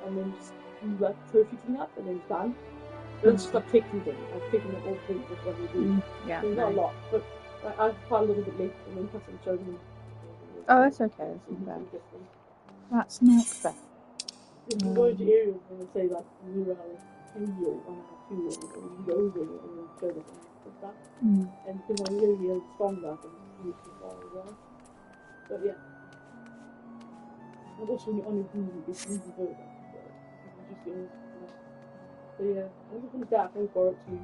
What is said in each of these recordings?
and then just do like trophy cleanup, and then it's done. But it's just like picking things, like picking up all things of what you do. Yeah, So not a lot, but like, I have quite a little bit left, and then plus I'm showing them. Oh, that's okay. That's not bad. That's not bad. If you go into areas and say like you are 2 years, 1.5, 2 years, and you go over there and then show them and stuff. And because I'm really stronger, I can use it as well. But yeah. And also when you're on your food, it's easy further. So you just get so yeah, I just want that. I borrow it to you.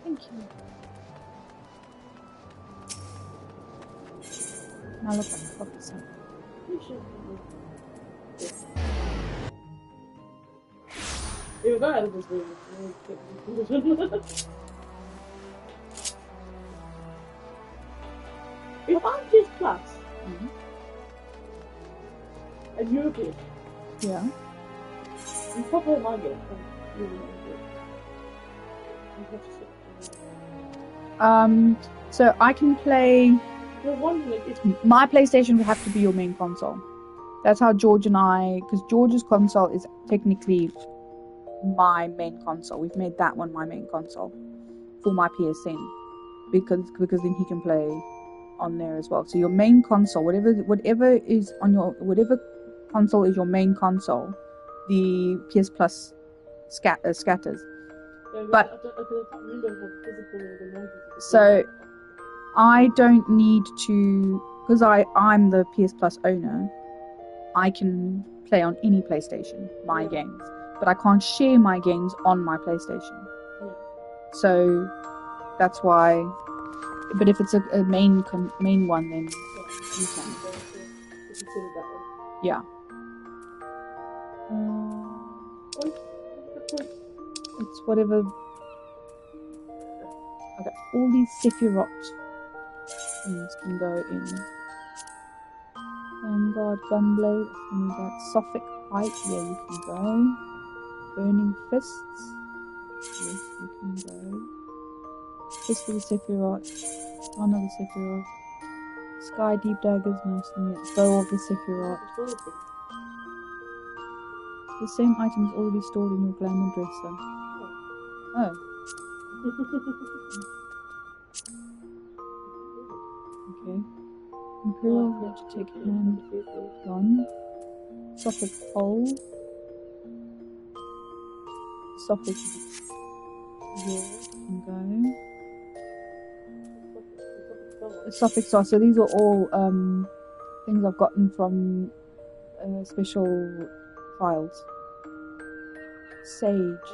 Thank you. Now look, I'm focusing. You should. If I had this room, if I'm PS Plus and you're PS, Yeah. you probably my game. So I can play. My PlayStation would have to be your main console. That's how George and I, because George's console is technically my main console. We've made that one my main console for my PSN because then he can play on there as well. So your main console, whatever is on your whatever console is your main console, the PS Plus scatters. But so I don't need to, because I'm the PS Plus owner. I can play on any PlayStation my games, but I can't share my games on my PlayStation. So that's why. But if it's a main one, then you can. Yeah. It's whatever. Okay, all these Sephiroth things can go in. Vanguard Gunblade, and that Sophic Height, yeah, you can go. Burning Fists, yes, you can go. Fist of the Sephiroth, One of the Sephiroth. Sky Deep Daggers, no, Bow of the Sephiroth. The same item is already stored in your glamour dresser. Oh. Okay. Imperial Logitech Hand Gun. Sophic Pole. Sophic can go. Sophic Star. So these are all things I've gotten from special files. Sage.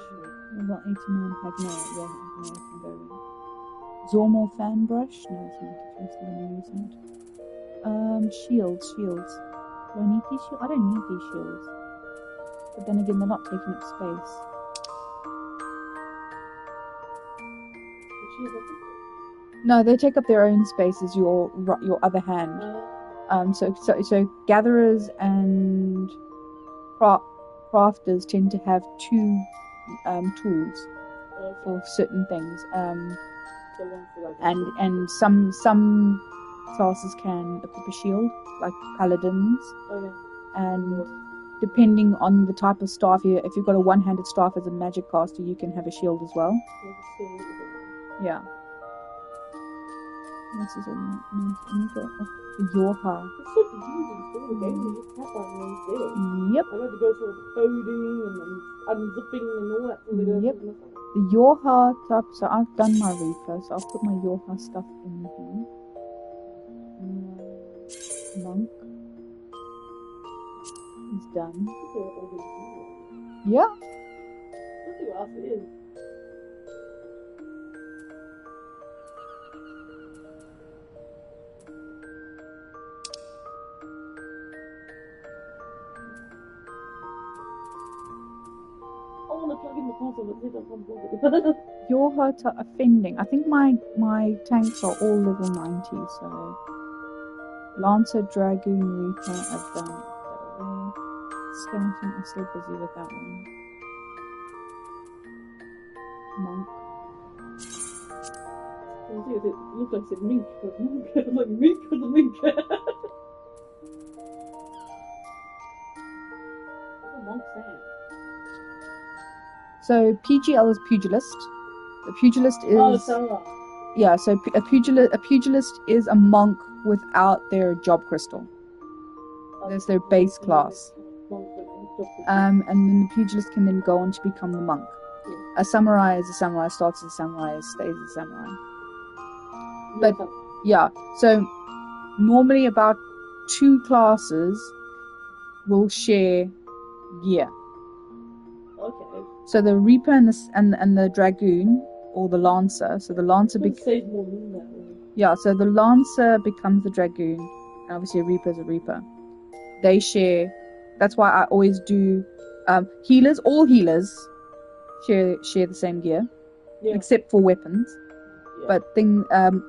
About 89 Pagno. Yeah, I can go in. Zormor Fan Brush. No, it's not. It's still going to use it. Shields. Do I need these shields? I don't need these shields. But then again, they're not taking up space. No, they take up their own space as your other hand. So gatherers and crafters tend to have two tools for certain things. And some classes can equip a shield, like paladins. And depending on the type of staff, if you've got a one-handed staff as a magic caster, you can have a shield as well. Yeah. This is a Yorha. Yep. I had to go through the coding and unzipping and all that. Yep. The Yorha type. So I've done my Reaper, so I'll put my Yorha stuff in here. Monk is done. Yeah. Let's see what else it is. Yorha offending. I think my tanks are all level 90, so Lancer, Dragoon, Reaper, I've done that away. Skeleton, I'm still busy with that one. Monk. It looked like it said mink, but mink. Like mink was a mink. Monk Sam? So PGL is pugilist. The pugilist is samurai. Yeah. So a pugilist is a monk without their job crystal. There's their base class. And then the pugilist can then go on to become the monk. Yeah. A samurai is a samurai, starts as a samurai, stays as a samurai. But yeah, so normally about 2 classes will share gear. Okay. So the Reaper and the Dragoon, or the Lancer. So the Lancer says more than that. Really. Yeah, so the Lancer becomes the Dragoon, and obviously a Reaper is a Reaper. They share. That's why I always do healers. All healers share the same gear, except for weapons. Yeah. But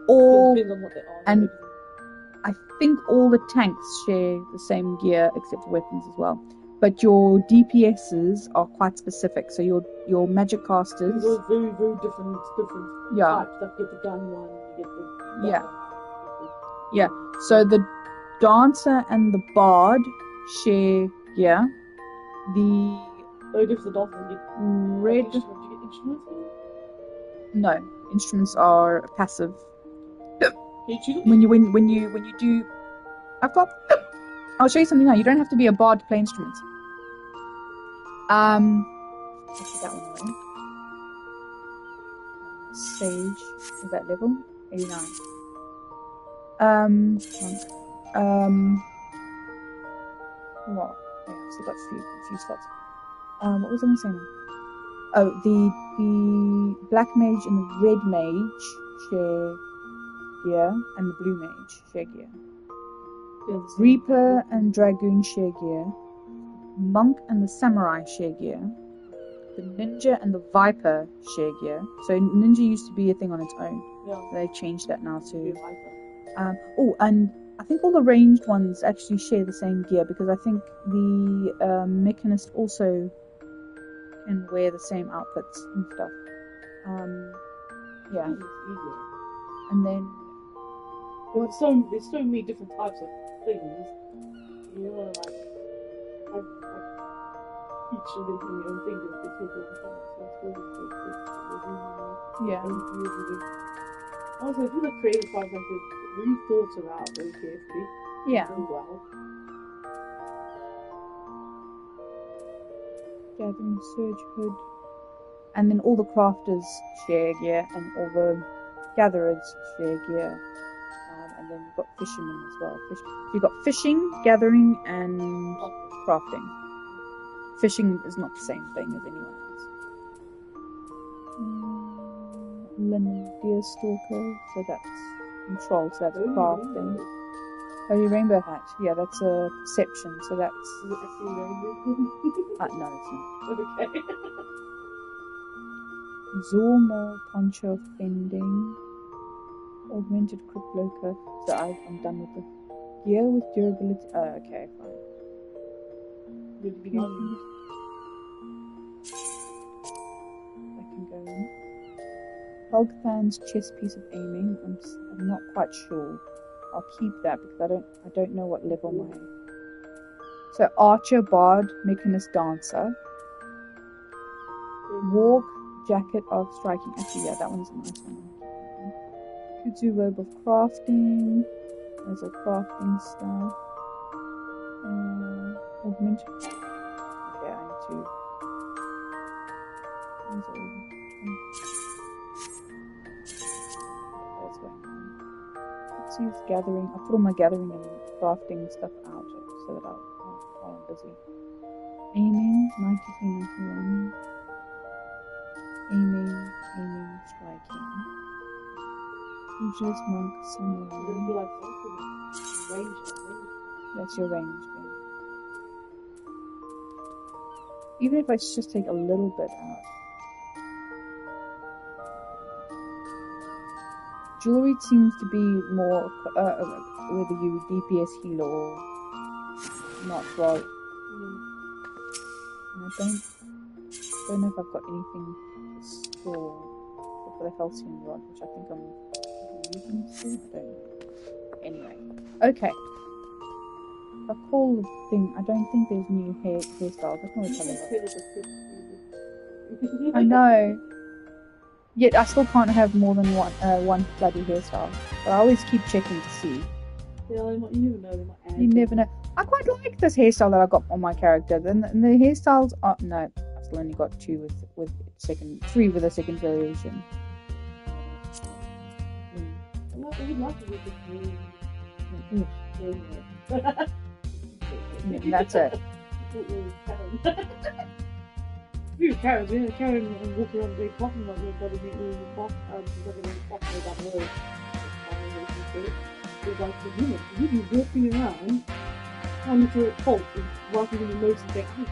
all depends on what they are. And I think all the tanks share the same gear except for weapons as well. But your DPSs are quite specific. So your magic casters. Those very, very different types. Like you get the gun one, you get the Yeah. So the Dancer and the Bard share gear. If the Dancer get red. Do you get instruments? No, instruments are passive. Can you choose when you do, I'll show you something now. You don't have to be a bard to play instruments. I'll put that one away. Sage is that level 89. What? Yeah, I've still got a few slots. What was I going to say now? Oh, the black mage and the red mage share gear, and the blue mage share gear. Reaper and Dragoon share gear. Monk and the Samurai share gear. The Ninja and the Viper share gear. So Ninja used to be a thing on its own. Yeah. They changed that now to and I think all the ranged ones actually share the same gear, because I think the Mechanist also can wear the same outfits and stuff. Yeah. And then there's so many different types of things. You know, like each of them in your own thing is different types. So it's really also, if you're the creative part, something really thought about very carefully. Yeah. Very well. Gathering Surge Hood. And then all the crafters share gear, and all the gatherers share gear. And then you've got fishermen as well. You've got fishing, gathering, and crafting. Fishing is not the same thing as anyone else. Deerstalker, so that's control, so that's crafting. Holy Rainbow Hat, yeah, that's a perception, so that's... Is it actually rainbow? No, it's not. Okay. Zormal Poncho Fending. Augmented Cripploker, so I'm done with the gear with durability. Oh, okay, fine. I can go in. Hogthan's chest piece of aiming. I'm not quite sure. I'll keep that because I don't know what level my. So Archer, Bard, Mechanist, Dancer. Warg, Jacket of Striking. Actually, yeah, that one's a nice one. Kudzu Robe of Crafting. There's a crafting stuff. Augmented. Okay, I need to. That's going on. Let's use gathering. I'll put all my gathering and crafting stuff out so that while I'm busy. Aiming, 93, 91. Aiming, striking. Pugilist, monk, samurai. That's your range, yeah. Even if I just take a little bit out. Jewelry seems to be more whether you DPS heal or not, right? And I don't know if I've got anything to store for the Halcyon Rod, which I think I'm using still. I don't know. Anyway, okay. a cool thing. I don't think there's new hairstyles. I can tell you. I know. Yet I still can't have more than one bloody hairstyle. But I always keep checking to see. Yeah, you never know. They might add you never know. I quite like this hairstyle that I got on my character. And the hairstyles are no. I still only got 3 with a second variation. That's it. Few Karen and walk around the big bottom like they've got to be doing the bottom that way. It's like the woman, you be walking around trying to fault and working in the most and think, it's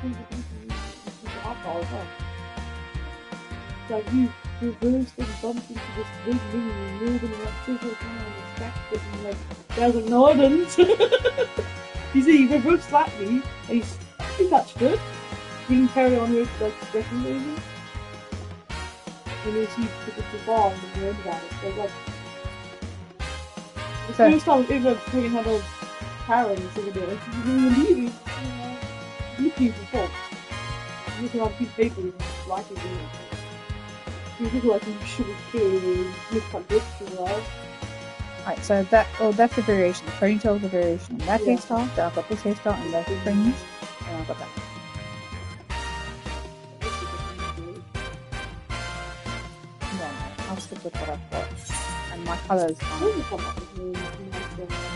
like you reversed and bumped into this big living room, moving and like several times and stacked it and like, there's an ordinance. You see, he reversed slightly and he's pretty much good. You can carry on with like the second version. And then she took it to the bar and learned about it. So like the first time ever putting her little parents over there, like you leave looking for fault. You look around piece of paper and like it. You look like you should have killed, look like this as well. Right, so that's a variation. The ponytail is a variation on that hairstyle. Then I've got this hairstyle and that's fringe, and I've got that. I'll stick with what I've got. And my colours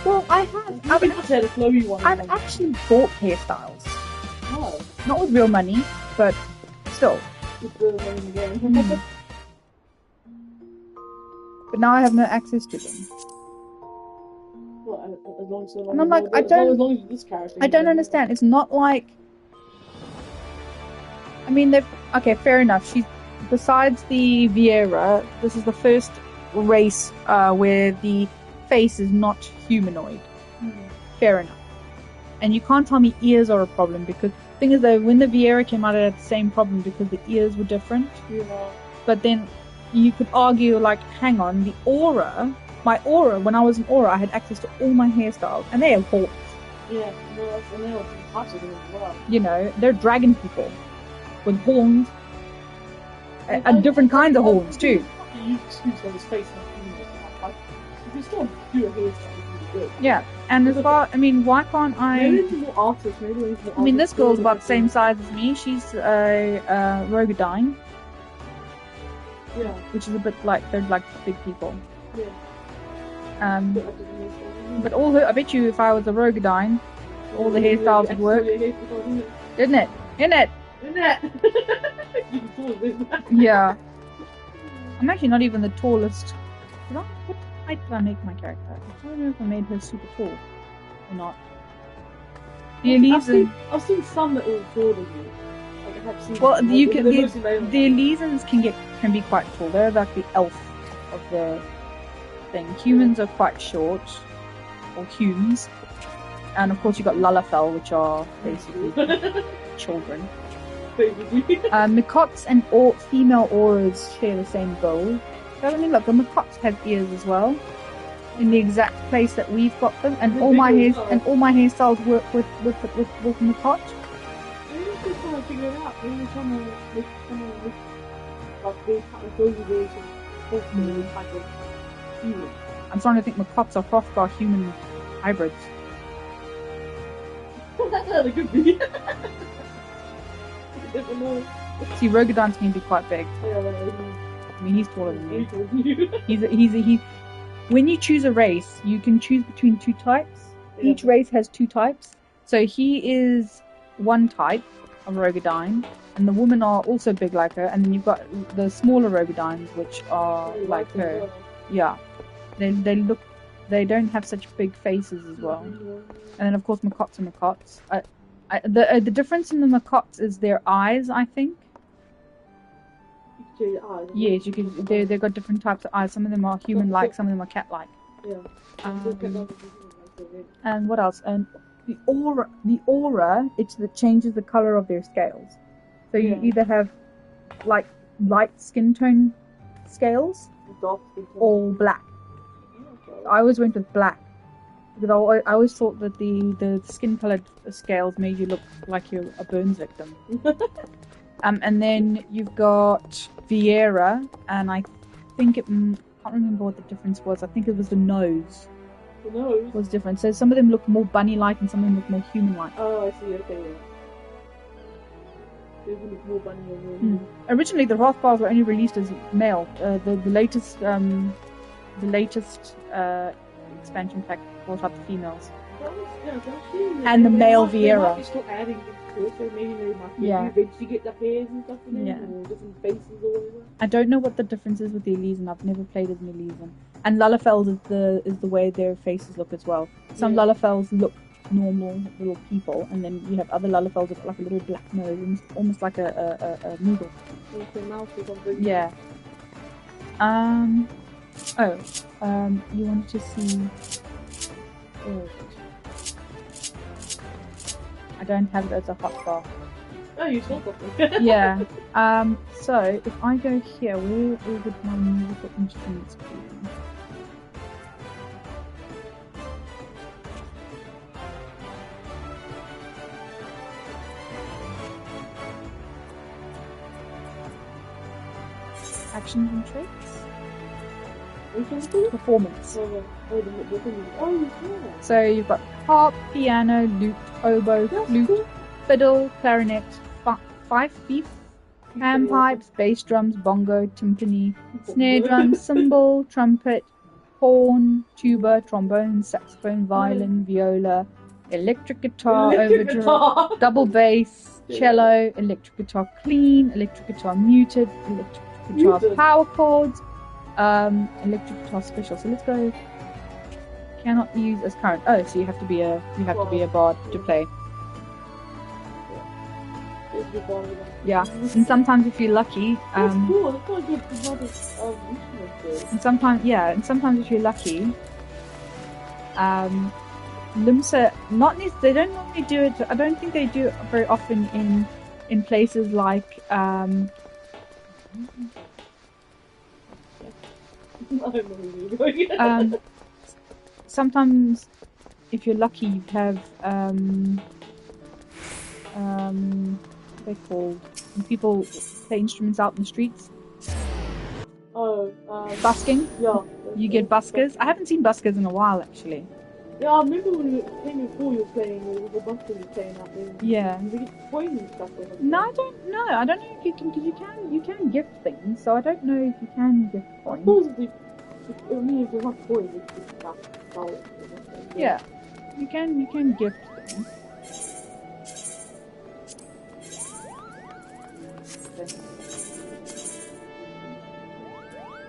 well, I've actually bought hairstyles. Oh. Not with real money, but still. With real money again. But now I have no access to them. Well, as long as and I'm like, I don't understand. It's not like. I mean, okay, fair enough. Besides the Vieira, this is the first race where the face is not humanoid. Fair enough. And you can't tell me ears are a problem because the thing is though, when the Vieira came out, it had the same problem because the ears were different. Yeah. But then you could argue, like, hang on, my aura, when I was in aura, I had access to all my hairstyles, and they have horns. Yeah, and they also touch it as well. You know, they're dragon people with horns. And different kinds of horns too. You excuse on his face and you can still do a hairstyle really good. Yeah, and as far, I mean, why can't I? Maybe it's more artist. I mean, this girl's about the same size as me. She's a Rogadine. Yeah. Which is a bit like they're like big people. Yeah. But I bet you, if I was a Rogadine, all the hairstyles would work. Didn't it? Yeah. I'm actually not even the tallest. What height did I make my character? I don't know if I made her super tall or not. I've seen some that are taller than you. Like I have seen. Well, the Elysians can be quite tall. They're like the elf of the thing. Humans are quite short, or Humes, and of course you got Lalafell, which are basically children. Micots and female auras share the same goal. So let me look. The Micots have ears as well, in the exact place that we've got them, and all my hairstyles work with Micot. Maybe you're just trying to figure it out. Maybe you're trying to I'm starting to think Micots are Hrothgar human hybrids. They could be. See, Rogadons can be quite big. Yeah, I mean, he's taller than me. He's when you choose a race, you can choose between 2 types. Yeah. Each race has 2 types. So he is one type of Rogadine, and the women are also big like her. And then you've got the smaller Rogadines, which are like her. Yeah, they don't have such big faces as well. And then of course Micots are Micots. The difference in the Micots is their eyes, I think. Yes, you can. They've got different types of eyes. Some of them are human-like, some of them are cat-like. Yeah. And what else? And the aura, it changes the color of their scales. So you either have like light skin tone scales or black. I always went with black Because I always thought that the skin-colored scales made you look like you're a burns victim. And then you've got Vieira, and I think can't remember what the difference was. I think it was the nose. The nose was different. So some of them look more bunny-like, and some of them look more human-like. Oh, I see. Okay, yeah. They look more bunny and more. Originally, the Rothbars were only released as male. The latest expansion pack brought up the females. And the male Vieira. Still adding to it, so maybe they might eventually get the hairs and stuff in them, or different faces or whatever. I don't know what the difference is with the Elysian. I've never played as an Elysian. And Lullafels is the way their faces look as well. Some Lullafels look normal little people, and then you have other Lullafels with like a little black nose, almost like a noodle. Like a mouth or something. Yeah. You wanted to see. Oh. I don't have it as a hotbar. Oh, you saw something. Yeah. So if I go here, where would my musical instruments be? Actions and traits? Performance. So you've got harp, piano, lute, oboe, flute, fiddle, clarinet, fife, beef, panpipes, bass drums, bongo, timpani, snare drum, cymbal, trumpet, horn, tuba, trombone, saxophone, violin, viola, electric guitar, overdrive, double bass, cello, electric guitar clean, electric guitar muted, electric guitar power chords, electric guitar special. So let's go. Cannot use as current. Oh, so you have to be a bard to play. Yeah, and sometimes if you're lucky, and sometimes if you're lucky, Limsa, they don't normally do it. I don't think they do it very often in places like sometimes if you're lucky you have what are they called when people play instruments out in the streets. Busking. Yeah. You get buskers. I haven't seen buskers in a while actually. Yeah, I remember when you came before you were playing with the buskers you playing out there. Yeah. You get coins and stuff with them. No, I don't know. I don't know if you can, because you can gift things, so I don't know if you can gift coins. I suppose if there's not coins, it's just stuff. Yeah, you can gift things.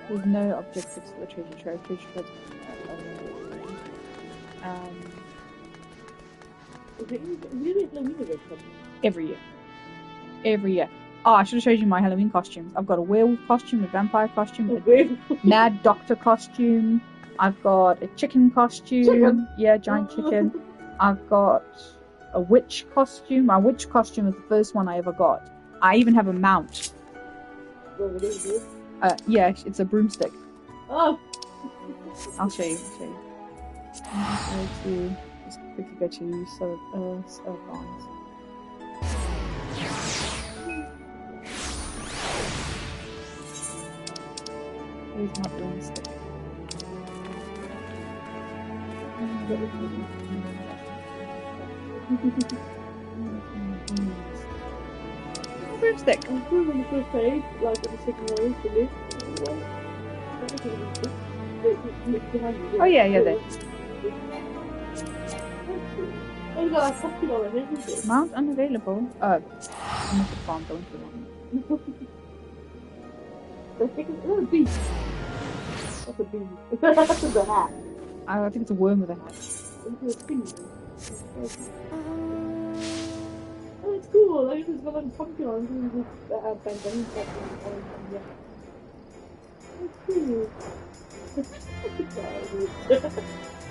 There's no objectives for the treasure trove. Treasure troves every year. Oh, I should have showed you my Halloween costumes. I've got a werewolf costume, a vampire costume, a mad doctor costume. I've got a chicken costume. Chicken? Yeah, giant chicken. I've got a witch costume. My witch costume is the first one I ever got. I even have a mount. Yeah, it's a broomstick. Oh. I'll show you. I'm going to just quickly go to Barnes. Here's my broomstick. Broomstick. I'm sure on the first page, like at the second row, the list. Oh yeah, there. Oh, got a popular one, isn't it? Mount unavailable. I'm at the farm, going for one. Oh, a bee. That's a bee. That's a hat. I think it's a worm with a hat. It's a bee. Oh, it's cool. Like, it's got like a pumpkin on it. It's bandana stuff on it. It's cool.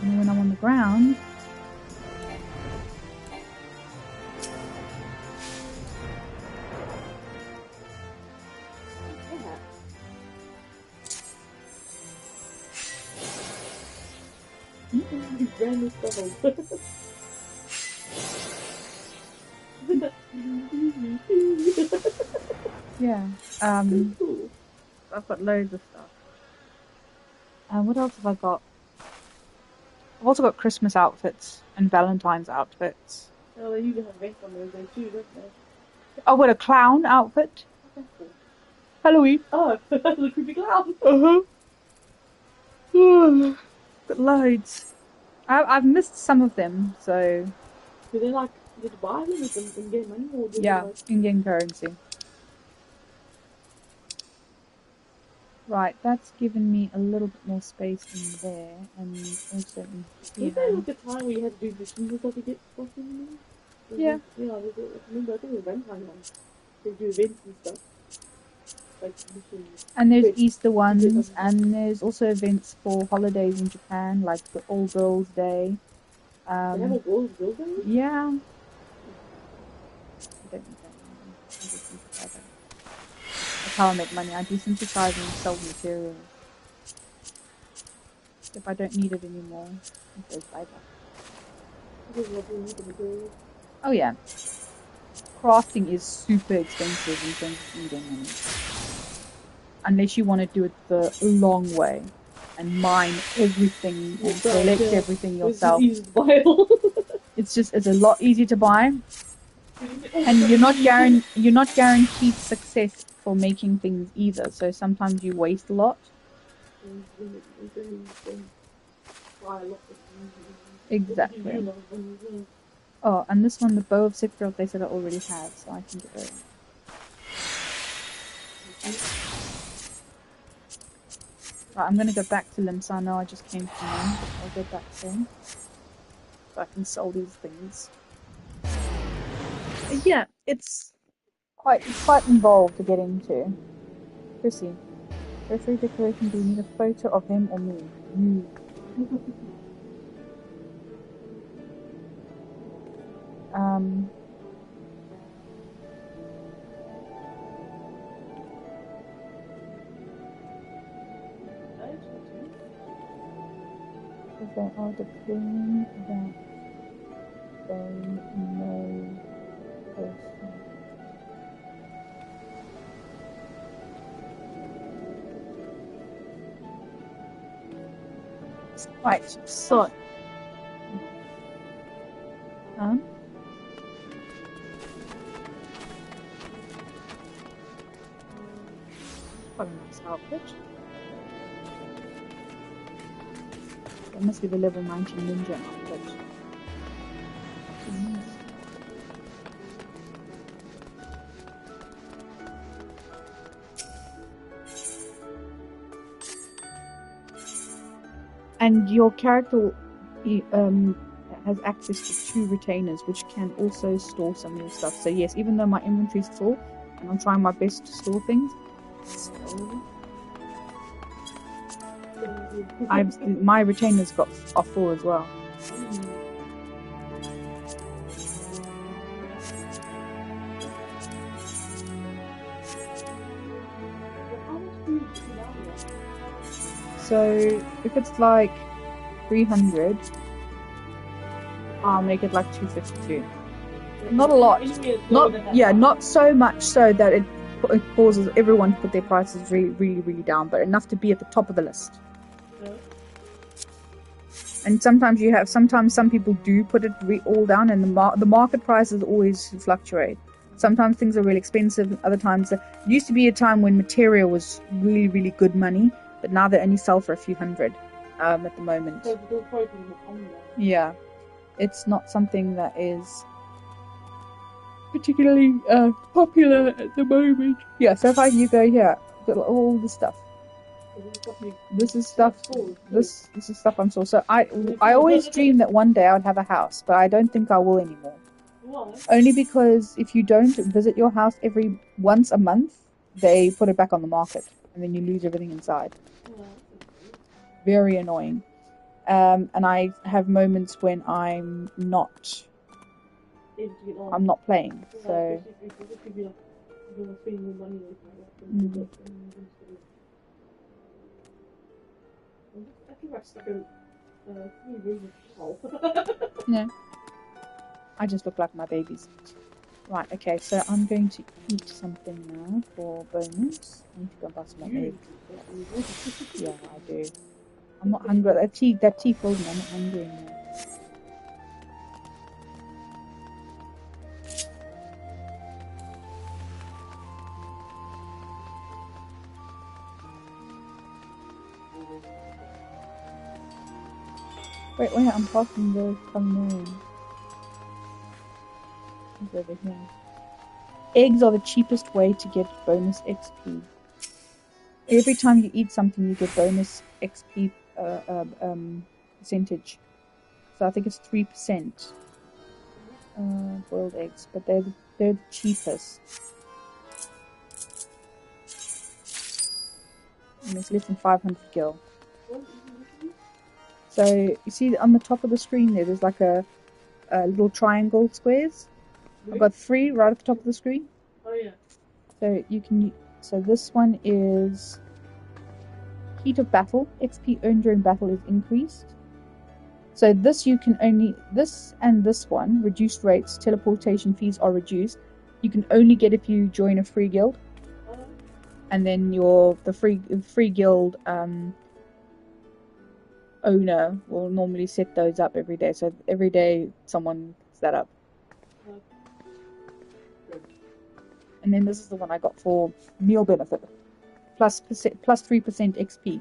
And when I'm on the ground, Random stuff on yeah. Cool. I've got loads of stuff. What else have I got? I've also got Christmas outfits and Valentine's outfits. Oh, they usually have makeup on those days too, don't they? Oh, what, a clown outfit? Cool. Halloween. Oh, the creepy clown. Got loads. I've missed some of them, so. Do they like, did you buy them with in-game money or do yeah, they like... in-game currency. Right, that's given me a little bit more space in there, and also in here. Was there like a time where you had to do missions and stuff to get stuff in there? Yeah. Yeah, I remember, I think it was Valentine's one. They do events and stuff. Like missions. And there's Easter ones, and there's also events for holidays in Japan, like the All Girls Day. They have a Girls Day? Yeah. I don't need that. That's how I make money. I desynthesize and sell materials. If I don't need it anymore, it goes bye bye. Oh yeah. Crafting is super expensive in terms of in-game money. Unless you want to do it the long way and mine everything and collect everything yourself. It's a lot easier to buy. And you're not guaranteed success for making things either, so sometimes you waste a lot. Exactly. Oh, and this one, the Bow of Sephiroth, they said I already have, so I can get it. Right, I'm gonna go back to Limsa. I know I just came from them, but I'll go back soon. So I can sell these things. But yeah, it's quite involved to get into. Chrissy, birthday decoration, do you need a photo of him or me? You. They are declaring that they know person. Right, so. Quite a nice outfit. That must be the level 19 ninja outfit. And your character has access to 2 retainers, which can also store some of your stuff. So yes, even though my inventory is full, and I'm trying my best to store things, my retainers are full as well. So if it's like 300, I'll make it like 252. Not a lot. Not so much so that it causes everyone to put their prices really down, but enough to be at the top of the list. And sometimes some people do put it all down, and the market prices always fluctuate. Sometimes things are really expensive, other times it used to be a time when material was really good money, but now they only sell for a few hundred at the moment. Yeah, it's not something that is particularly popular at the moment. Yeah, so far you go here, got all this stuff. This is stuff I'm sold. So I always dreamed that one day I would have a house, but I don't think I will anymore. Why? Only because if you don't visit your house once a month, they put it back on the market, and then you lose everything inside. Very annoying. And I have moments when I'm not playing, so. Yeah. I just look like my babies. Right, okay, so I'm going to eat something now for bonus. I need to go and buy some more eggs. Yeah, I do. I'm not hungry. That tea filled me. I'm not hungry anymore. Wait, I'm passing the culinarian. He's over here. Eggs are the cheapest way to get bonus XP. Every time you eat something, you get bonus XP percentage. So I think it's 3%. Boiled eggs, but they're the cheapest. And it's less than 500 gil. So you see on the top of the screen there's like a little triangle squares. I've got 3 right at the top of the screen. Oh yeah. So this one is Heat of Battle. XP earned during battle is increased. So this and this one, reduced rates, teleportation fees are reduced. You can only get if you join a free guild. And then the free guild owner will normally set those up every day. So every day someone sets that up. And then this is the one I got for meal benefit, plus 3% XP.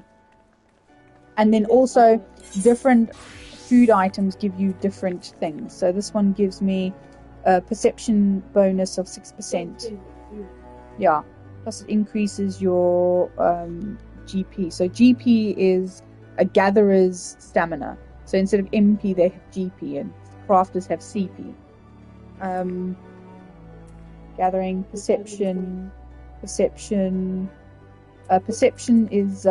And then also different food items give you different things. So this one gives me a perception bonus of 6%. Yeah. Plus it increases your GP. So GP is a gatherer's stamina. So instead of MP, they have GP, and crafters have CP. Gathering, perception. Perception is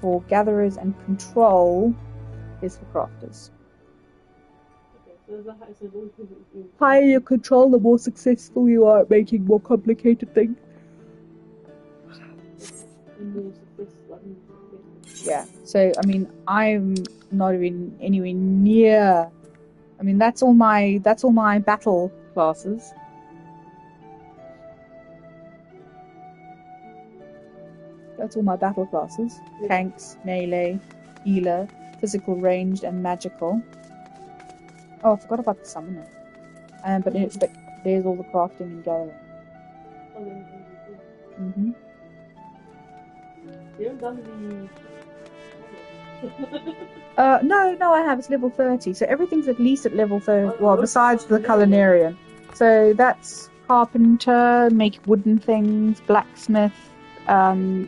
for gatherers, and control is for crafters. Higher your control, the more successful you are at making more complicated things. Yeah, so I mean, I'm not even anywhere near. I mean, that's all my battle classes. That's all my battle classes. Tanks, melee, healer, physical, ranged, and magical. Oh, I forgot about the summoner. But there's all the crafting and gathering. Mm-hmm. You haven't done No, I have. It's level 30. So everything's at least at level 30. Well, besides the culinarian. So that's carpenter, make wooden things, blacksmith,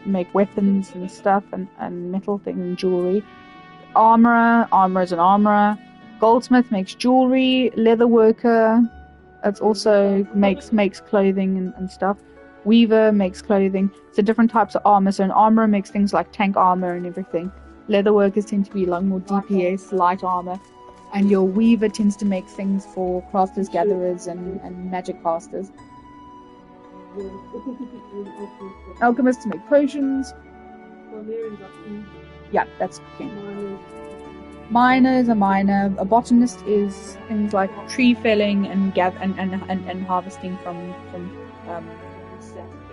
make weapons and stuff, and metal things and jewelry. Armorer is an armorer. Goldsmith makes jewelry. Leather worker, it's also makes clothing and stuff. Weaver makes clothing. So different types of armor. So an armorer makes things like tank armor and everything. Leather workers tend to be like more DPS, light armor. And your weaver tends to make things for crafters, gatherers, and magic casters. Alchemists to make potions. Yeah, that's cooking. Miner is a miner. A botanist is things like tree felling and harvesting from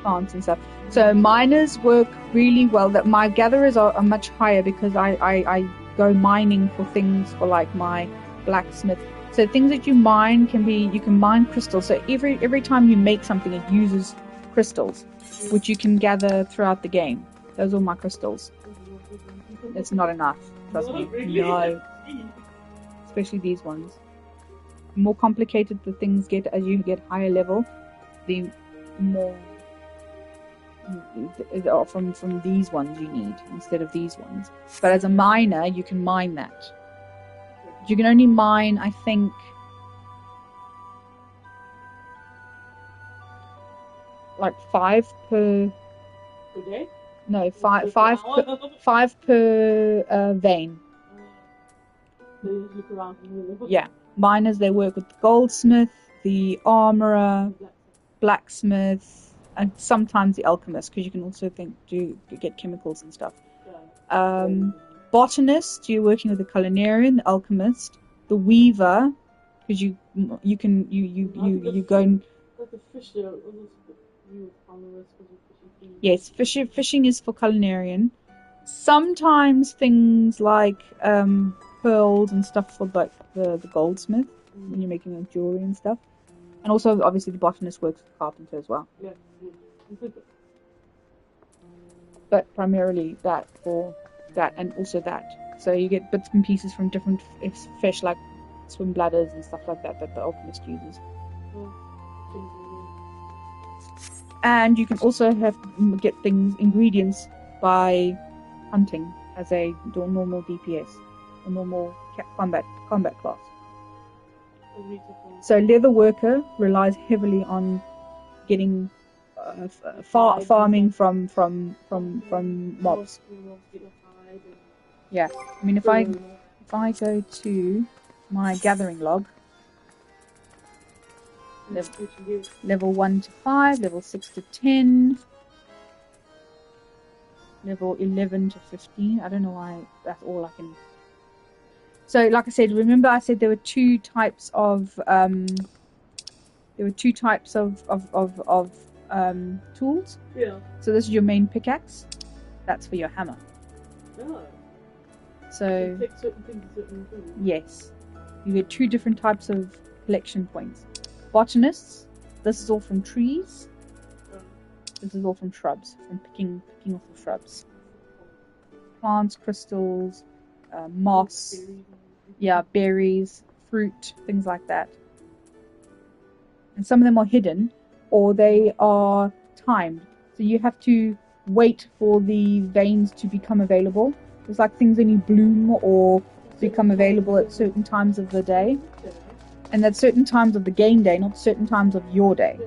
plants and stuff. So miners work really well. That my gatherers are much higher because I go mining for things for like my blacksmith. So things that you mine you can mine crystals. So every time you make something, it uses crystals, which you can gather throughout the game. Those are my crystals. It's not enough. Trust me. No. Especially these ones. The more complicated the things get as you get higher level, the more from these ones you need instead of these ones. But as a miner, you can mine that. You can only mine, I think, like 5 per day? No, 5 per vein. Yeah. Miners, they work with the goldsmith, the armorer, blacksmith, and sometimes the alchemist, because you can also get chemicals and stuff. botanist, you're working with the culinarian, the alchemist, the weaver, because you go and like the fisher. Yes, fishing is for culinarian. Sometimes things like pearls and stuff for like the goldsmith when you're making like jewelry and stuff. And also obviously the botanist works with the carpenter as well. Yeah. But primarily that for that and also that. So you get bits and pieces from different fish like swim bladders and stuff like that the alchemist uses. And you can also get ingredients by hunting as a normal DPS, a normal combat class. So leather worker relies heavily on getting farming from mobs. Yeah, I mean if I go to my gathering log. Level 1 to 5, level 6 to 10, level 11 to 15. I don't know why that's all I can. So, like I said, remember I said there were two types of tools. Yeah. So this is your main pickaxe. That's for your hammer. Oh. So. Take certain things, certain things. Yes, you get two different types of collection points. Botanists, this is all from trees. This is all from shrubs, from picking off the shrubs. Plants, crystals, moss, berries, fruit, things like that. And some of them are hidden, or they are timed. So you have to wait for the veins to become available. It's like things only bloom or become available at certain times of the day. And at certain times of the game day, not certain times of your day.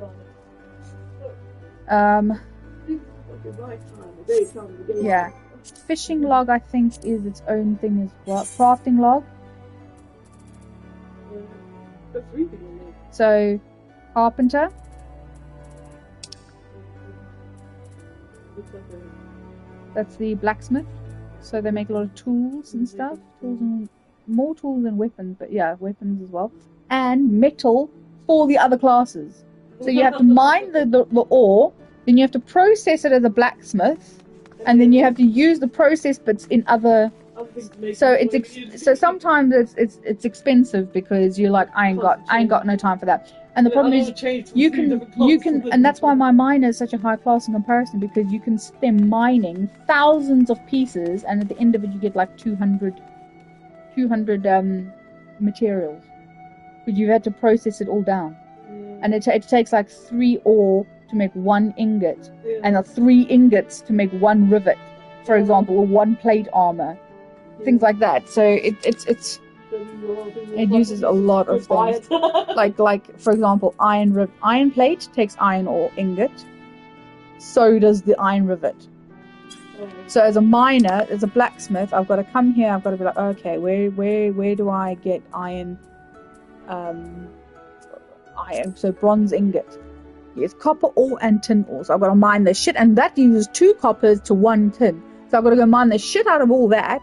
Yeah. Fishing log, I think, is its own thing as well. Crafting log. So, carpenter. That's the blacksmith. So they make a lot of tools and stuff. More tools than weapons, but yeah, weapons as well. And metal for the other classes. So you have to mine the ore, then you have to process it as a blacksmith, and then you have to use the process bits in other. So so sometimes it's expensive because you're like I ain't got no time for that. And the problem is you can and that's why my miner is such a high class in comparison, because you can spend mining thousands of pieces, and at the end of it you get like 200 materials. But you've had to process it all down. And it takes like 3 ore to make 1 ingot, and 3 ingots to make 1 rivet, for example, or 1 plate armor, things like that. So it uses a lot of things. like for example, iron plate takes iron ore ingot. So does the iron rivet. So as a miner, as a blacksmith, I've got to come here. I've got to be like, okay, where do I get iron? Iron, so bronze ingot. Yes, copper ore and tin ore. So I've got to mine the shit, and that uses 2 coppers to 1 tin. So I've got to go mine the shit out of all that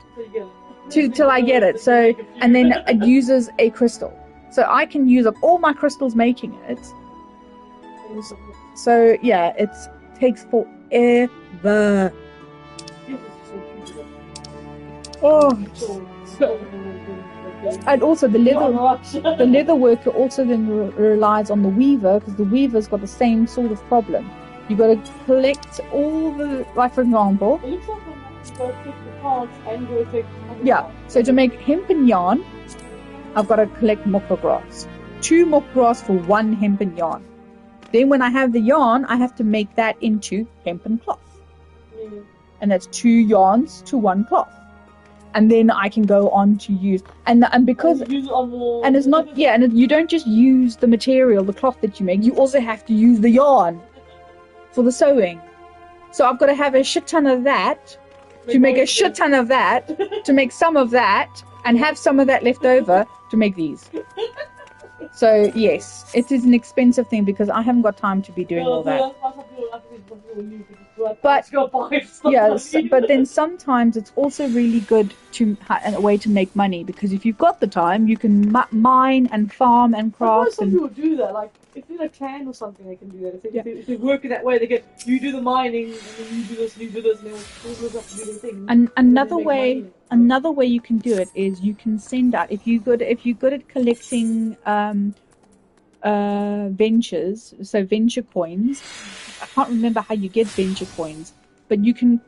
till I get it. So, and then it uses a crystal. So I can use up all my crystals making it. So yeah, it takes forever. And also the leather worker also then relies on the weaver, because the weaver's got the same sort of problem. You got to collect all the, like for example. It looks like when you pick the parts and go take. Yeah. So to make hempen yarn, I've got to collect mocha grass. 2 mocha grass for 1 hempen yarn. Then when I have the yarn, I have to make that into hempen cloth. Yeah. And that's 2 yarns to 1 cloth. And then I can go on to use and because and it's not and you don't just use the material, the cloth that you make. You also have to use the yarn for the sewing. So I've got to have a shit ton of that to make a shit ton of that to make some of that and have some of that left over to make these. So yes, it is an expensive thing because I haven't got time to be doing all that. But yes, but then sometimes it's also really good to a way to make money, because if you've got the time, you can mine and farm and craft. Some people do that. Like if they're in a clan or something, they can do that. If they work in that way, they get you do the mining and then you do this, and they all look up to do their thing. And another way you can do it is you can send out if you're good at collecting ventures, so venture coins. I can't remember how you get venture coins, but you can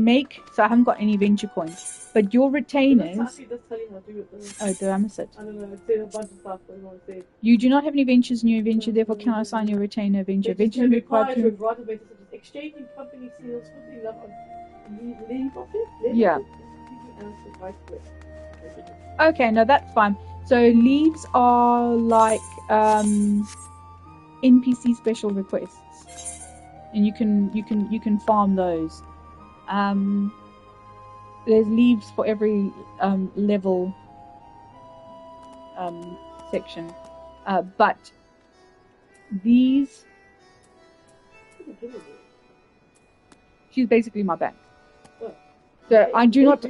make. So I haven't got any venture coins, but your retainers. That's tell you how to do it. Oh, did I miss it? I don't know. It's a bunch of stuff that you want to say. You do not have any ventures in your venture, therefore cannot assign your retainer venture. Venture can be required to write such as exchanging company seals, putting them on leave of it. Yeah. Okay, no, that's fine. So leaves are like NPC special requests, and you can farm those. There's leaves for every level section, but these. She's basically my bank. So I do not.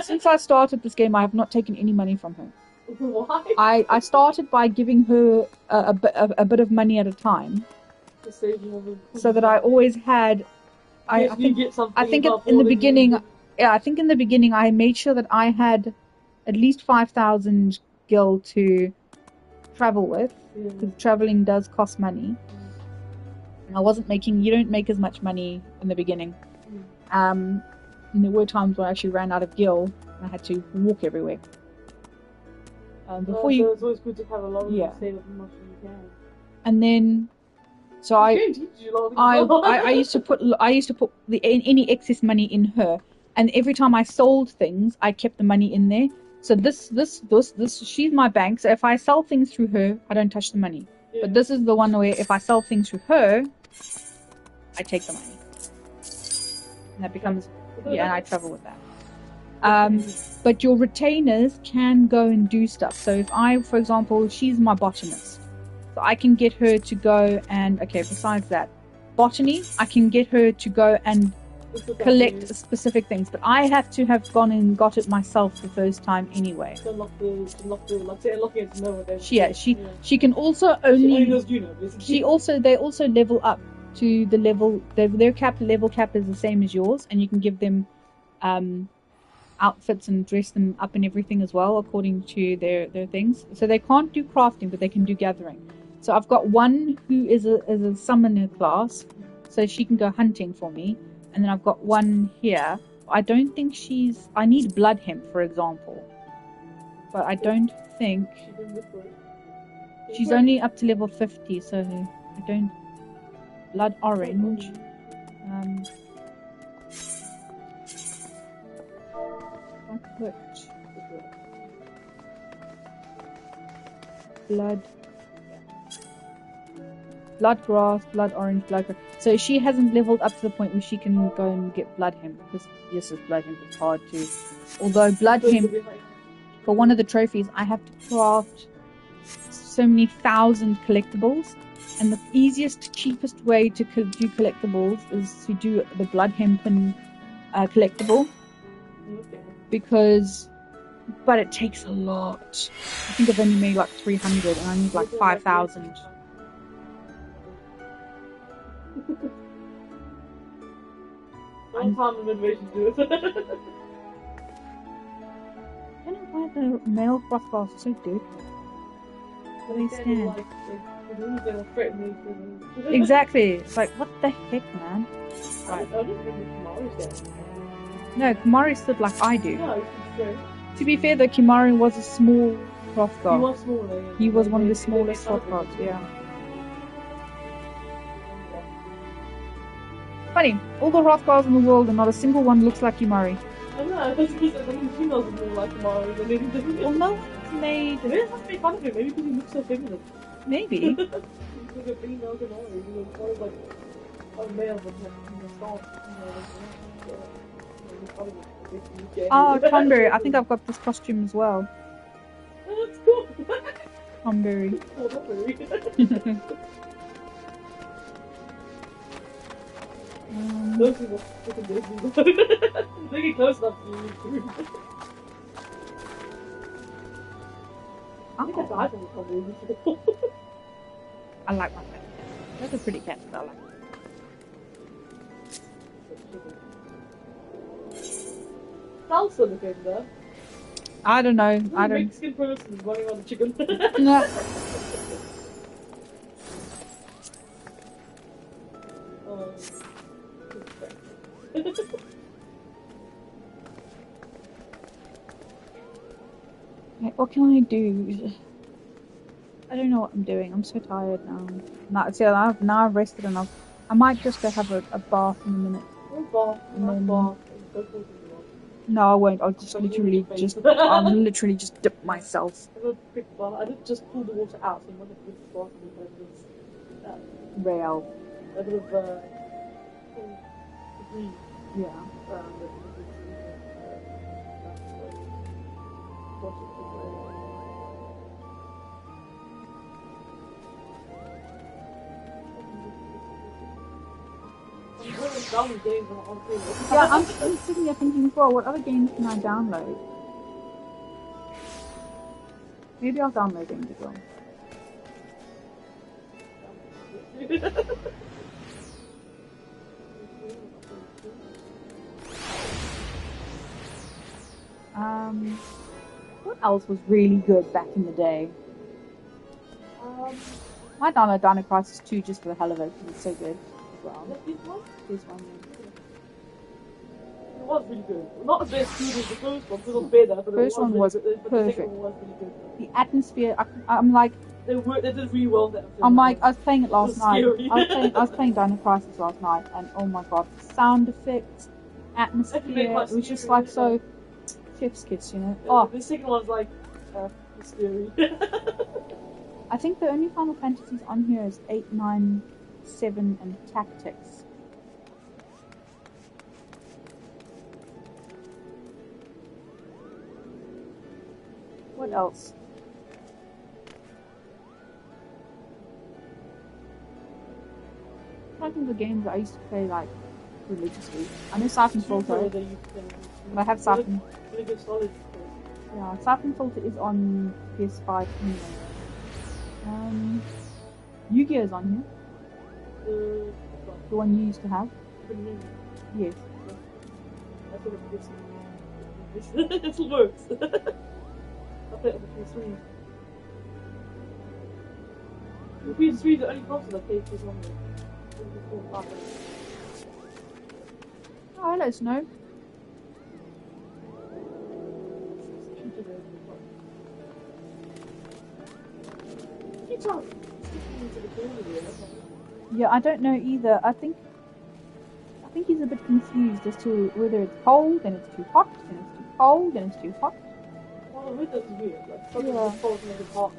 Since I started this game, I have not taken any money from her. Why? I started by giving her a bit of money at a time, so that I always had. I think in the beginning, I think in the beginning I made sure that I had at least 5,000 gil to travel with, because traveling does cost money. And I wasn't making. You don't make as much money in the beginning. And there were times when I actually ran out of gil and I had to walk everywhere. So it's always good to have a lot of save as much as you can. And then, so I used to put any excess money in her, and every time I sold things, I kept the money in there. So this she's my bank. So if I sell things through her, I don't touch the money. Yeah. But this is the one where if I sell things through her, I take the money, and that becomes and I travel with that. But your retainers can go and do stuff. So if I, for example, she's my botanist, so I can get her to go and besides that, botany, I can get her to go and collect specific things, but I have to have gone and got it myself the first time anyway. She can also they also level up to the level. Their level cap is the same as yours, and you can give them outfits and dress them up and everything as well according to their things. So they can't do crafting, but they can do gathering. So I've got one who is a summoner class, so she can go hunting for me. And then I've got one here. I don't think I need blood hemp, for example. But I don't think... She's only up to level 50, so I don't... Blood orange. Blood grass, blood orange, blood grass. So she hasn't leveled up to the point where she can go and get blood hemp. Because yes, blood hemp is hard to. Although blood hemp, for one of the trophies, I have to craft so many thousand collectibles, and the easiest, cheapest way to do collectibles is to do the blood hempen collectible. But it takes a lot. I think I've only made like 300, and I need like 5,000. I'm common motivation to do it. I don't know why the male Hrothgars are so dirty. Where they stand. Exactly. It's like, what the heck, man? Right. No, Kimari stood like I do. No, it's to be fair, though, Kimari was a small Hrothgar. He was smaller. Yeah. He was one of the smallest Hrothgars, yeah. Funny, all the Hrothgars in the world and not a single one looks like Kimari. I know, because the females are more like Kimari than anything. Well, no one's made... Maybe it has to make fun of him, maybe because he looks so feminine. Maybe. He's like a female Kimari, he looks all like a male with like Oh, Tonberry. I think I've got this costume as well. Oh, that's cool. Tonberry. Those people freaking Disney. They get close enough to you. I think I died on the cover. I like my pet. That's a pretty cat, but I like it. Salsa became there. I don't know. I don't. Mexican person running on the chicken. No. What can I do? I don't know what I'm doing. I'm so tired now. Now I've rested enough. I might just go have a bath in a minute. Bath. No, I won't. I'll just literally just dip myself. I didn't just pull the water out, so you might have to put the bath in the Real. A bit of green. Yeah. Yeah, I'm sitting there thinking, well, what other games can I download? Maybe I'll download games as well. What else was really good back in the day? I might download Dino Crisis 2 just for the hell of it, because it's so good as well. This one, It was really good. Not as best good as the first one, because it was better. But the first one was perfect. The second one was really good. The atmosphere, I'm like... They did really well there. I'm like, I was playing it last night. I was playing Dino Crisis last night, and oh my god, sound effects, atmosphere, it was just like so... Chef's kiss, you know. The second one's like scary. I think the only Final Fantasies on here is 8, 9, 7, and Tactics. What else? I think the games I used to play like religiously. I know Siphon Filter. I have Siphon. Yeah, Siphon Filter is on PS5 anyway. Yu-Gi-Oh is on here. The one you used to have. Yes. It still works. I play it on the PS3. The PS3 is the only console I play PS1 with. Oh, let us know. Yeah, I don't know either. I think he's a bit confused as to whether it's cold and it's too hot, and it's too cold and it's too hot. Well, the weather's weird. Like something is cold and it's hot.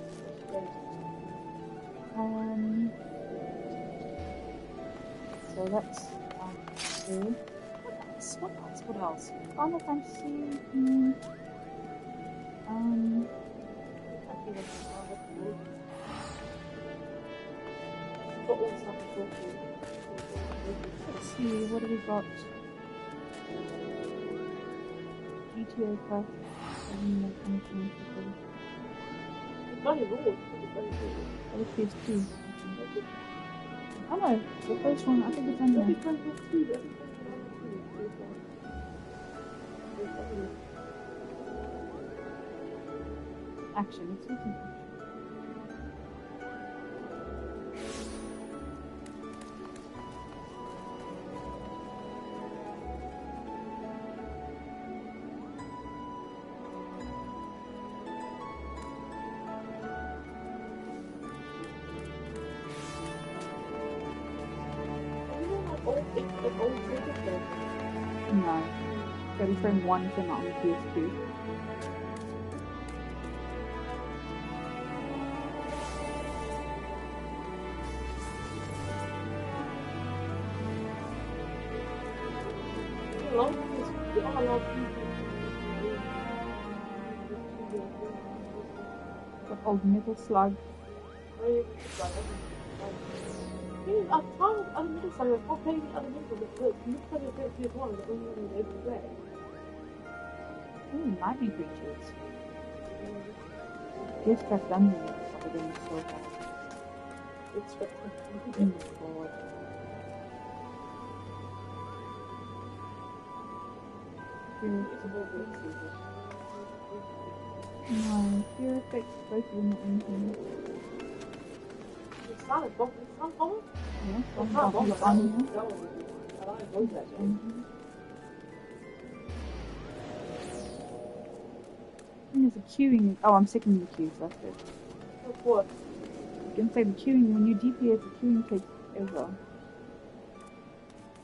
So that's good. What else? Final Fantasy. Let's see, what have we got? GTA Plus. That was PS2. Oh no, the first one, I think it's on there. Action, it's looking action. No. Ready Frame 1 came out on the PS2. Got Old Metal Slug. At the time of other middle school, I was playing the other middle, but the middle of PS1 was only running every day. Ooh, lightning creatures. Guess back then we were doing so hard. It's God. No, fear effects both of them are anything. It's not a bomb, it's not a bomb? Yeah, it's not a bomb, it's on here. I like both that game. There's a queuing. Oh, I'm second the queue, so that's good. What? You can say the queuing, when you DPS, the queuing takes over.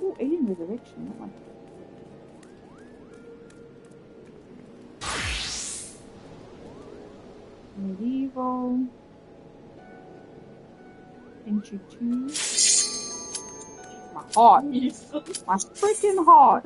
Ooh, Alien Resurrection, I like that. Medieval. Entry 2. My heart. My freaking heart.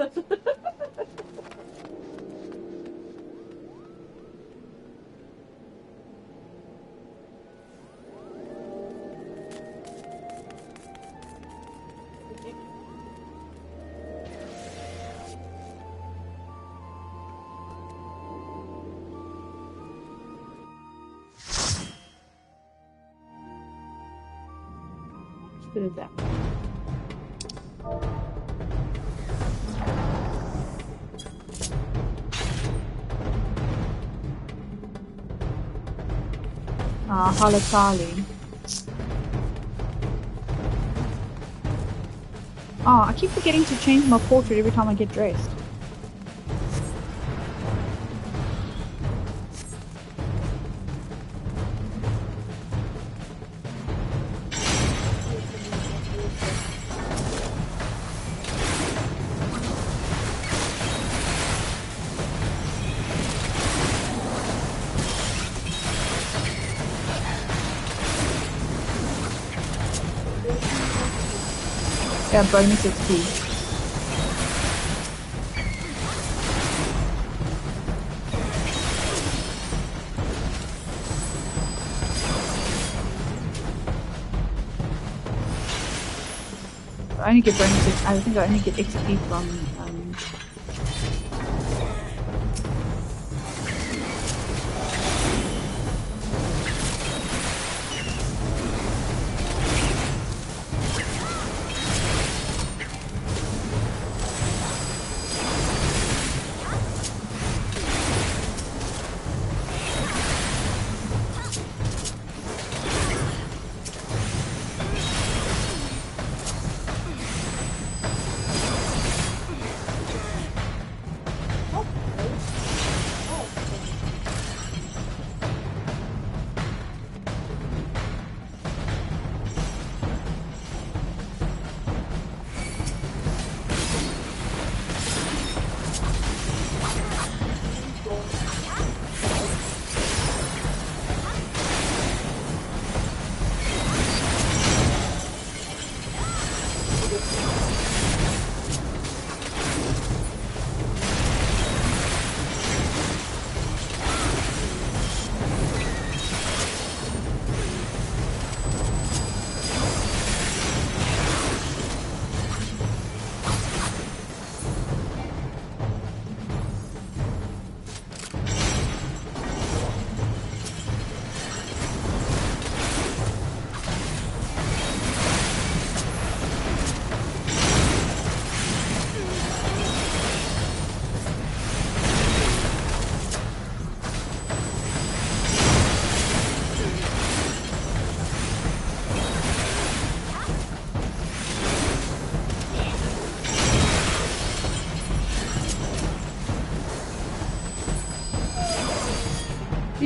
What is that? Halatali. Oh, I keep forgetting to change my portrait every time I get dressed. Yeah, bonus XP. I only get bonuses. I think I only get XP from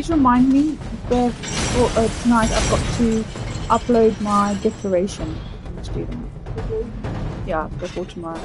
please remind me tonight I've got to upload my declaration student. Yeah, before tomorrow.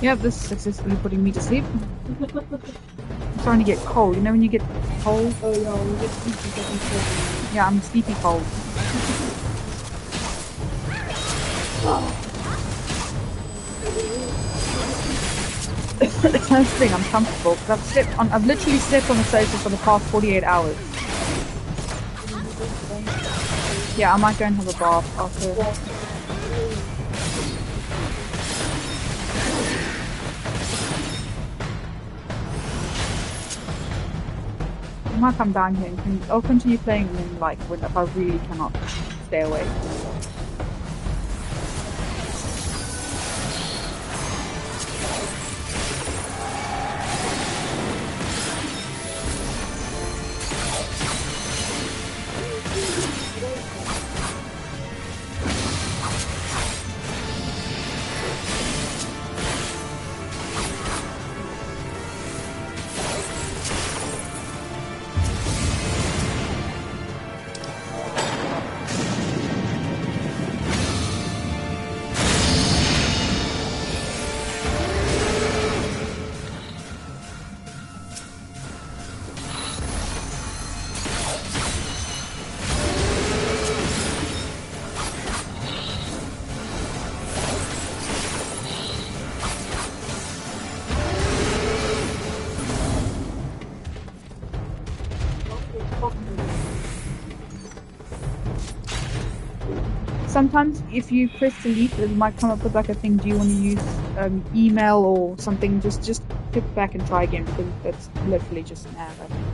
Yeah, this is successfully putting me to sleep. I'm starting to get cold. You know when you get cold? Oh yeah, when you get sleepy, getting cold. Yeah, I'm sleepy cold. That's the thing, I'm comfortable. I've literally slept on the sofa for the past 48 hours. Yeah, I might go and have a bath after. I might come down here and I'll continue playing and then like if I really cannot stay awake. Sometimes if you press delete, it might come up with like a thing, do you want to use email or something? Just click back and try again because that's literally just an ad, I think.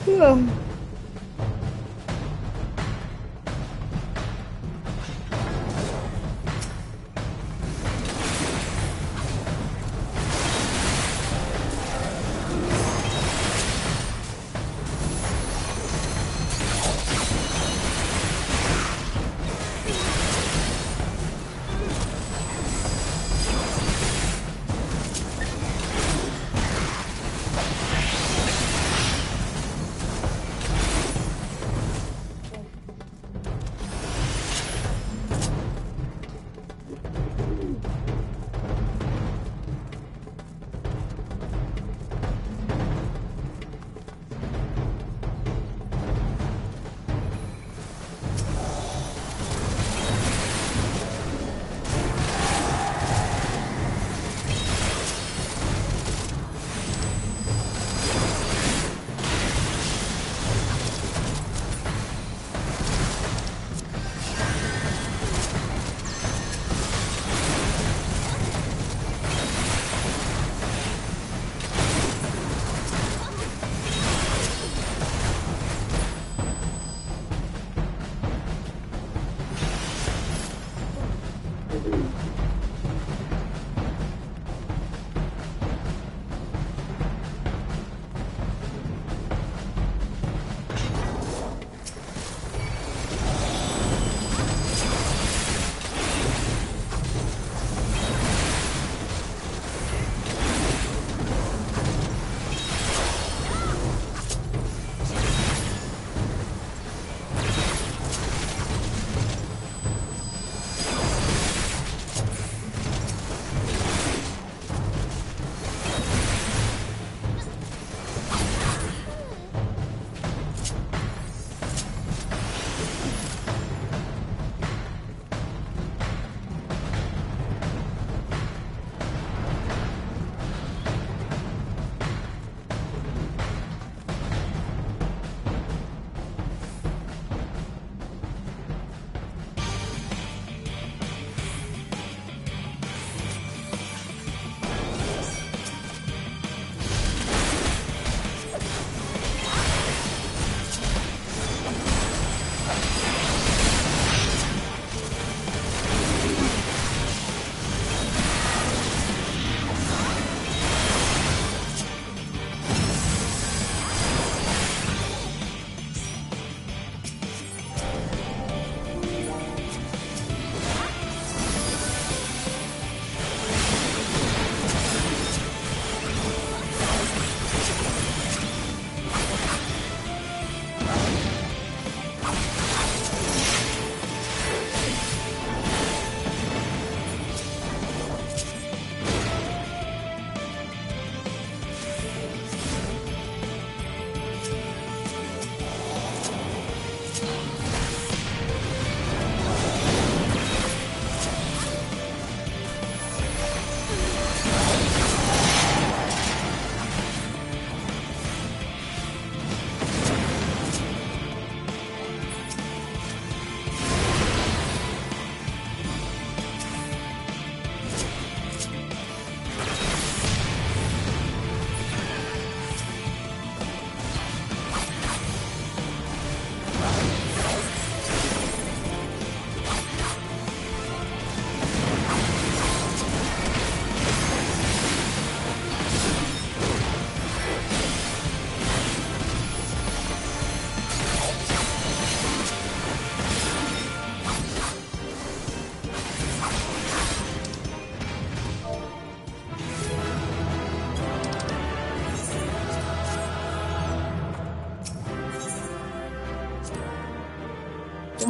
Yeah.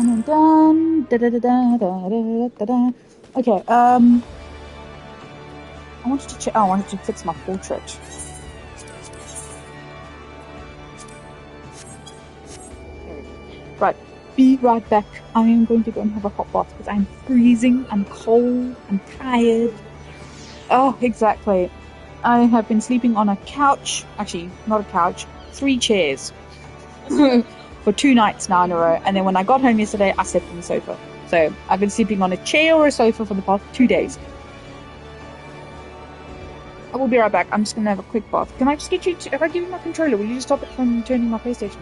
dun, dun, da, da, da, da, da, da, da, da. Okay, I wanted to check. Oh, I wanted to fix my portrait. Right, be right back. I am going to go and have a hot bath because I'm freezing, I'm cold, I'm tired. Oh, exactly. I have been sleeping on a couch. Actually, not a couch. 3 chairs. For 2 nights now in a row. And then when I got home yesterday, I slept on the sofa. So I've been sleeping on a chair or a sofa for the past 2 days. I will be right back. I'm just going to have a quick bath. Can I just get you to... If I give you my controller, will you just stop it from turning my PlayStation?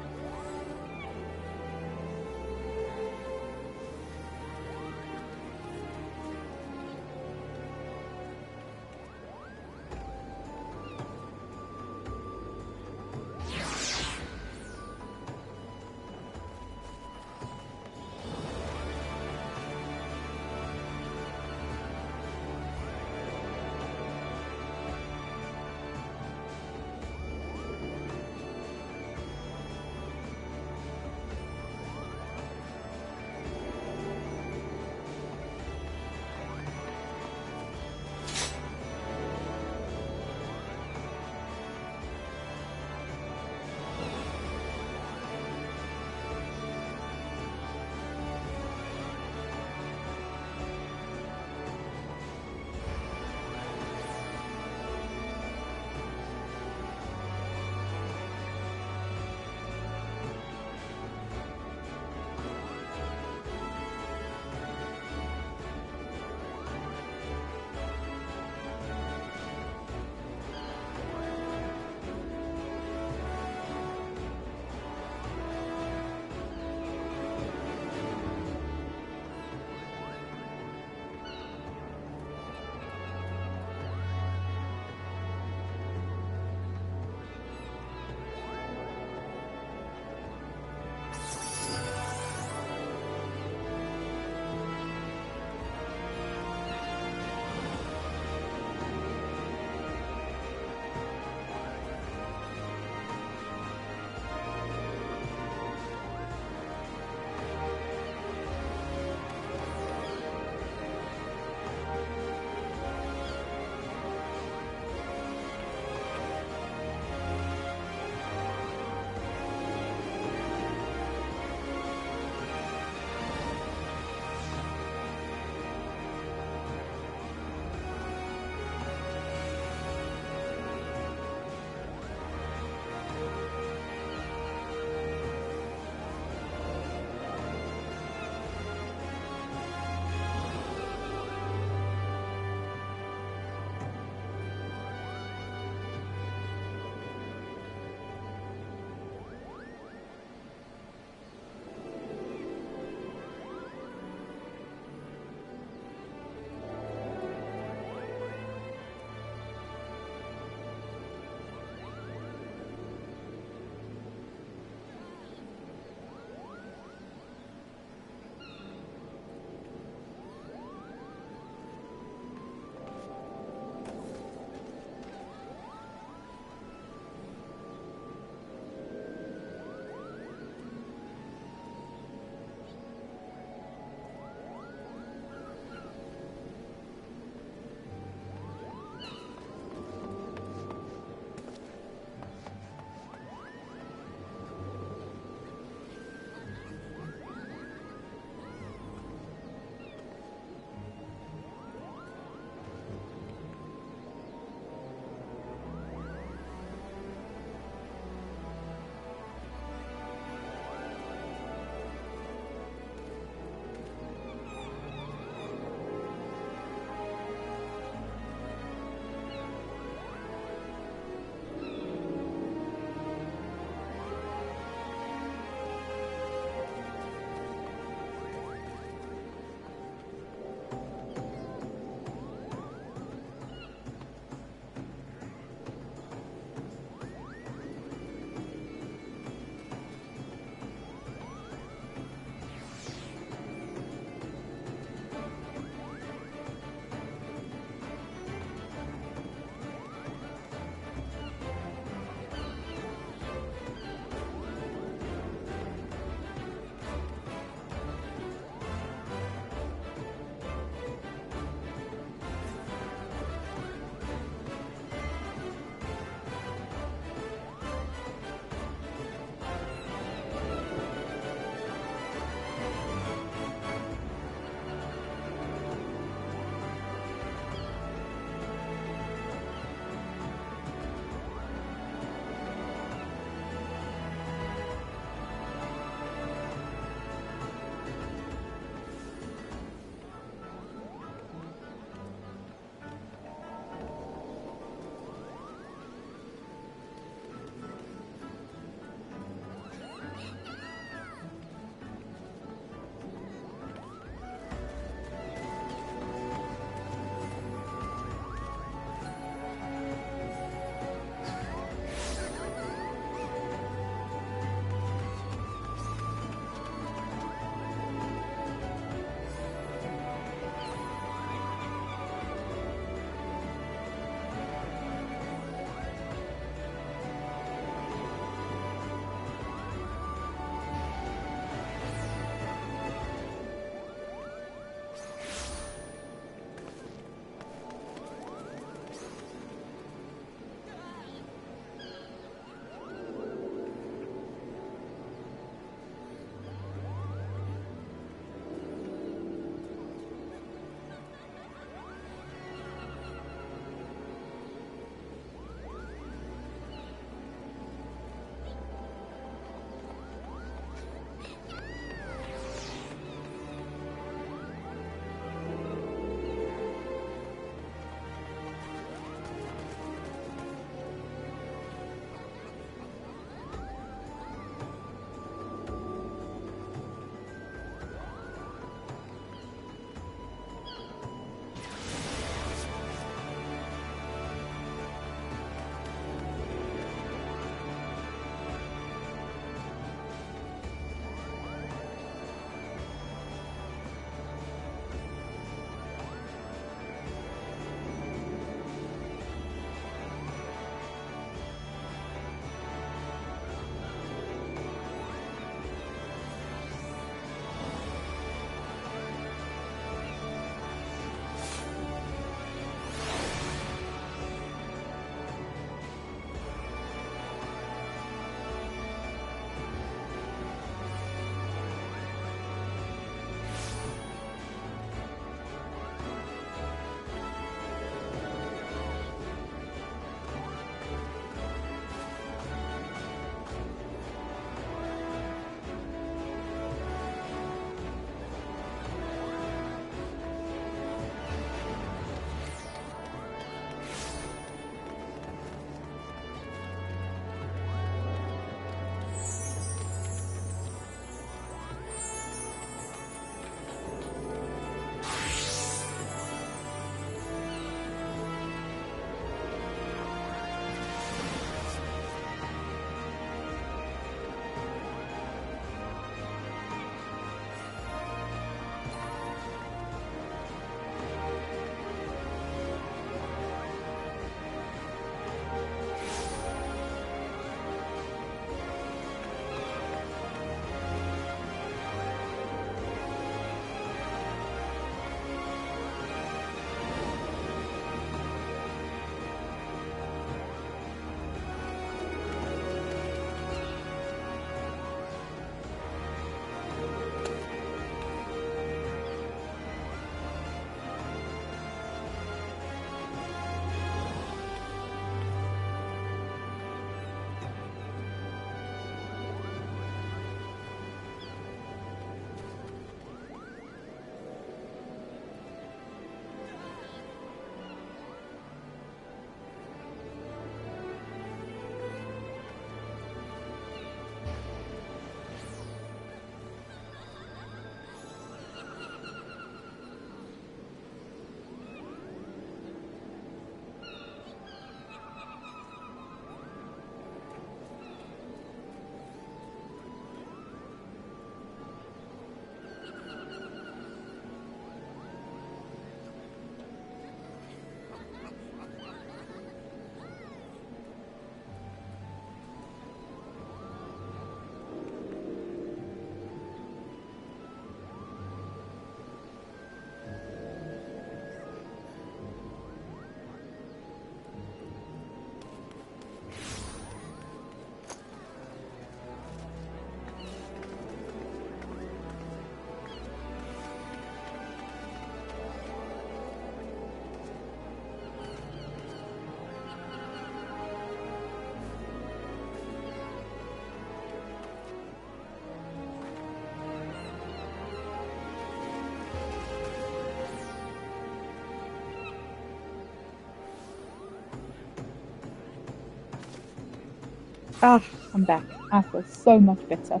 Ah, I'm back. I feel so much better.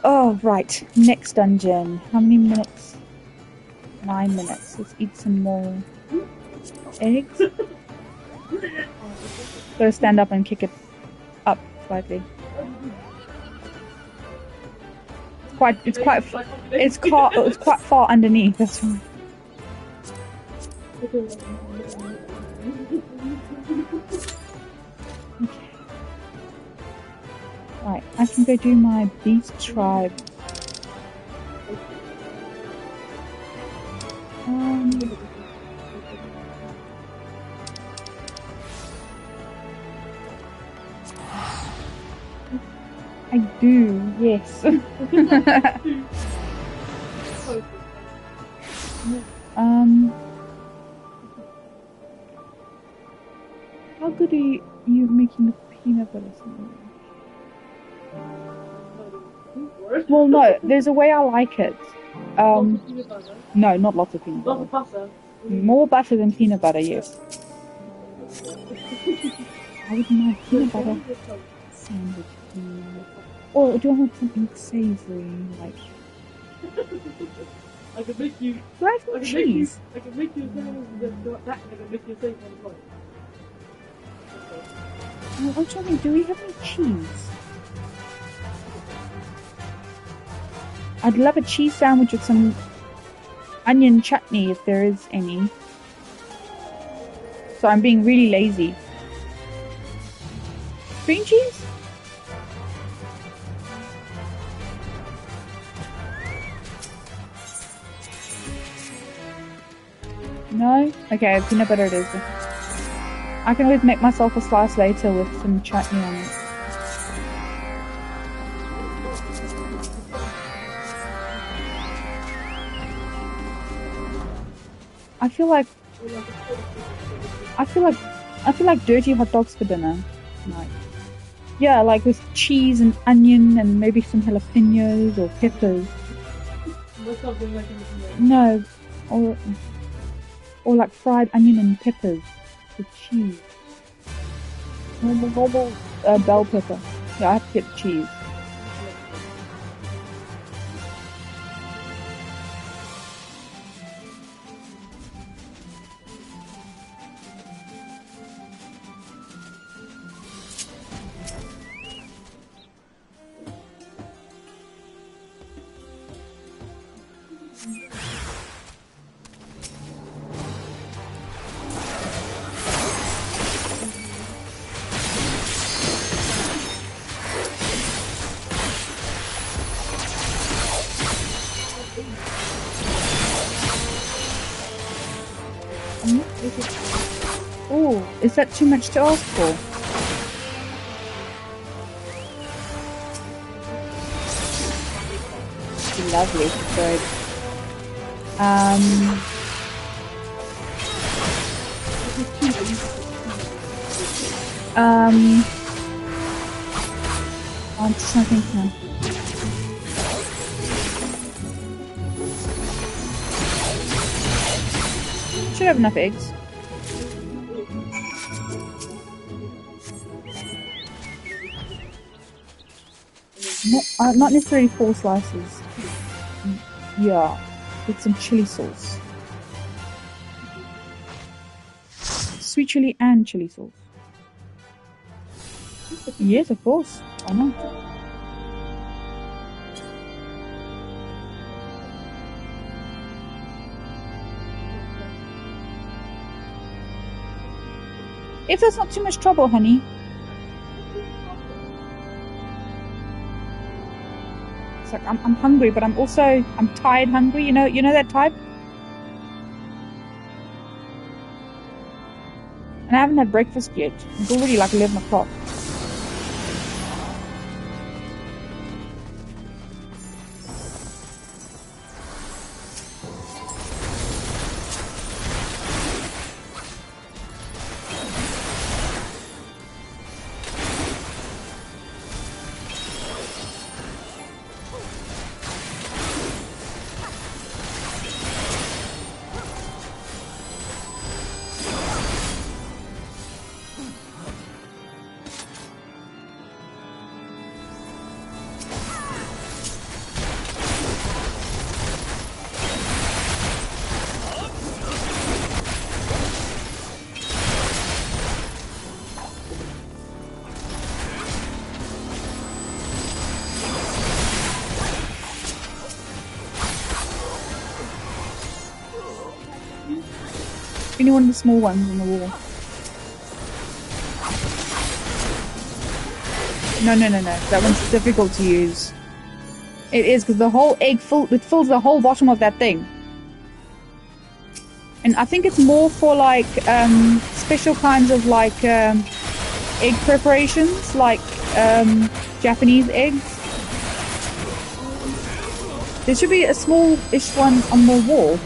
Oh, right. Next dungeon. How many minutes? 9 minutes. Let's eat some more eggs. Gotta stand up and kick it up slightly. It's quite far underneath. That's why. Okay. Right, I can go do my beast tribe. I do, yes. How good are you making the peanut butter sandwich? Well, no, there's a way I like it. No, not lots of peanut butter. Lots of butter. More butter than peanut butter, yes. I would like peanut butter sandwich. Or do I want something savory, like? I could make you. Do I have cheese? I can make you a sandwich that I can make you a sandwich on the I'm trying. Do we have any cheese? I'd love a cheese sandwich with some onion chutney if there is any. So I'm being really lazy. Green cheese? No? Okay, peanut butter it is. I can always make myself a slice later with some chutney on it. I feel like dirty hot dogs for dinner tonight. Yeah, like with cheese and onion and maybe some jalapenos or peppers. No, or like fried onion and peppers with cheese. Normal bell pepper. Yeah, I have to get the cheese. Oh, is that too much to ask for? Lovely, good. I'm just trying to think now. Should have enough eggs. Not necessarily 4 slices. Yeah, with some chili sauce. Sweet chili and chili sauce. Yes, of course. Why not? If that's not too much trouble, honey. It's like I'm hungry, but I'm tired hungry. You know that type? And I haven't had breakfast yet. It's already like 11 o'clock. Any one of the small ones on the wall. No. That one's difficult to use. It is, because the whole egg fills the whole bottom of that thing. And I think it's more for like special kinds of like egg preparations, like Japanese eggs. There should be a small-ish one on the wall.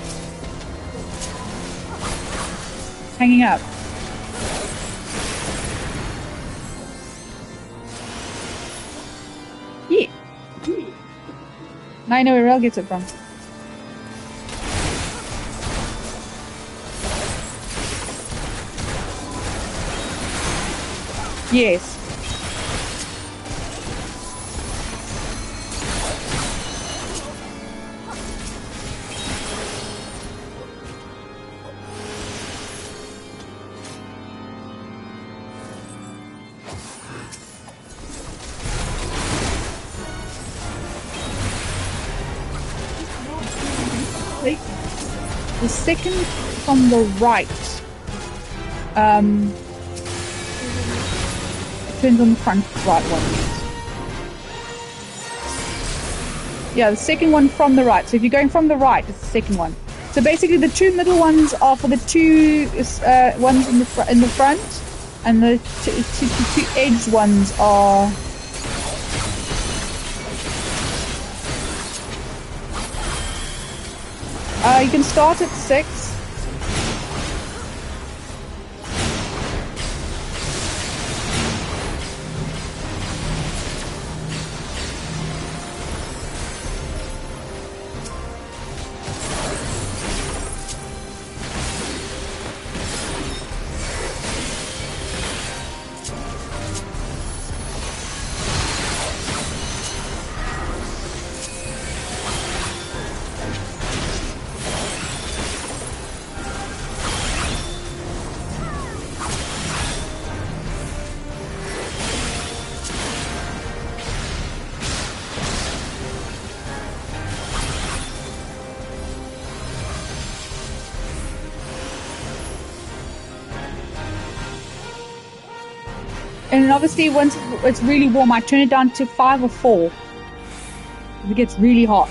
Hanging up. Yeah. Now I know where Rel gets it from. Yes. The second from the right. Depends on the front right one. Yeah, the second one from the right. So if you're going from the right, it's the second one. So basically, the two middle ones are for the two ones in the front, and the two edged ones are. You can start at 6. And obviously, once it's really warm, I turn it down to 5 or 4. If it gets really hot.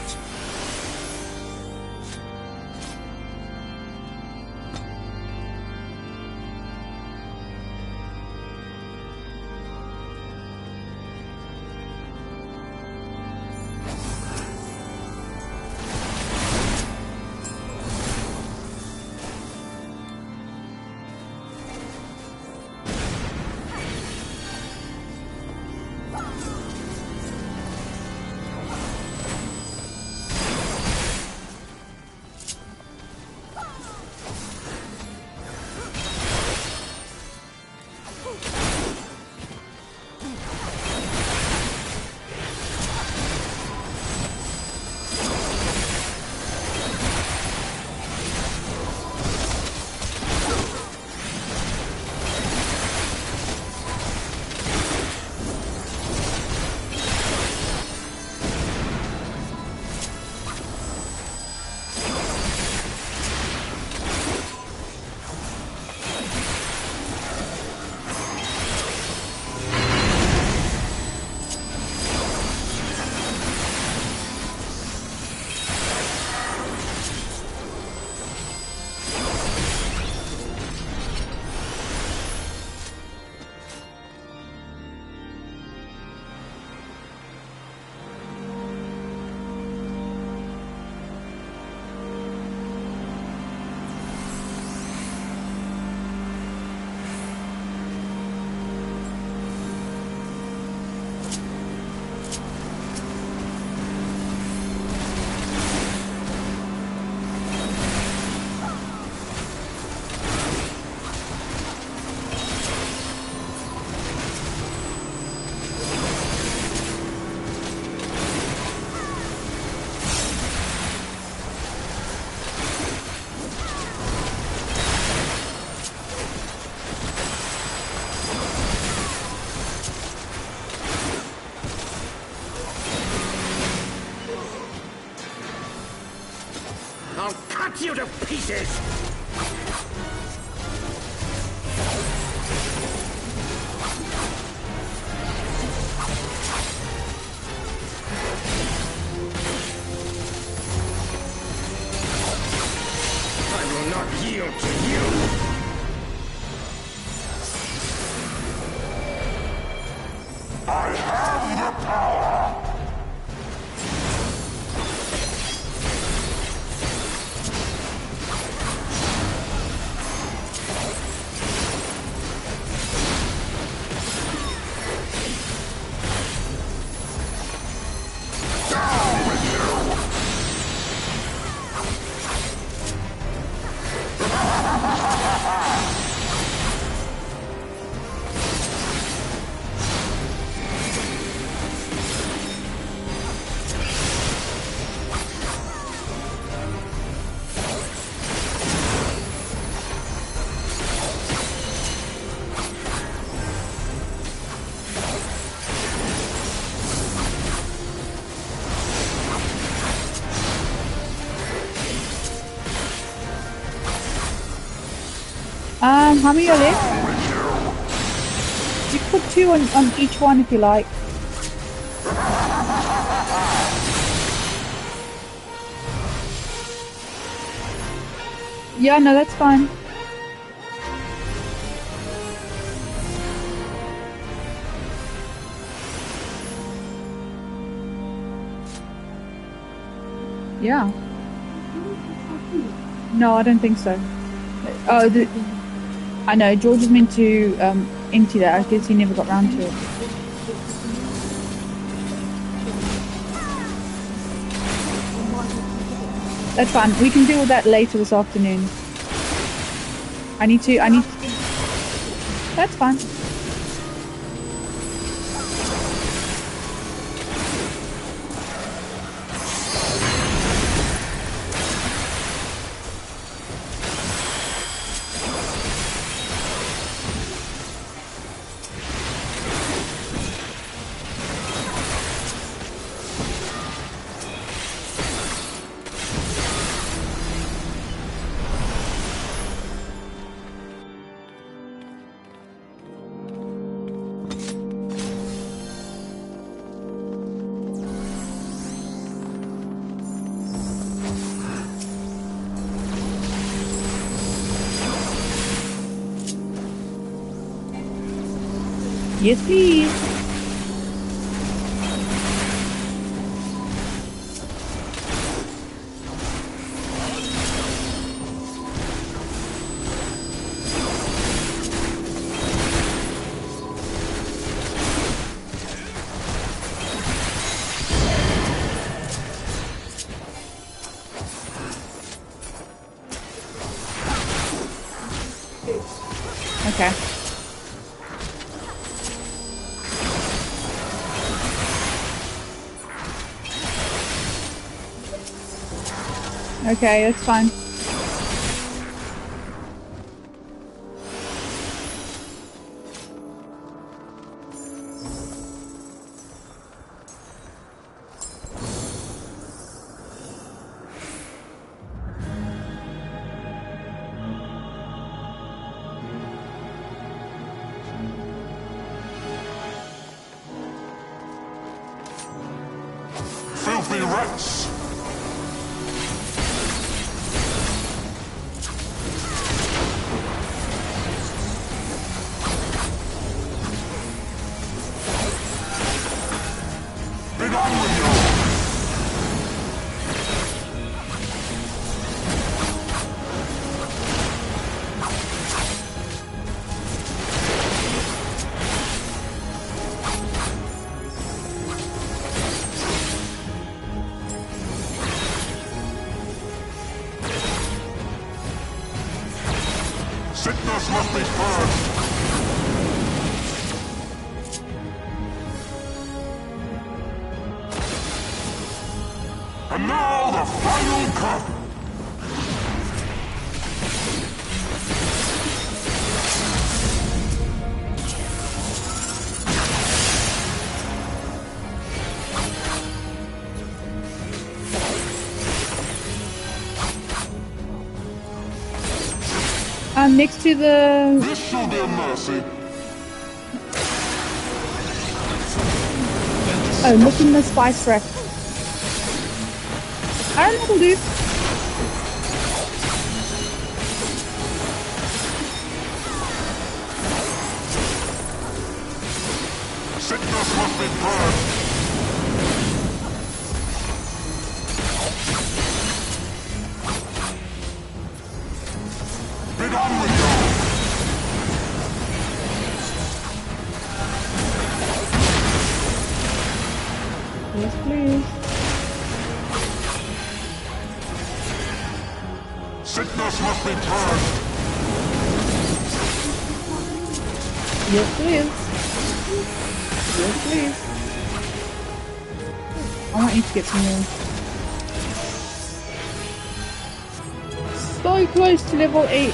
I'll cut you to pieces! I will not yield to you! I have the power! How many are left? You put 2 on each one if you like. Yeah, no, that's fine. Yeah. No, I don't think so. Oh, I know, George is meant to empty that. I guess he never got round to it. That's fine. We can deal with that later this afternoon. That's fine. Yes, please. Okay. Okay, that's fine. Filthy rats! Sickness must be purged! And now the final cut! Next to the... This shall be a mercy. Oh, look in the spice rack. I don't know what to do. Sickness must be purged. Be done with you. Yes, please. Sickness must be purged. Yes, please. Yes, please. I want you to get some more. So close to level 8.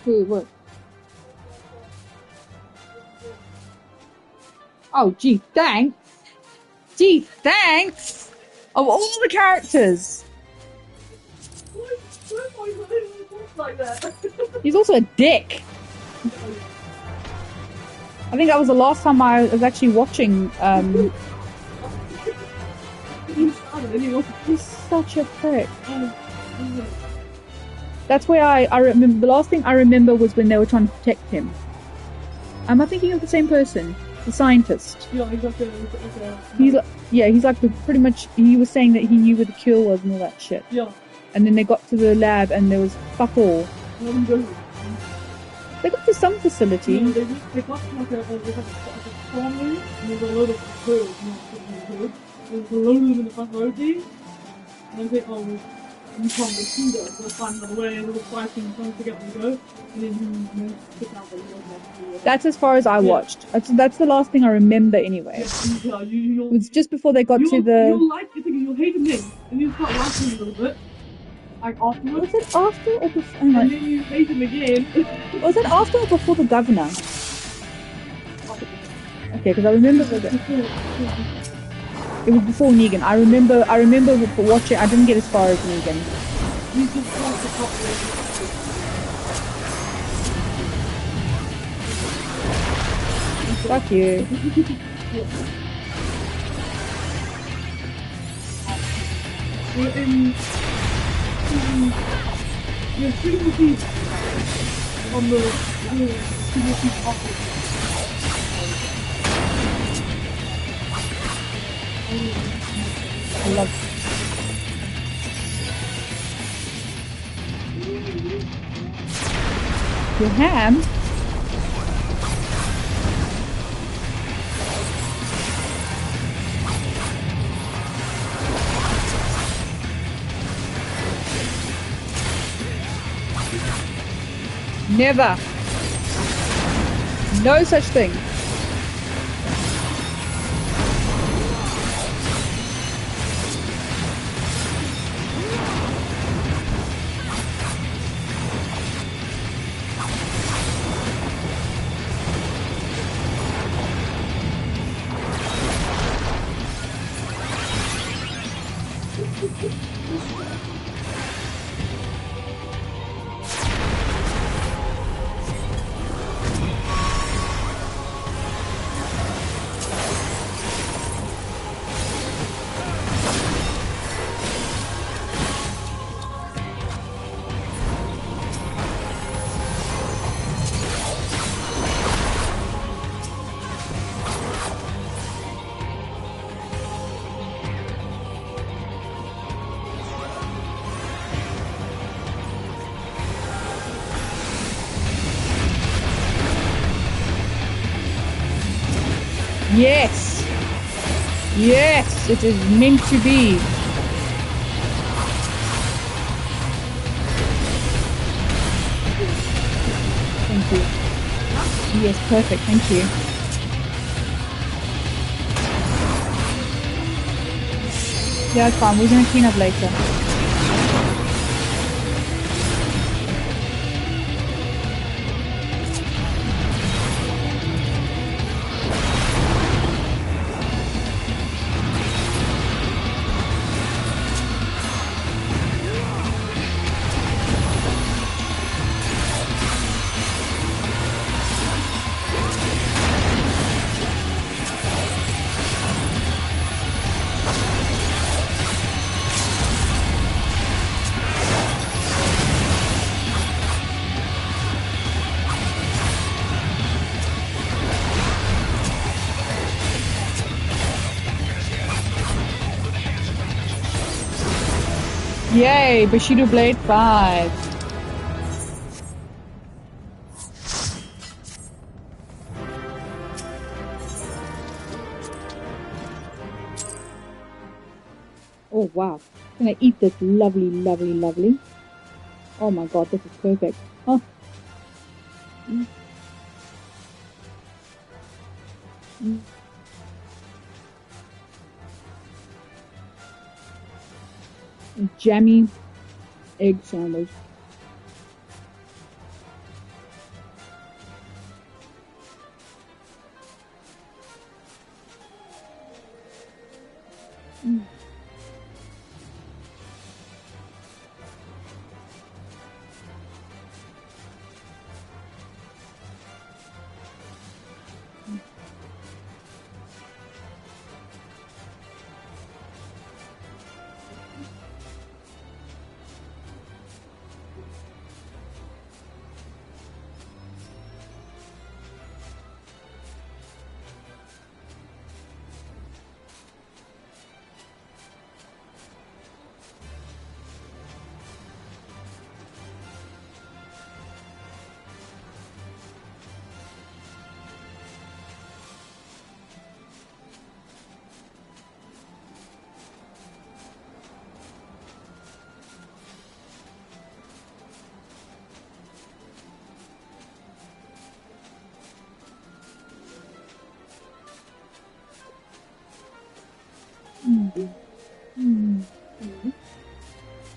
Who, what? Oh, gee, thanks. Gee, thanks. Of all the characters. Like that. He's also a dick. I think that was the last time I was actually watching. He's such a prick. That's where I remember. The last thing I remember was when they were trying to protect him. Am I thinking of the same person? The scientist. Yeah, he's like he's like the pretty much. He was saying that he knew where the cure was and all that shit. Yeah. And then they got to the lab and there was fuck all. They got to some facility. Yeah, they got to like a farm room, and there's a load of birds, there's a load of them in the front row there, and they think, oh, we can't get through that, so we'll find another way, and they were fighting, trying to get them to go, and then he managed to pick out the little. That's as far as I watched. That's the last thing I remember anyway. Yeah, it was just before they got to the... You'll like it, you'll hate him then, and you start liking him a little bit. Like afterwards. Was it after or before? And then you hate him again. Was it after or before the governor? Okay, because I remember it was before Negan. I remember watching. I didn't get as far as Negan. You just want the top. Fuck you. We're in. You're shooting the teeth on the office. I love your ham. Never. No such thing. Yes! Yes! It is meant to be. yes, perfect, thank you. Yeah, it's fine, we're gonna clean up later. Yay, Bushido Blade 5. Oh wow, I'm gonna eat this lovely, lovely, lovely. Oh my god, this is perfect. Oh. Mm. Mm. Jammy egg sandwich. Mm.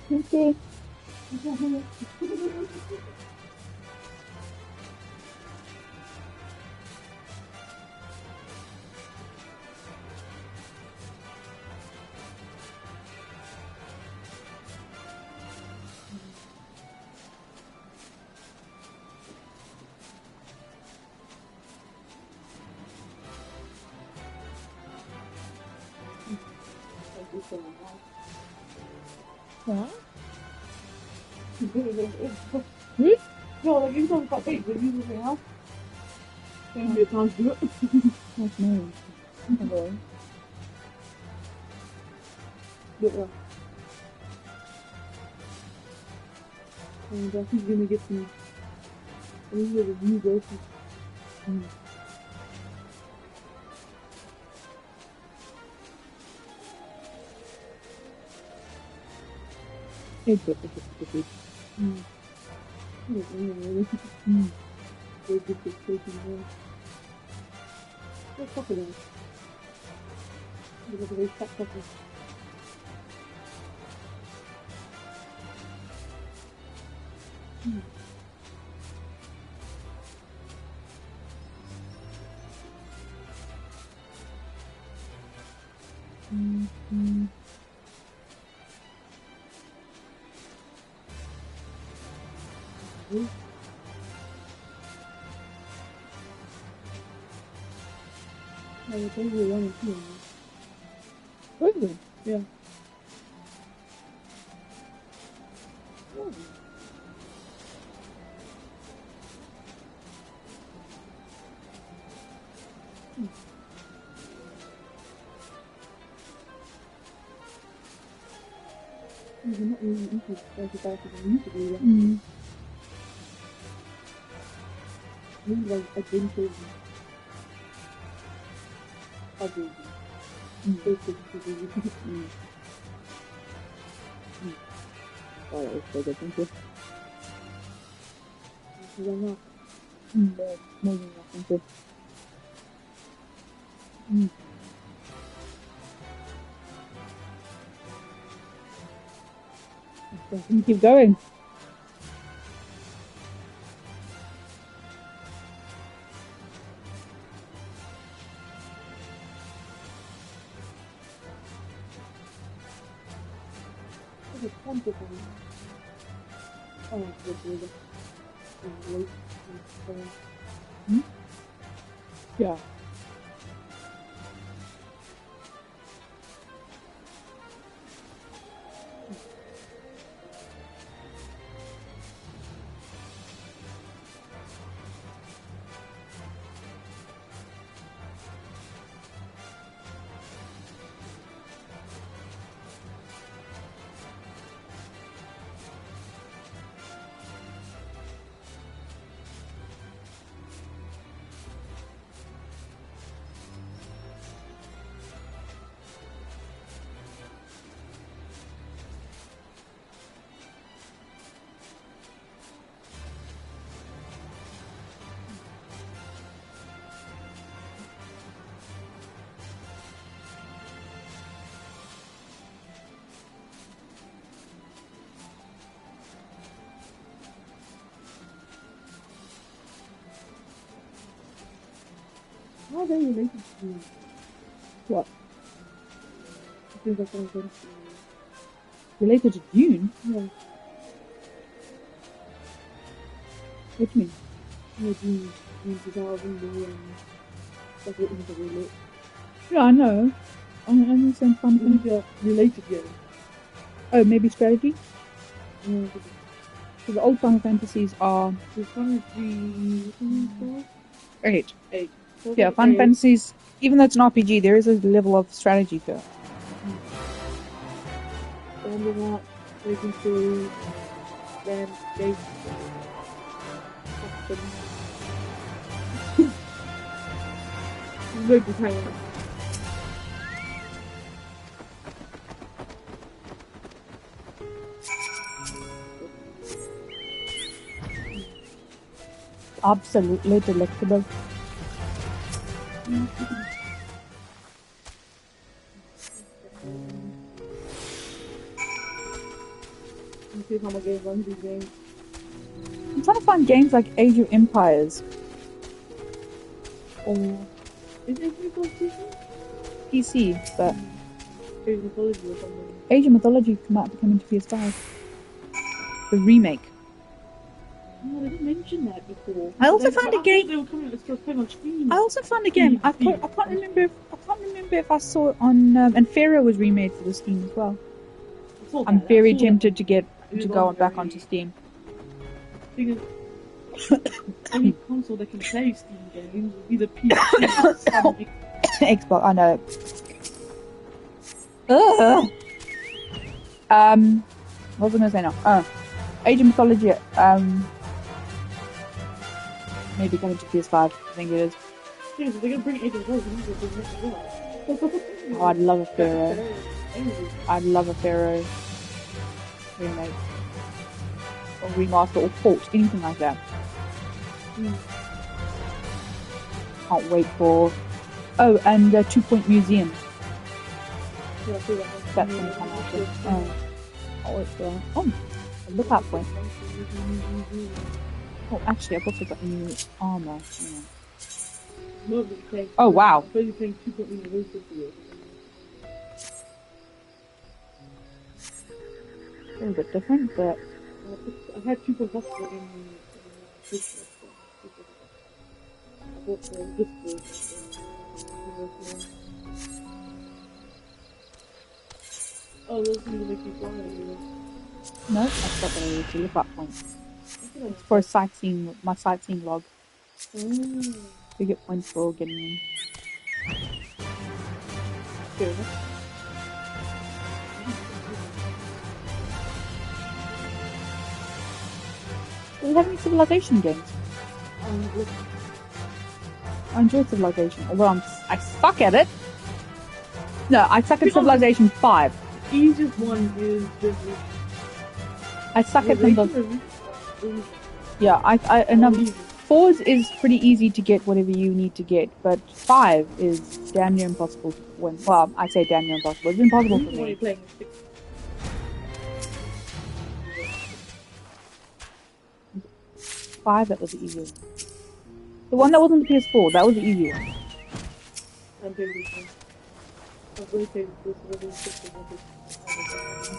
Okay. What? No, like you don't got big, but you something else. Gonna be a time to do it. That's me. Hello. Yeah. And I think you're gonna get some. I think you're gonna use those. It's good, it's good, it's good. Very good for taking more. What's crocodile? Look at the very fat crocodile. I think we want to see him. Really? Yeah. You're not really into 30,000 musically yet. Really like adventures and puzzles and basic puzzles. Oh, that was so good, thank you. Why not? More than nothing to. Okay, keep going. Yeah. How are they related to What? I think that's what I'm Related to Dune? Yeah. What do you mean? Yeah, Dune 2000, that's what it's related. Yeah, I know. I understand Final Fantasy. They're related, yeah. Oh, maybe strategy? Yeah, So the old Final Fantasies are there's Final Fantasy 8. 8. Yeah, Final Fantasies, even though it's an RPG, there is a level of strategy to it. Remember that? Breaking through, then gates. Look, just hang on. Absolutely delectable. See how my game runs these games. I'm trying to find games like Age of Empires or Is it called PC, but Age of Mythology or something? Age of Mythology might be coming to PS5. The remake. No, they didn't mention that before. I also found a game. They were coming on Steam. I also found a game. I can't remember if I saw it on and Pharaoh was remade for the Steam as well. I'm very tempted to go back onto Steam. Thing is, only console that can play Steam games will be the PC. Xbox, I know. Ugh. What was I gonna say now? Age of Mythology. Maybe coming to PS5. I think it is. Yeah, so they're gonna bring Age of Mythology. Oh, I'd love a Pharaoh. I'd love a Pharaoh remake or remaster or port, anything like that. Can't wait for. Oh, and 2 Point Museum. Yeah, That's gonna come out. Can't wait for that. Oh, a lookout point. Oh, actually, I've also got new armor. Oh wow. A little bit different, but I had 2 Point Hospital in I bought the Oh, those things make you fly. no, I've got the lookout point. It's for my sightseeing log. You get points for getting in. Good. Do you have any Civilization games? I enjoy Civilization, although I suck at it. No, I suck at Civilization 5. The easiest one is just... I suck at them. Yeah, 4 is pretty easy to get whatever you need to get, but 5 is damn near impossible to win. Well, I say damn near impossible. It's impossible for me. 5, that was the easy one. The one that was on the PS4, that was the easy one.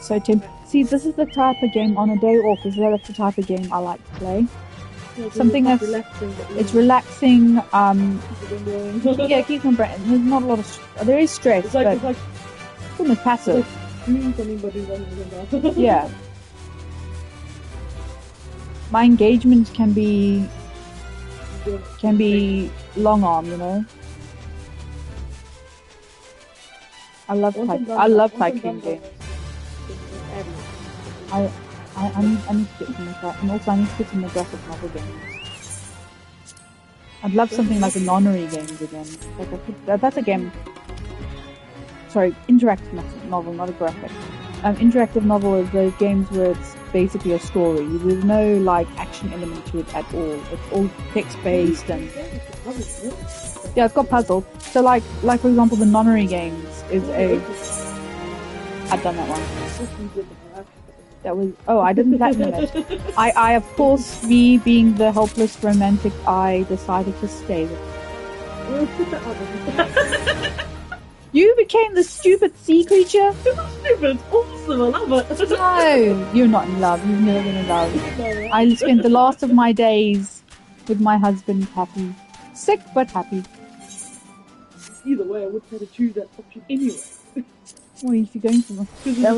So Tim, see, this is the type of game on a day off. Is that the type of game I like to play? Yeah, something that's relaxing, it's relaxing. Yeah, keeps my brain. There's not a lot of. There is stress, but it's almost passive. It's like doing something but doing something. Yeah. My engagement can be long arm, you know. I love tycoon games. I need to get some of that, and also I need to get some more graphic novel games. I'd love something like the Nonary games again. Like that's a game. Sorry, interactive novel, not a graphic. Interactive novel is those games where it's basically a story. There's no like action element to it at all. It's all text based and yeah, it's got puzzles. So like for example, the Nonary games is a. I've done that one. That was I didn't platinum it. I of course, me being the helpless romantic, I decided to stay with it. You became the stupid sea creature? It's not stupid, it's awesome, I love it. No, you're not in love. You've never been in love. No. I spent the last of my days with my husband happy. Sick, but happy. Either way, I wouldn't have to choose that option anyway. Well, if you're going for the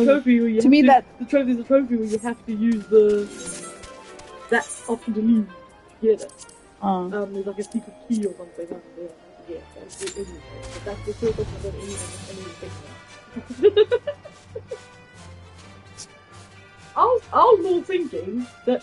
trophy where you the trophy's a trophy where you have to use that option to leave to get it. There's like a secret key or something. Yeah, but that's the first option that anyone thinks about. I was more thinking that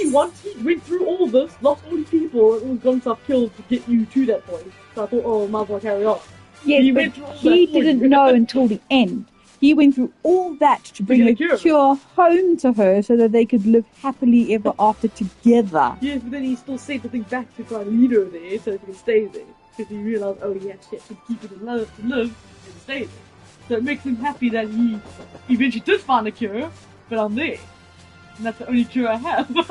once he went through all this, lost all these people, and was going to have killed to get you to that point. So I thought, might as well carry on. Yes, but he didn't know until the end. He went through all that to bring the cure home to her so that they could live happily ever after together. Yes, but then he still sent the thing back to try to lead her there so that he can stay there. Because he realised, he actually had to keep it alive to live and stay there. So it makes him happy that he eventually did find a cure, but I'm there. And that's the only cure I have. That's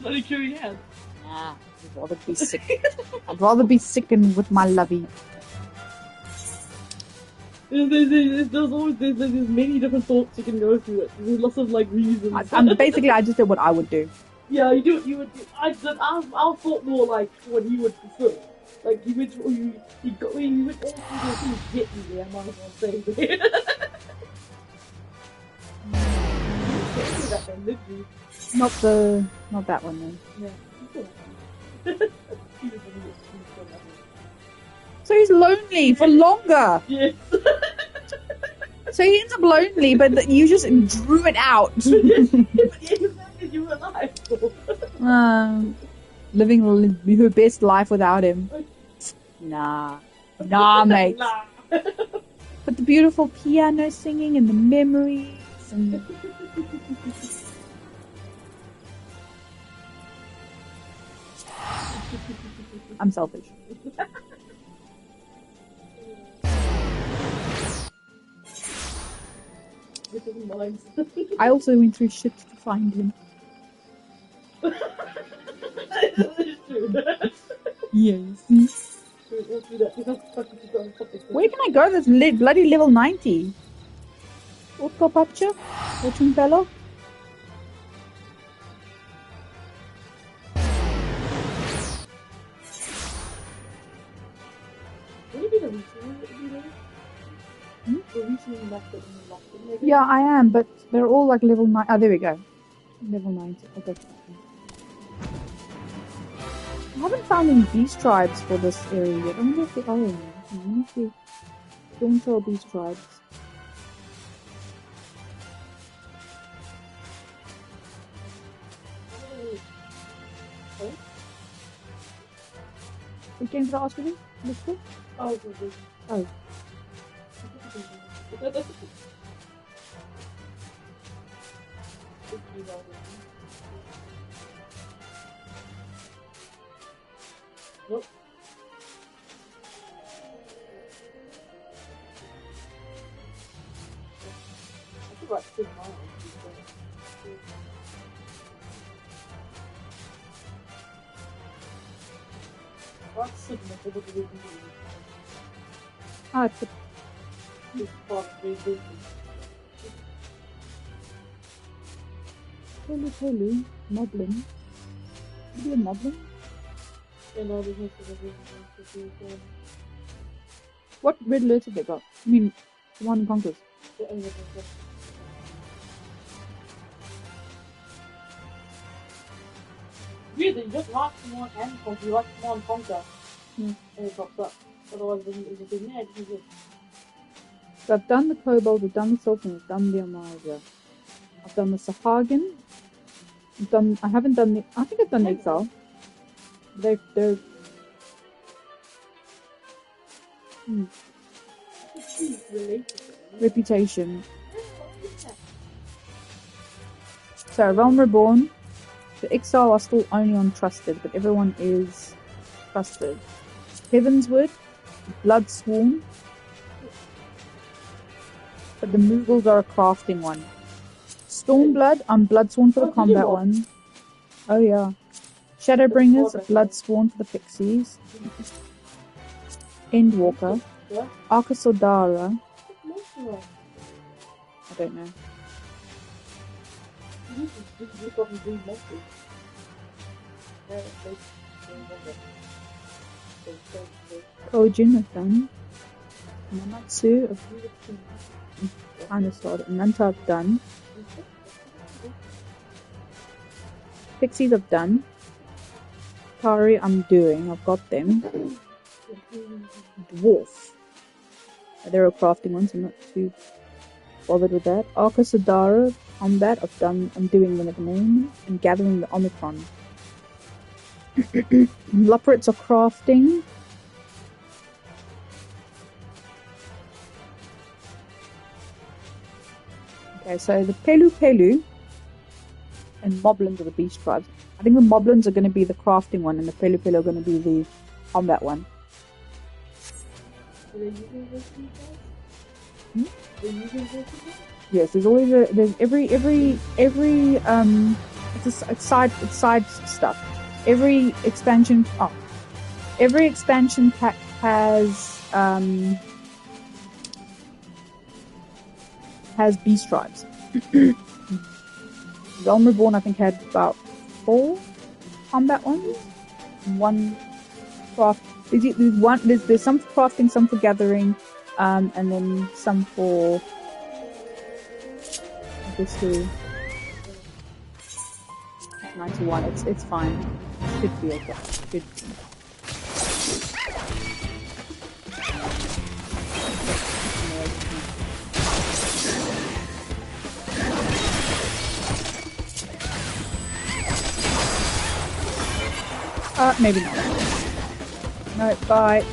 the only cure he has. Nah, I'd rather be sick. I'd rather be sick and with my lovey. There's many different thoughts you can go through it. There's lots of reasons. Basically, I just did what I would do. Yeah, you would. I thought more like what he would prefer. Like he went through, he went all through the things to get me there. I might as well stay there. Not that one then. Yeah. So he's lonely for longer. Yes. So he ends up lonely, but you just drew it out. You were alive. Living her best life without him. Nah, mate. Nah. But the beautiful piano singing and the memories and. I'm selfish. I also went through shit to find him. Yes. Where can I go that's bloody level 90? Utko Papcha? Fortune Fellow? Yeah, I am, but they're all level 9. Oh, there we go. Level 90. I'll go for that one. I haven't found any beast tribes for this area yet. I wonder if there are any. I wonder if they don't sell beast tribes. What games did I ask you? Oh. Nope. I think like 2 miles. That's significant. Ah, it's a It's possibly good. Pelu, Moblin. Maybe a Moblin? And all the hints of the What red alerts have they got? I mean, Command and Conquers. Really, just watch Command and Conquer. You watch Command and Conquer. Mm. And it pops up. Otherwise, it doesn't be mad. So I've done the Kobold, I've done the Sultan, I've done the Amalia. I've done the Sahagin. I haven't done the, I think I've done the Exile. They're Reputation. So Realm Reborn. The Exile are still only on Trusted, but everyone is Trusted. Heavensward, Bloodsworn. But the Moogles are a crafting one. Stormblood, I'm Bloodsworn for the combat one. Oh yeah. Shadowbringers, Bloodsworn for the pixies. Endwalker. Arkasodara. I don't know. Kojin I've done. Namatsu of Dinosaur. Nanta I've done. Pixies I've done. Tari I'm doing. I've got them. Dwarf. They're a crafting one, so I'm not too bothered with that. Arkasodara combat I'm doing them at the moment. And gathering the Omicron. Loporrits are crafting. Okay, so the Pelu and Moblins are the beast tribes. I think the Moblins are going to be the crafting one and the Pelu are going to be the combat one. Are they using this guys? They're using this? Yes, there's always there's every it's side stuff. Every expansion pack has beast tribes. Realm Reborn I think had about 4 combat ones. One craft. There's some for crafting, some for gathering, and then some for obviously 91. It's fine. Should be okay. Should be. Maybe not. No, bye.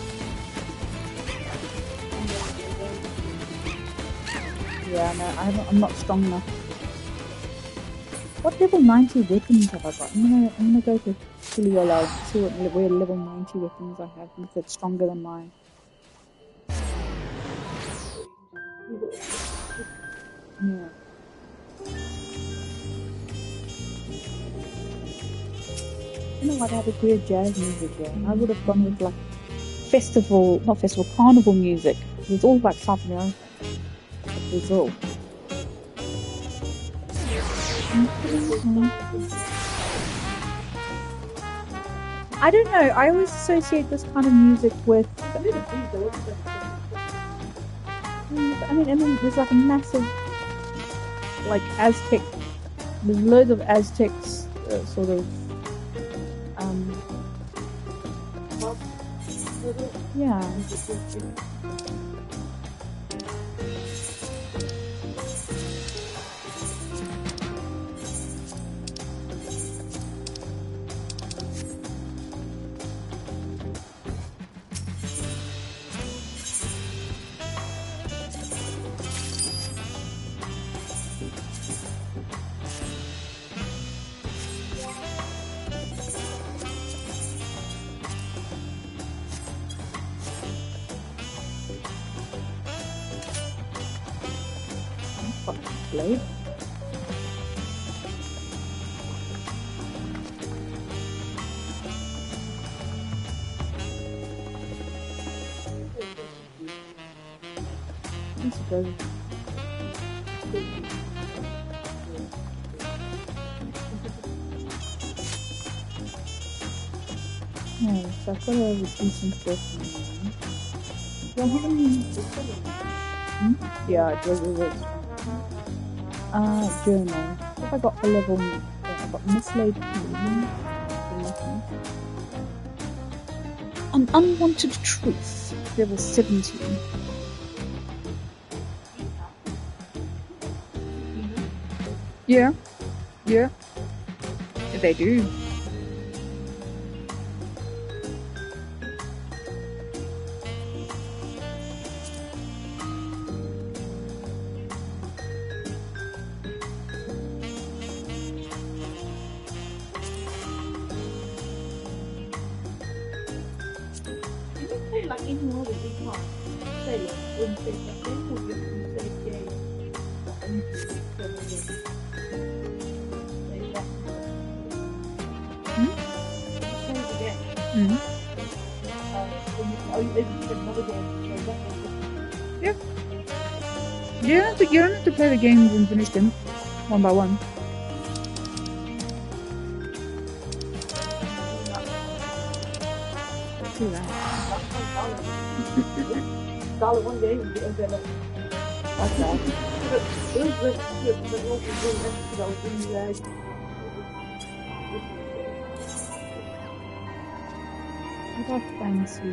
Yeah, no, I'm not strong enough. What level 90 weapons have I got? I'm gonna go to Kiliolo, see where level 90 weapons I have, and if it's stronger than mine. Yeah. You know what, I had a weird jazz music here. I would have gone with like carnival music. It's all like South America, Brazil. I don't know, I always associate this kind of music with... I mean, there's like a massive, like Aztec, there's loads of Aztecs sort of, yeah. blade. I suppose. No, so I've got a decent person. Well, how many? Yeah, it was. Journal. What have I got for level? I've got mislaid feeling. An unwanted truth. Level 17. Yeah. Yeah. They do. Yeah. You don't have to play the games and finish them one by one. Do that. One game and get into it. That's that. It was really good, but it wasn't really nice because I was really I got fancy.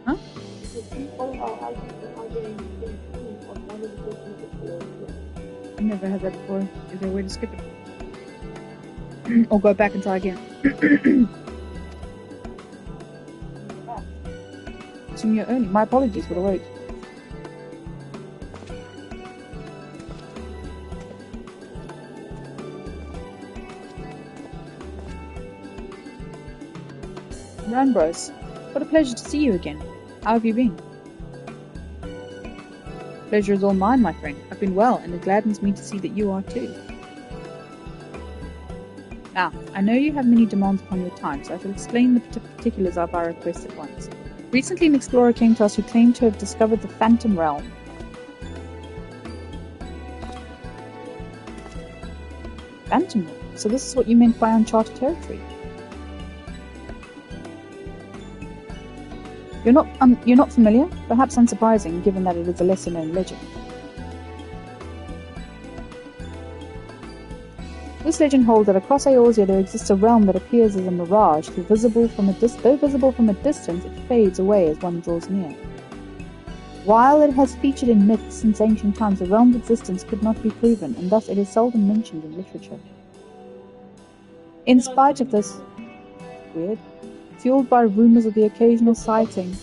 Huh? I've never had that before. Is there a way to skip it? Or go back and try again? It's in your early. My apologies for the wait. Ranbros, what a pleasure to see you again. How have you been? Pleasure is all mine, my friend. I've been well, and it gladdens me to see that you are too. Now, I know you have many demands upon your time, so I shall explain the particulars of our request at once. Recently, an explorer came to us who claimed to have discovered the Phantom Realm. Phantom Realm? So this is what you meant by uncharted territory? You're not familiar? Perhaps unsurprising, given that it is a lesser-known legend. This legend holds that across Eorzea there exists a realm that appears as a mirage, though visible from a distance, it fades away as one draws near. While it has featured in myths since ancient times, the realm's existence could not be proven, and thus it is seldom mentioned in literature. In spite of this, weird, fueled by rumors of the occasional sighting,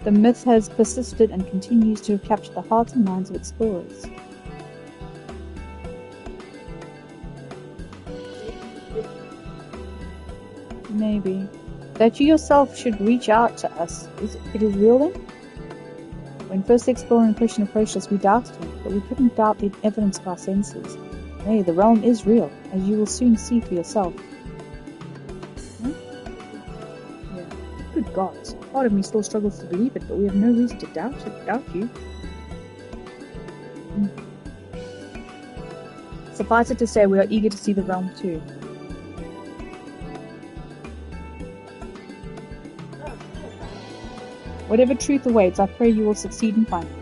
the myth has persisted and continues to capture the hearts and minds of explorers. Maybe. That you yourself should reach out to us. It is real then? When first the explorer in question approached us, we doubted him, but we couldn't doubt the evidence of our senses. Nay, the realm is real, as you will soon see for yourself. Good gods, part of me still struggles to believe it, but we have no reason to doubt you. Suffice it to say, we are eager to see the realm too. Whatever truth awaits, I pray you will succeed in finding it.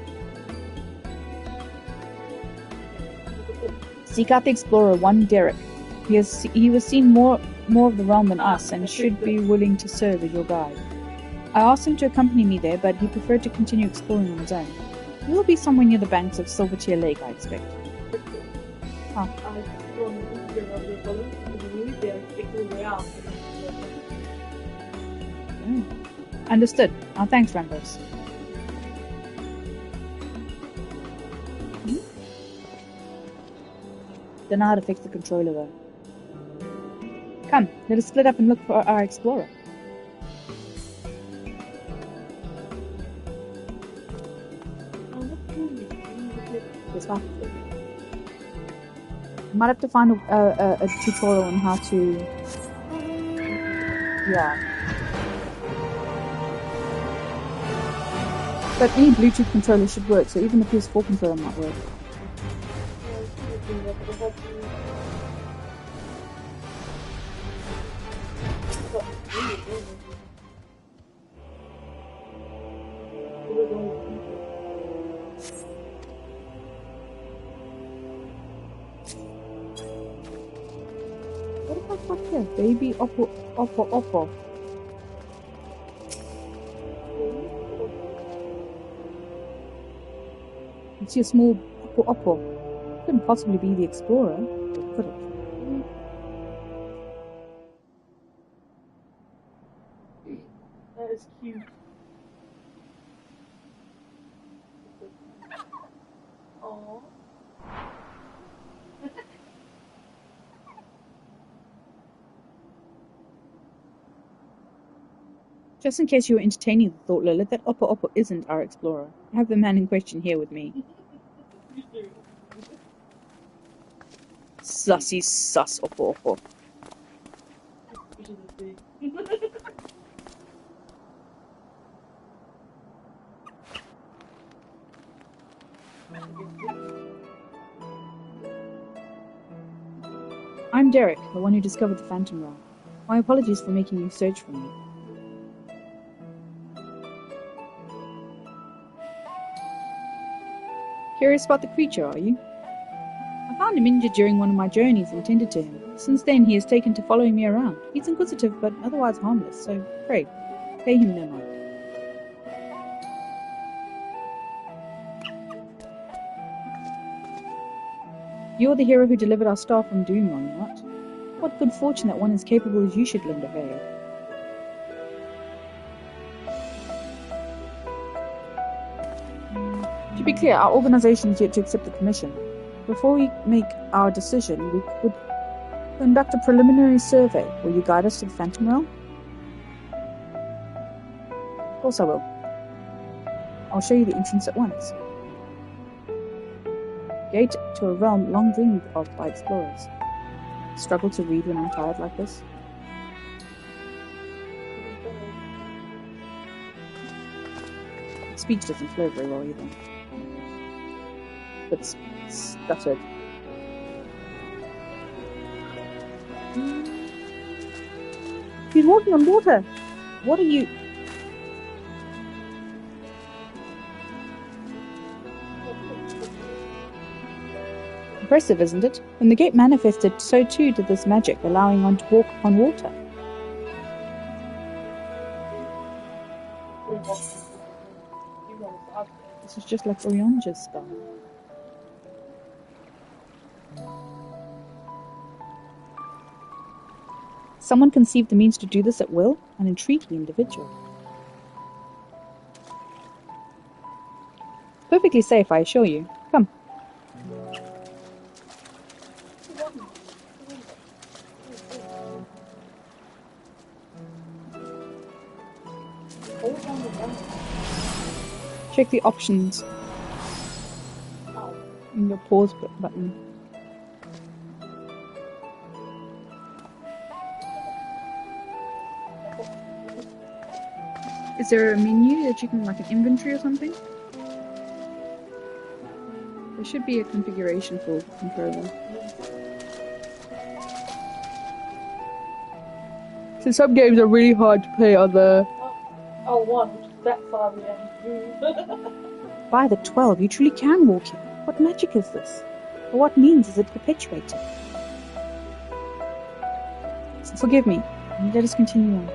Seek out the explorer, one Derek. He was seen more of the realm than us, and should be willing to serve as your guide. I asked him to accompany me there, but he preferred to continue exploring on his own. He will be somewhere near the banks of Silvertear Lake, I expect. Huh. Understood. Thanks, Rambos. Don't know how to fix the controller though. Come, let us split up and look for our explorer. Might have to find a tutorial on how to... Yeah. But any Bluetooth controller should work, so even the PS4 controller might work. What the fuck is that? Baby Oppo. You see a small Oppo. Couldn't possibly be the explorer, could it? That is cute. Aww. Just in case you were entertaining the thought, Lilith, that Oppo isn't our explorer. I have the man in question here with me. Sussy sus Oppo. I'm Derek, the one who discovered the Phantom Realm. My apologies for making you search for me. Curious about the creature, are you? I found him injured during one of my journeys and tended to him. Since then, he has taken to following me around. He's inquisitive, but otherwise harmless, so pray, pay him no mind. You're the hero who delivered our star from doom, are you not? What good fortune that one as capable as you should lend a favor. To be clear, our organization is yet to accept the commission. Before we make our decision, we would conduct a preliminary survey. Will you guide us to the Phantom Realm? Of course I will. I'll show you the entrance at once. Gate to a realm long dreamed of by explorers. Struggle to read when I'm tired like this? Speech doesn't flow very well either. But stuttered. He's walking on water! What are you... Impressive, isn't it? When the gate manifested, so too did this magic, allowing one to walk upon water. This is just like Orionja's spell. Someone conceived the means to do this at will, an intriguing individual. Perfectly safe, I assure you. Come. Check the options in your pause button. Is there a menu that you can, like an inventory or something? There should be a configuration for the controller. So some games are really hard to play on the... Oh, one. that far behind you. By the 12, you truly can walk here. What magic is this? Or what means is it perpetuating? Forgive me. Let us continue on.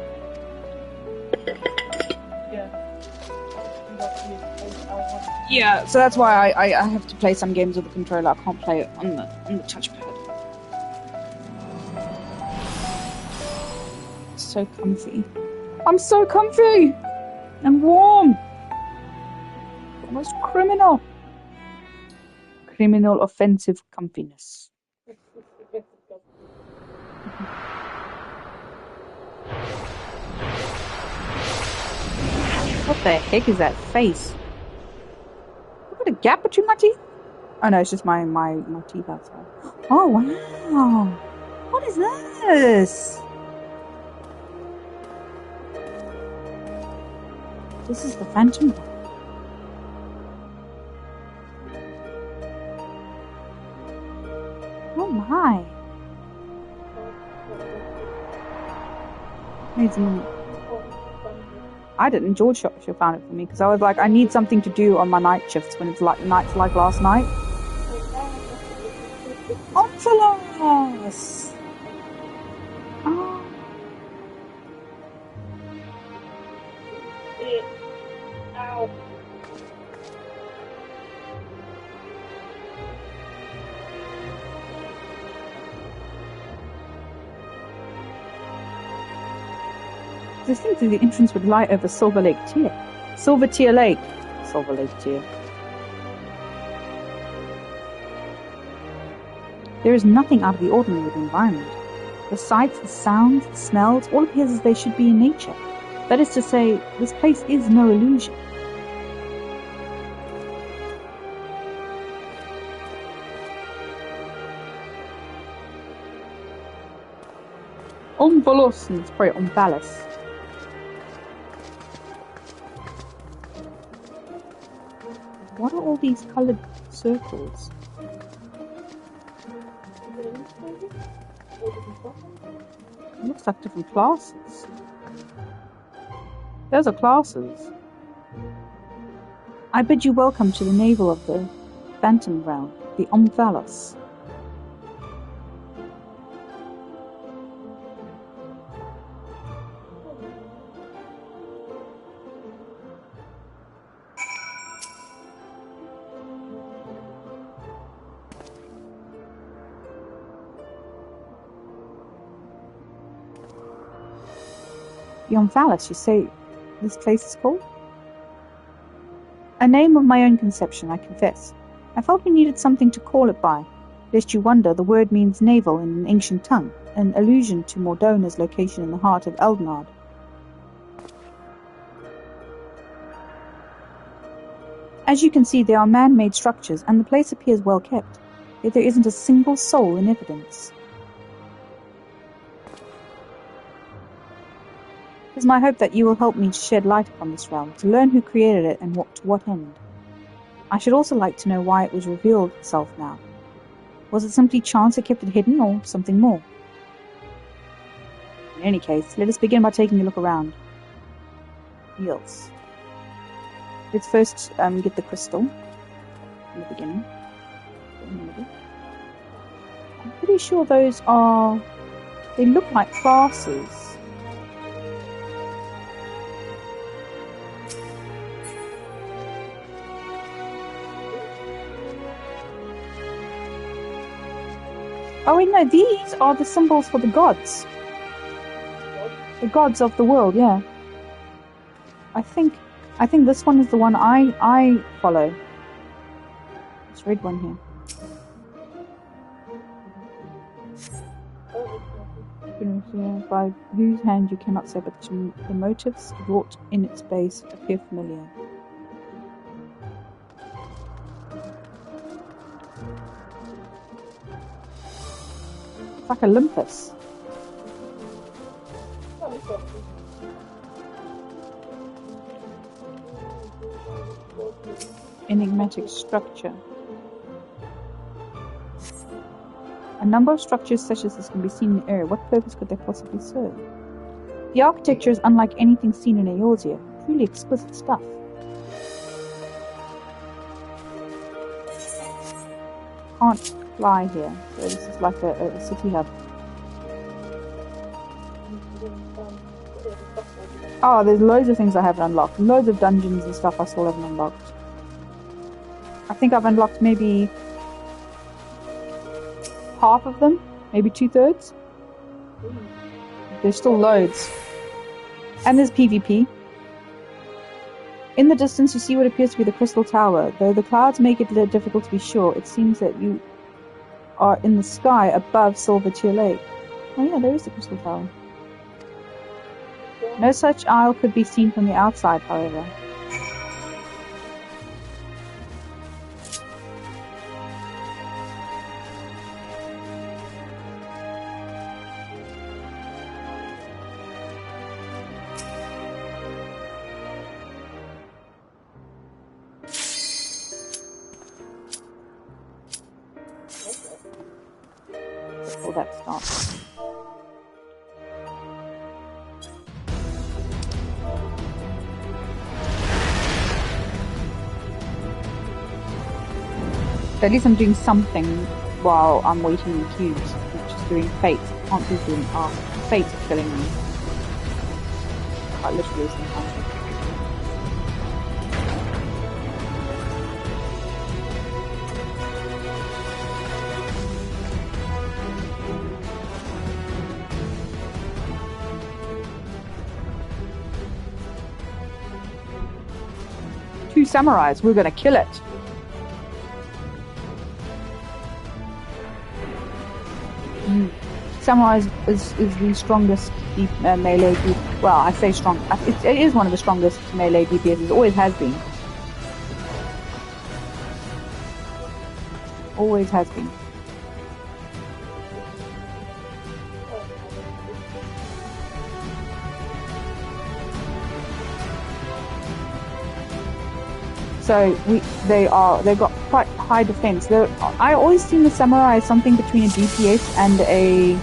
Yeah, so that's why I have to play some games with the controller. I can't play it on the touchpad. It's so comfy. I'm so comfy and warm. Almost criminal. Criminal offensive comfiness. What the heck is that face? Look at a gap between my teeth. Oh no, it's just my teeth outside. Oh wow! What is this? This is the Phantom. Oh my! I didn't. George found it for me because I was like, I need something to do on my night shifts when it's like nights like last night. Omphalos! Oh. Ow. I think that the entrance would lie over Silver Lake Tier. Silver Tier Lake. Silver Lake Tier. There is nothing out of the ordinary with the environment. The sights, the sounds, the smells, all appears as they should be in nature. That is to say, this place is no illusion. Omphalos, and it's probably Omphalos. What are all these coloured circles? It looks like different classes. Those are classes. I bid you welcome to the navel of the Phantom Realm, the Omphalos. The Omphalos, you say this place is called? A name of my own conception, I confess. I felt we needed something to call it by. Lest you wonder, the word means navel in an ancient tongue, an allusion to Mordona's location in the heart of Eldnard. As you can see, they are man-made structures, and the place appears well kept, yet there isn't a single soul in evidence. It is my hope that you will help me to shed light upon this realm, to learn who created it and to what end. I should also like to know why it was revealed itself now. Was it simply chance that kept it hidden, or something more? In any case, let us begin by taking a look around. Wheels. Let's first get the crystal in the beginning. I'm pretty sure those are... they look like classes. Oh wait, no, these are the symbols for the gods. The gods of the world, yeah. I think this one is the one I follow. This red one here. By whose hand you cannot say, but the motifs wrought in its base appear familiar. Like Olympus. Enigmatic structure. A number of structures such as this can be seen in the area. What purpose could they possibly serve? The architecture is unlike anything seen in Eorzea. Really exquisite stuff. Can't fly here, so this is like a city hub. Oh, there's loads of things I haven't unlocked. Loads of dungeons and stuff I still haven't unlocked. I think I've unlocked maybe half of them, maybe 2/3. There's still loads. And there's PvP. In the distance, you see what appears to be the Crystal Tower. Though the clouds make it difficult to be sure, it seems that you are in the sky above Silvertear Lake. Oh yeah, there is the Crystal Tower. No such isle could be seen from the outside, however. Before that starts. At least I'm doing something while I'm waiting in queues. I'm just doing fate. I can't be doing fate's killing me. Quite literally sometimes. Two samurais, we're gonna kill it. Samurai is the strongest melee DPS. Well, I say strong. It is one of the strongest melee DPS. It always has been. Always has been. So they've got quite high defense. I always seen the samurai as something between a DPS and a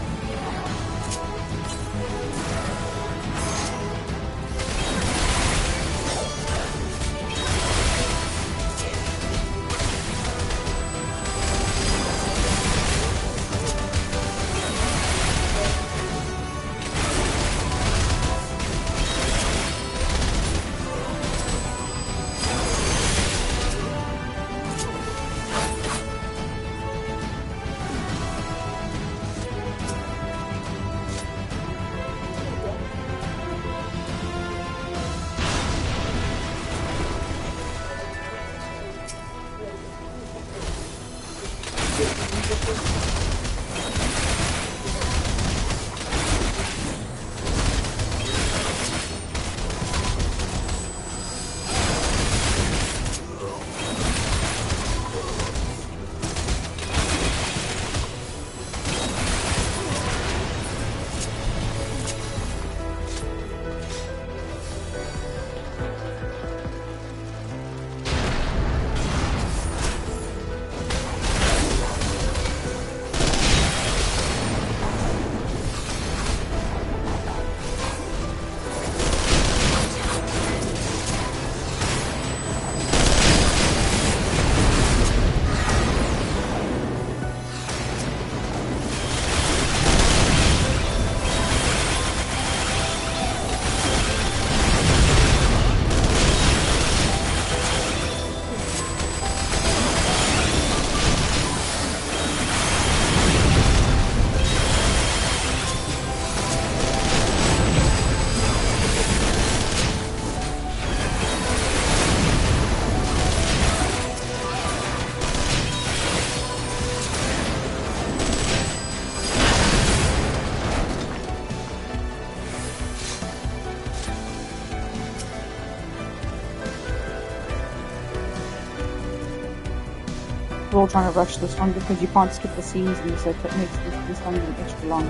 we're all trying to rush this one because you can't skip the seasons, so it makes this dungeon extra long.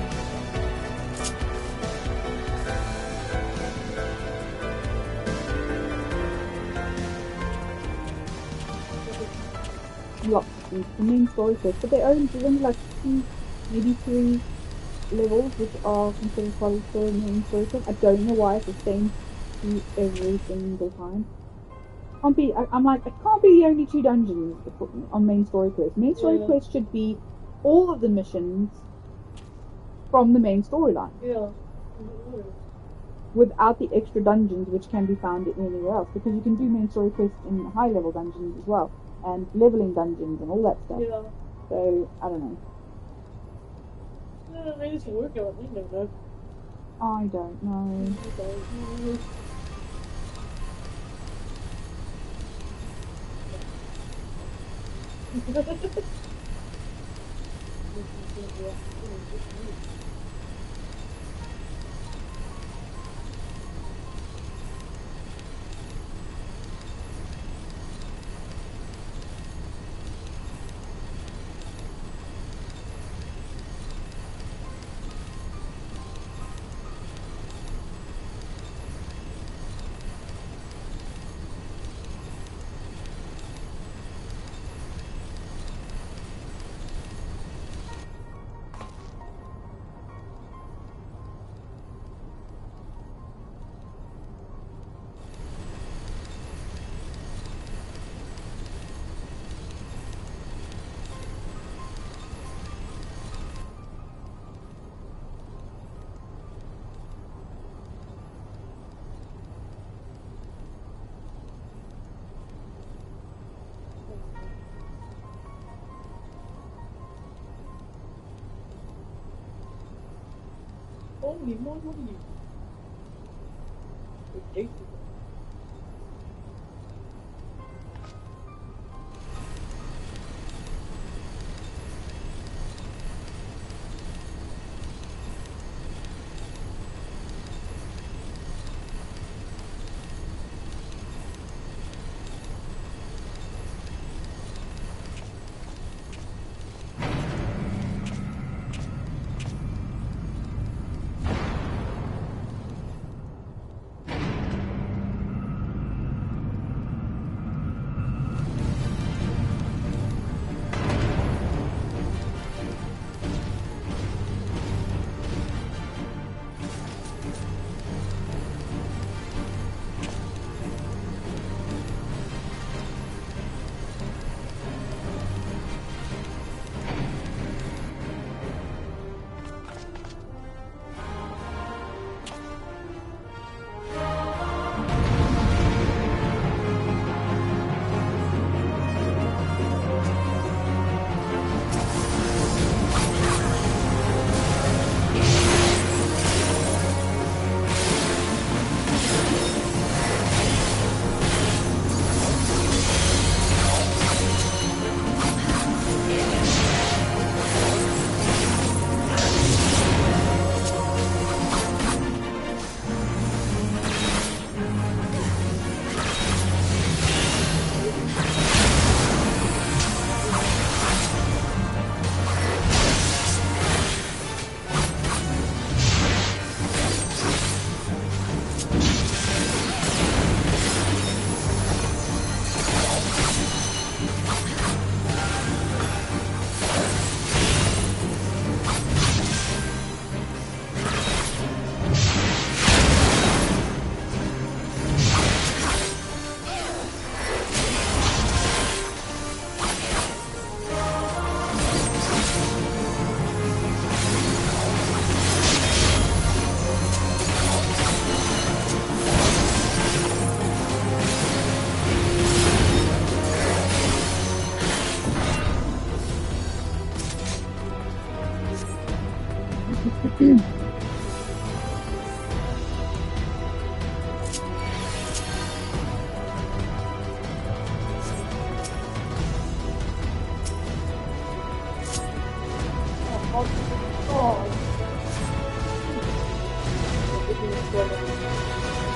Lots of things. The main story quest, but there's only like 2, maybe 3 levels which are considered part of the main story quest. I don't know why it's the same do every single time. I'm like, it can't be the only 2 dungeons on main story quest. Main story quest should be all of the missions from the main storyline. Yeah. Without the extra dungeons which can be found anywhere else. Because you can do main story quests in high level dungeons as well. And leveling dungeons and all that stuff. Yeah. So, I don't know. Yeah, maybe it's working out. I don't know. I don't know. Holy moly! Okay.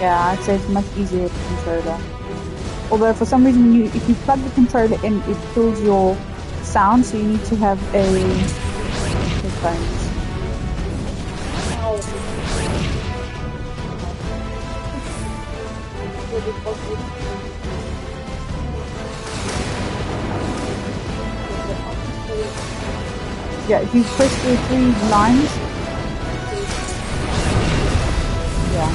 Yeah, I'd say it's much easier with the controller. Although for some reason, if you plug the controller in, it kills your sound, so you need to have a headphones. Yeah, if you press the 3 lines. Yeah.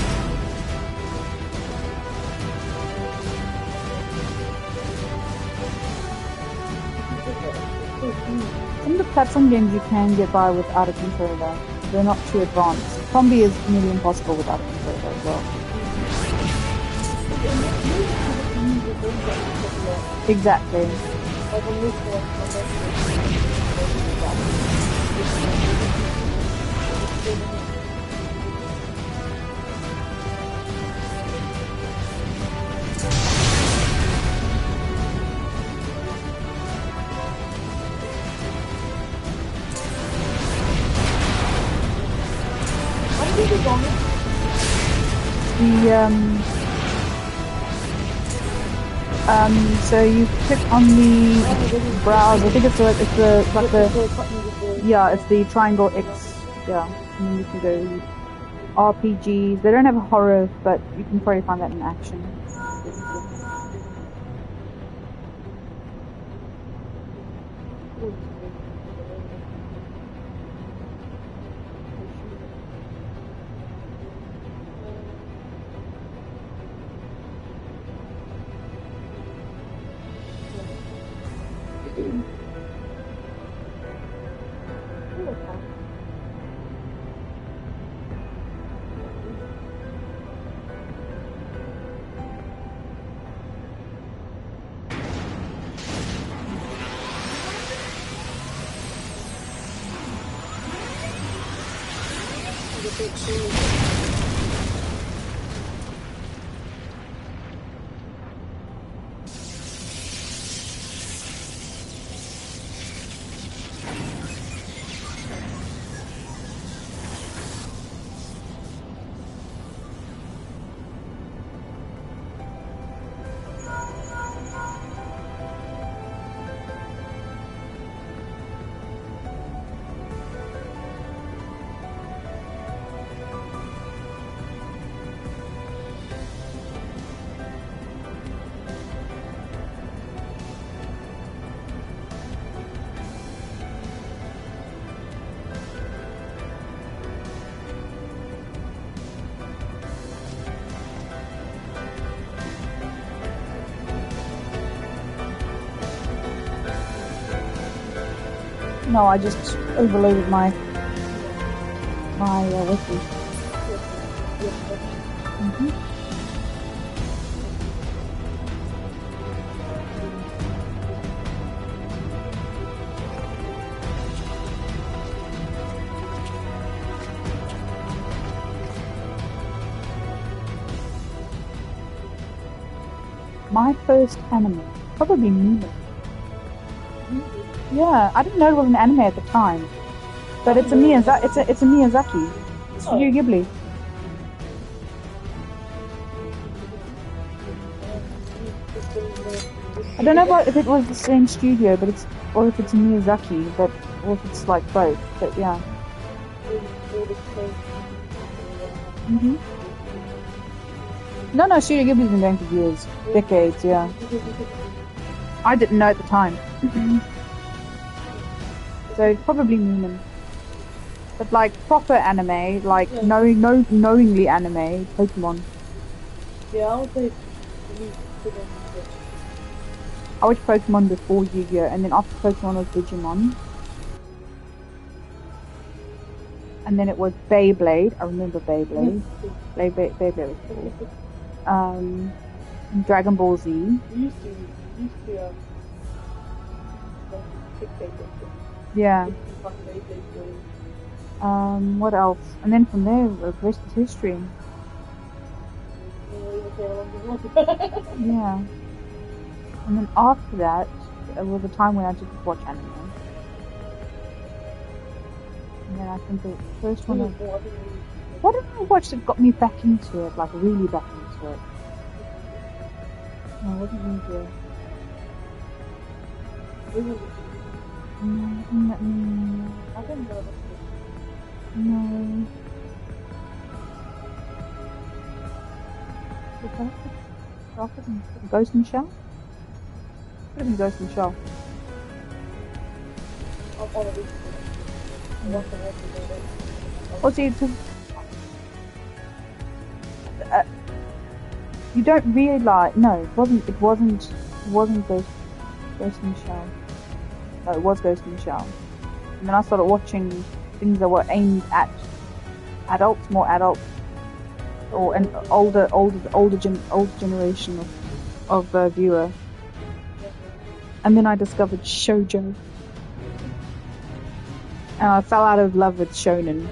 Some of the platform games you can get by without a controller. They're not too advanced. Zombie is nearly impossible without a controller as well. Exactly. So you click on the browse. I think it's the yeah, it's the triangle X. Yeah, and then you can go RPGs. They don't have horror, but you can probably find that in action. No, I just overloaded my wiki. My first anime, probably Nemo. Yeah, I didn't know it was an anime at the time, but it's a Miyazaki. Studio Ghibli. I don't know if it was the same studio, but or if it's a Miyazaki, or if it's like both. But yeah. No, Studio Ghibli's been going for years, decades. Yeah. I didn't know at the time. So probably Neiman. But like proper anime, like knowingly anime, Pokemon. Yeah, I would say I watched Pokemon before Yu-Gi-Oh! And then after Pokemon was Digimon. And then it was Beyblade. I remember Beyblade. Beyblade was cool. Dragon Ball Z. Yeah. What else? And then from there, the rest is history. Yeah. And then after that, was a time when I just watch anime. And then I think the first one what did I watch that got me back into it, like really back into it? No, it wasn't Yu-Gi-Oh! No, I don't know. No. Ghost in the Shell? Could have been Ghost in the Shell. Also, you don't realize. No, it wasn't Ghost in the Shell. No, it was Ghost in the Shell. And then I started watching things that were aimed at adults, more adults, or an older generation of viewer. And then I discovered shoujo, and I fell out of love with shonen.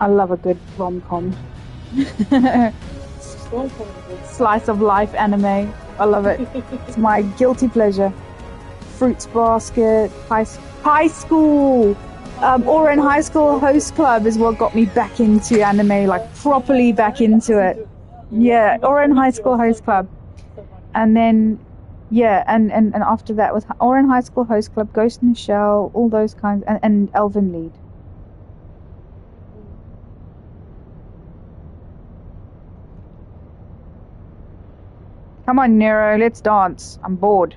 I love a good rom-com. Slice of life anime. I love it. It's my guilty pleasure. Fruits Basket, High School. Oren High School Host Club is what got me back into anime, like properly back into it. Yeah, Oren High School Host Club. And then, yeah, and after that was Oren High School Host Club, Ghost in the Shell, all those kinds, and Elven Lied. Come on, Nero, let's dance. I'm bored.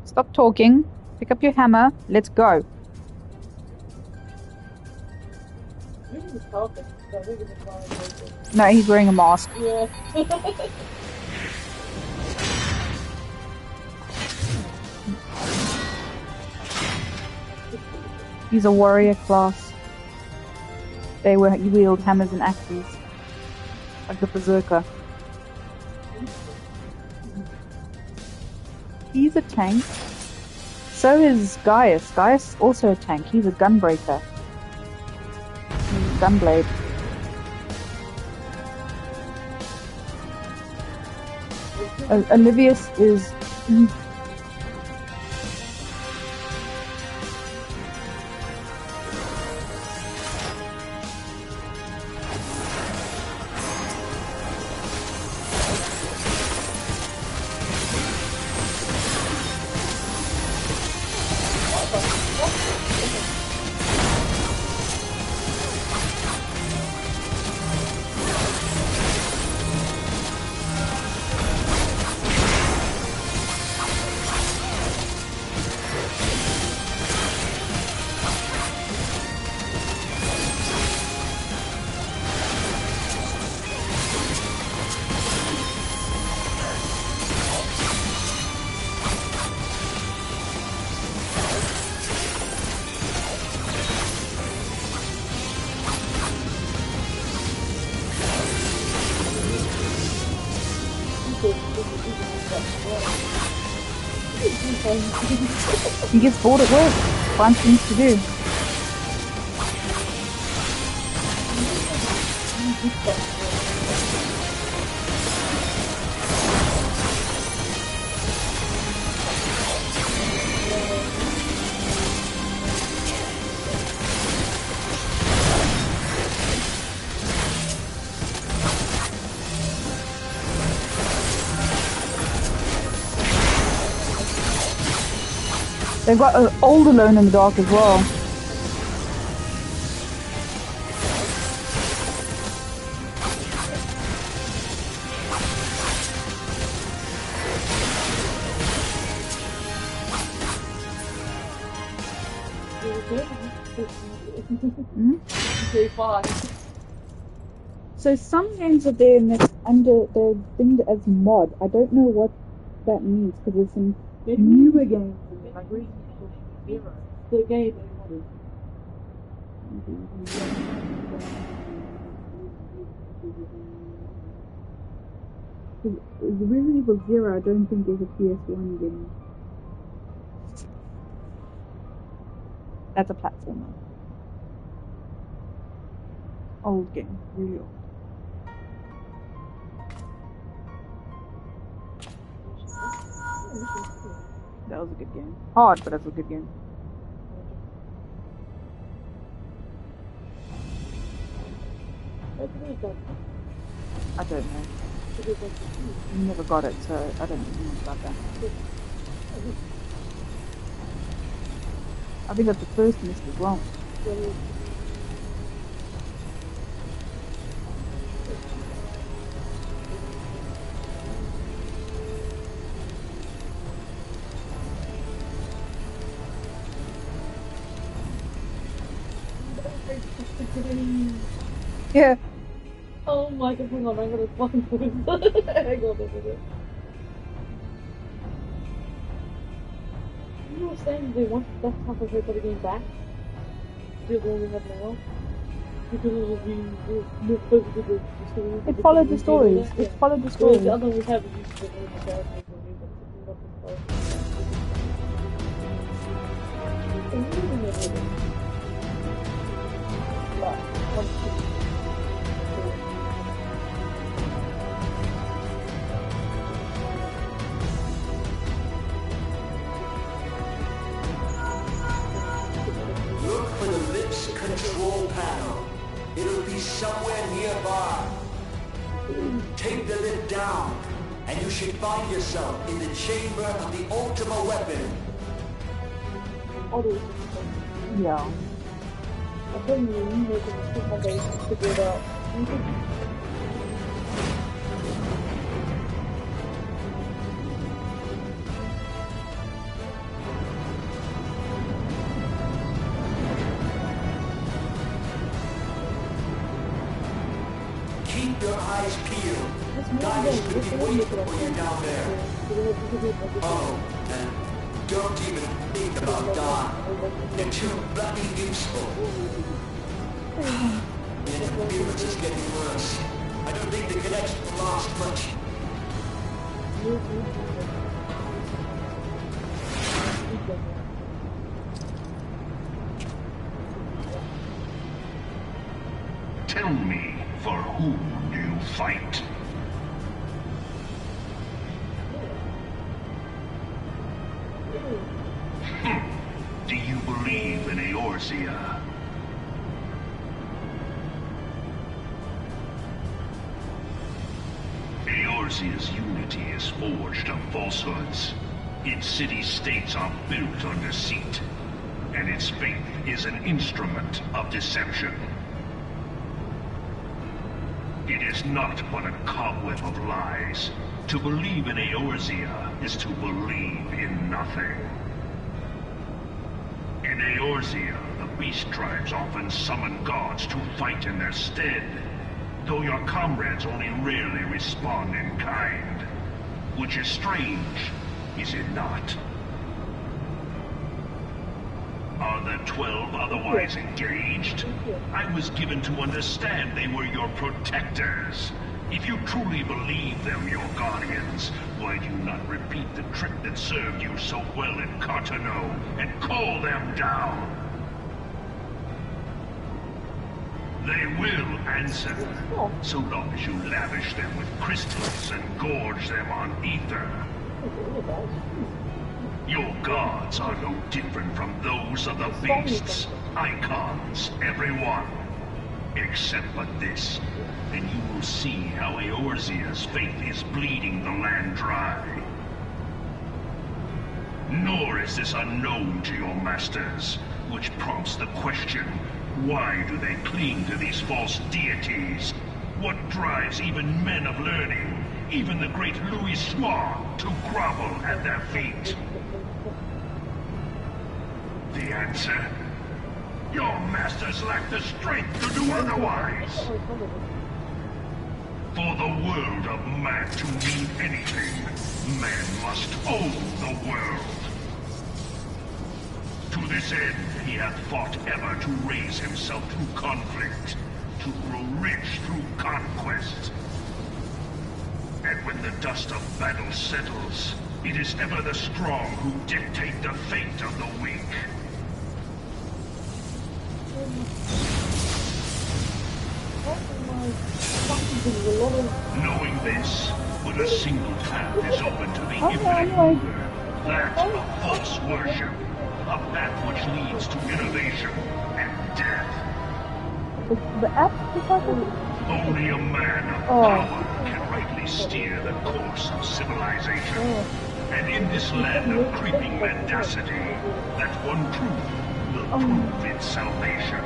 Stop talking. Pick up your hammer. Let's go. No, he's wearing a mask. Yeah. He's a warrior class. They wield hammers and axes. Like the berserker. He's a tank. So is Gaius. Gaius is also a tank. He's a gunbreaker. He's a gunblade. Olivius is... He gets bored at work. Finds things to do. They've got an old Alone in the Dark as well. So some games are there and they're deemed as mod. I don't know what that means because there's some newer games. Like Resident Evil 0. The game The Resident Evil 0, I don't think is a PS1 game. That's a platformer. Old game, really old. That was a good game. Hard, but that's a good game. I don't know. You never got it, so I don't know about that. I think that's the first mist as well. Yeah. Oh my god, hang on, I'm gonna find this. Hang on a minute. people were saying they want that half of Harry Potter game back. The one we have now. Because it was more closer to the story. It followed the stories. It followed the stories. The other one we have is used to the one that Look for the lips control panel. It'll be somewhere nearby. Take the lid down, and you should find yourself in the chamber of the Ultima weapon. Yeah. I told you you make a mistake one day to figure it out. Keep your eyes peeled. Guys will be waiting for you down there. Oh, and don't even think about Don. You're too bloody useful. The interference is getting worse. I don't think the connection lost much. Tell me, for whom do you fight? Do you believe in Eorzea? Eorzea's unity is forged of falsehoods. Its city-states are built on deceit, and its faith is an instrument of deception. It is not but a cobweb of lies. To believe in Eorzea is to believe in nothing. In Eorzea, the beast tribes often summon gods to fight in their stead, though your comrades only rarely respond in kind. Which is strange, is it not? Are the 12 otherwise engaged? I was given to understand they were your protectors. If you truly believe them your guardians, why do you not repeat the trick that served you so well in Carteneau and call them down? They will answer, so long as you lavish them with crystals and gorge them on ether. Your gods are no different from those of the beasts, icons, everyone. Except but this, and you will see how Eorzea's faith is bleeding the land dry. Nor is this unknown to your masters, which prompts the question, why do they cling to these false deities? What drives even men of learning, even the great Louis Swan, to grovel at their feet? The answer? Your masters lack the strength to do otherwise. For the world of man to mean anything, man must own the world. To this end, he hath fought ever to raise himself through conflict, to grow rich through conquest. And when the dust of battle settles, it is ever the strong who dictate the fate of the weak. Knowing this, when a single path is open to the infinite mover, that's a false worship. A path which leads to innovation and death. The app is Only a man of power can rightly steer the course of civilization. And in this land of creeping mendacity, that one truth will prove its salvation.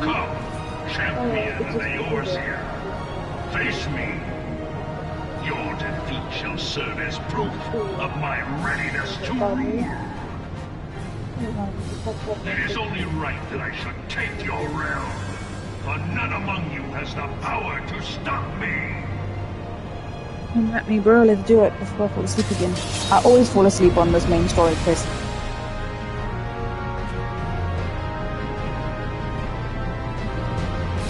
Come, champion of Eorzea. Face me. Your defeat shall serve as proof of my readiness to rule. It is only right that I should take your realm, for none among you has the power to stop me. Don't let me, bro. Let's do it before I fall asleep again. I always fall asleep on this main story quest.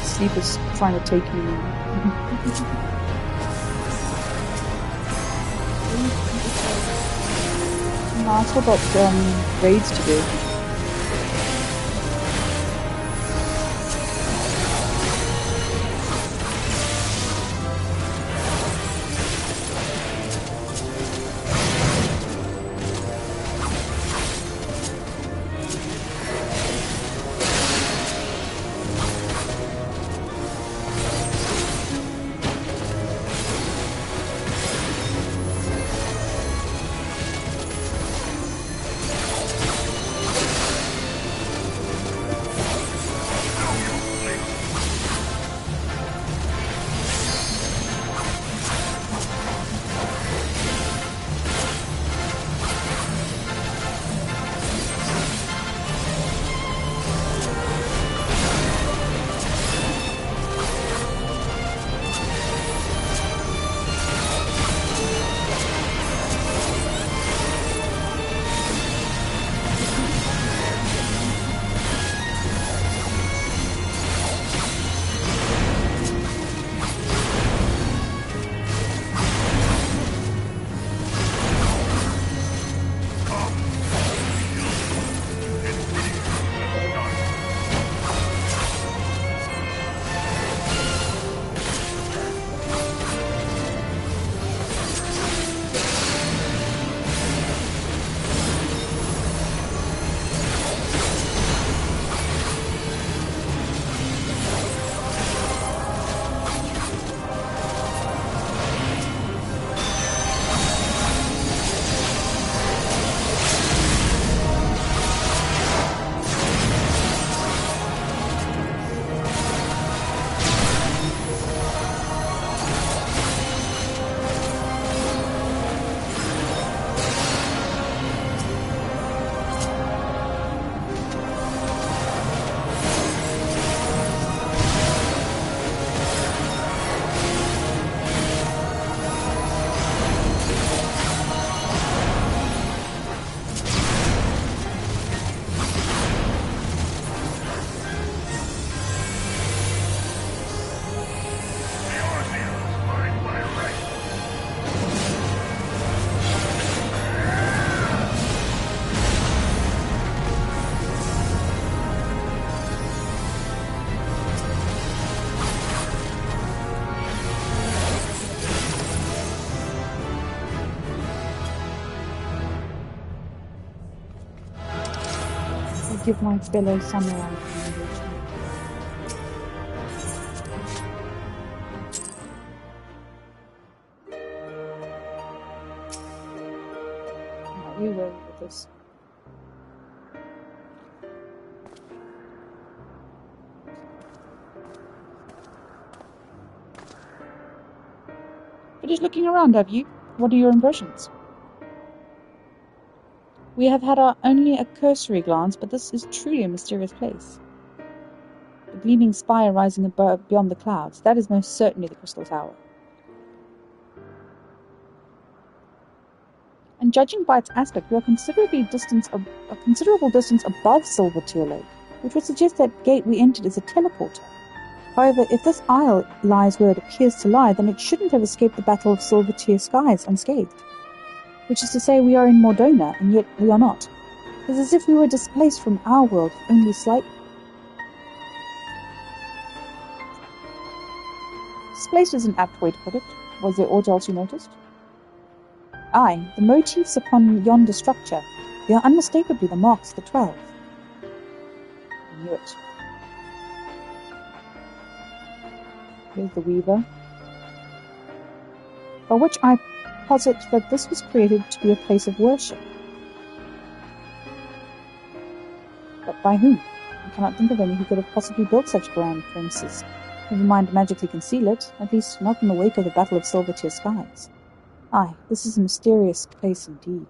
Sleep is trying to take me. No, I still got raids to do. Give my fellow samurai recommendation. We will with this. Finished looking around, have you? What are your impressions? We have had only a cursory glance, but this is truly a mysterious place. The gleaming spire rising above, beyond the clouds, that is most certainly the Crystal Tower. And judging by its aspect, we are a considerable distance above Silvertear Lake, which would suggest that gate we entered is a teleporter. However, if this isle lies where it appears to lie, then it shouldn't have escaped the Battle of Silvertear Skies unscathed. Which is to say, we are in Mordona, and yet we are not. It is as if we were displaced from our world, only slightly. Displaced is an apt way to put it. Was there aught else you noticed? Aye, the motifs upon yonder structure. They are unmistakably the marks of the 12. I knew it. Here's the Weaver. By which I posit that this was created to be a place of worship. But by whom? I cannot think of any who could have possibly built such grand premises. Never mind magically conceal it, at least not in the wake of the Battle of Silvertear Skies. Aye, this is a mysterious place indeed.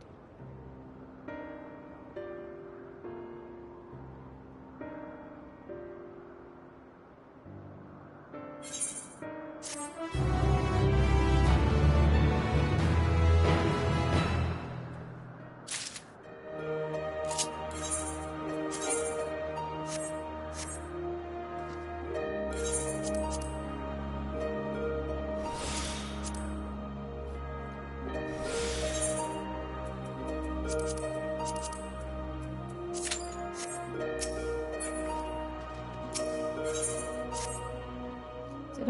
I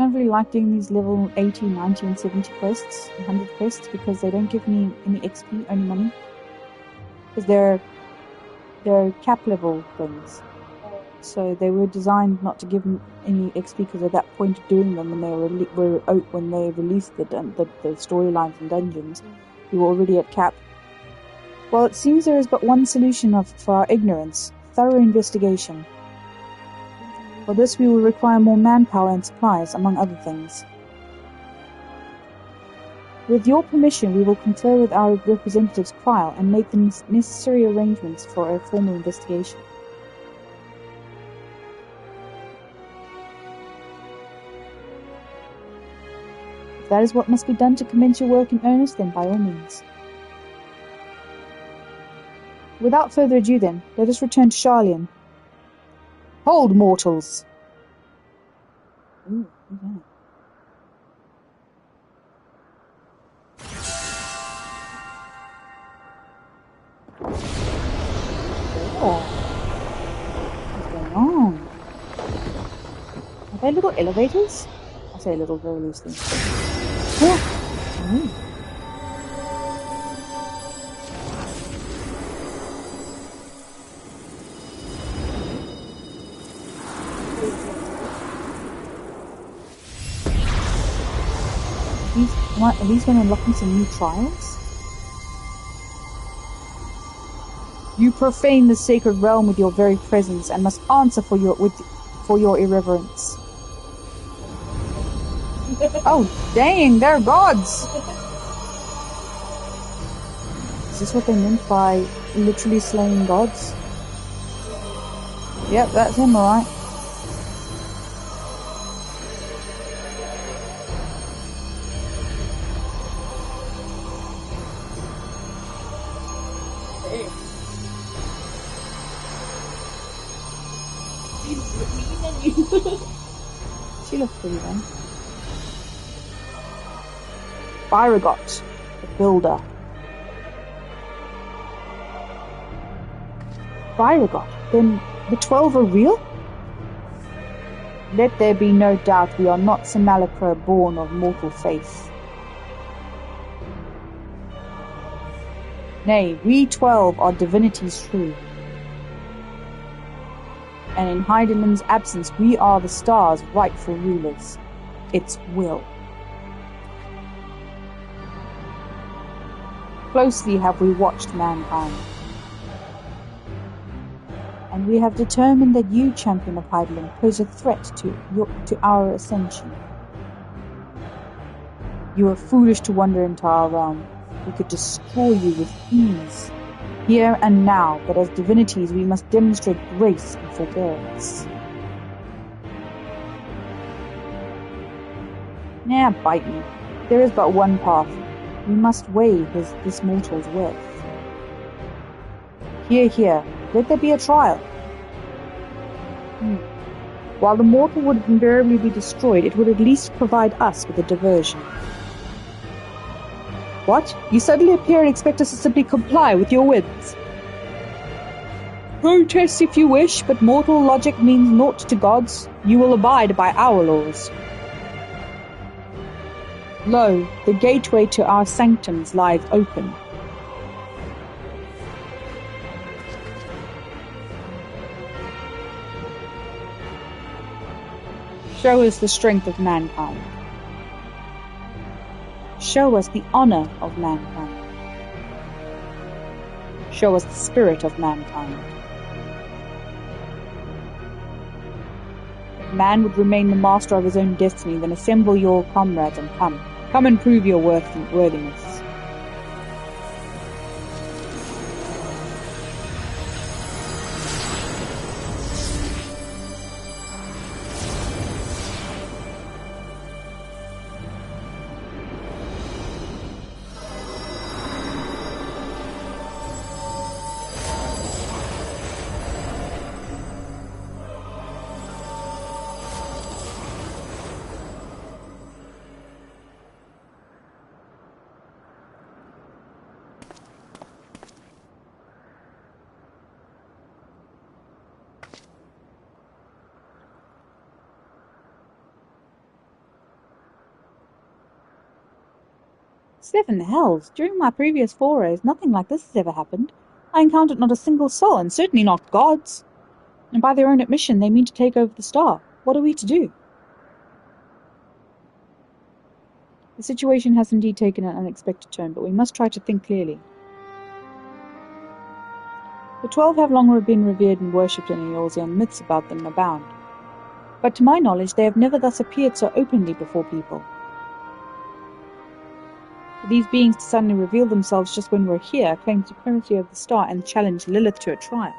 don't really like doing these level 80, 90 and 70 quests, 100 quests, because they don't give me any XP, only money. Because they're cap level things. So they were designed not to give them any XP, because at that point of doing them, when they released the storylines and dungeons, you were already at cap. Well, it seems there is but one solution for our ignorance: thorough investigation. For this we will require more manpower and supplies, among other things. With your permission, we will confer with our representatives Krile and make the necessary arrangements for a formal investigation. If that is what must be done to commence your work in earnest, then by all means. Without further ado then, let us return to Sharlayan. Hold, mortals! Ooh, yeah. Oh. What's going on? Are they little elevators? I say little very loosely. Oh. Are these going to unlock me some new trials? You profane the sacred realm with your very presence and must answer for your irreverence. Oh, dang, they're gods! Is this what they meant by literally slaying gods? Yep, that's him, alright. She looks pretty then. Byragot, the builder. Byragot, then the 12 are real? Let there be no doubt we are not Simulacra born of mortal faith. Nay, we 12 are divinities true. And in Hydaelyn's absence, we are the star's rightful rulers, its will. Closely have we watched mankind, and we have determined that you, champion of Hydaelyn, pose a threat to our ascension. You are foolish to wander into our realm. We could destroy you with ease. Here and now, but as divinities we must demonstrate grace and forbearance. Nah, bite me. There is but one path. We must weigh this mortal's worth. Here, let there be a trial. While the mortal would invariably be destroyed, it would at least provide us with a diversion. What? You suddenly appear and expect us to simply comply with your whims? Protest if you wish, but mortal logic means naught to gods. You will abide by our laws. Lo, the gateway to our sanctums lies open. Show us the strength of mankind. Show us the honor of mankind. Show us the spirit of mankind. If man would remain the master of his own destiny, then assemble your comrades and come. Come and prove your worthiness. 7 hells! During my previous forays, nothing like this has ever happened. I encountered not a single soul, and certainly not gods. And by their own admission, they mean to take over the star. What are we to do? The situation has indeed taken an unexpected turn, but we must try to think clearly. The 12 have long been revered and worshipped in Eorzea, and myths about them abound. But to my knowledge, they have never thus appeared so openly before people. For these beings to suddenly reveal themselves just when we're here, claim supremacy over the star, and challenge Lilith to a trial.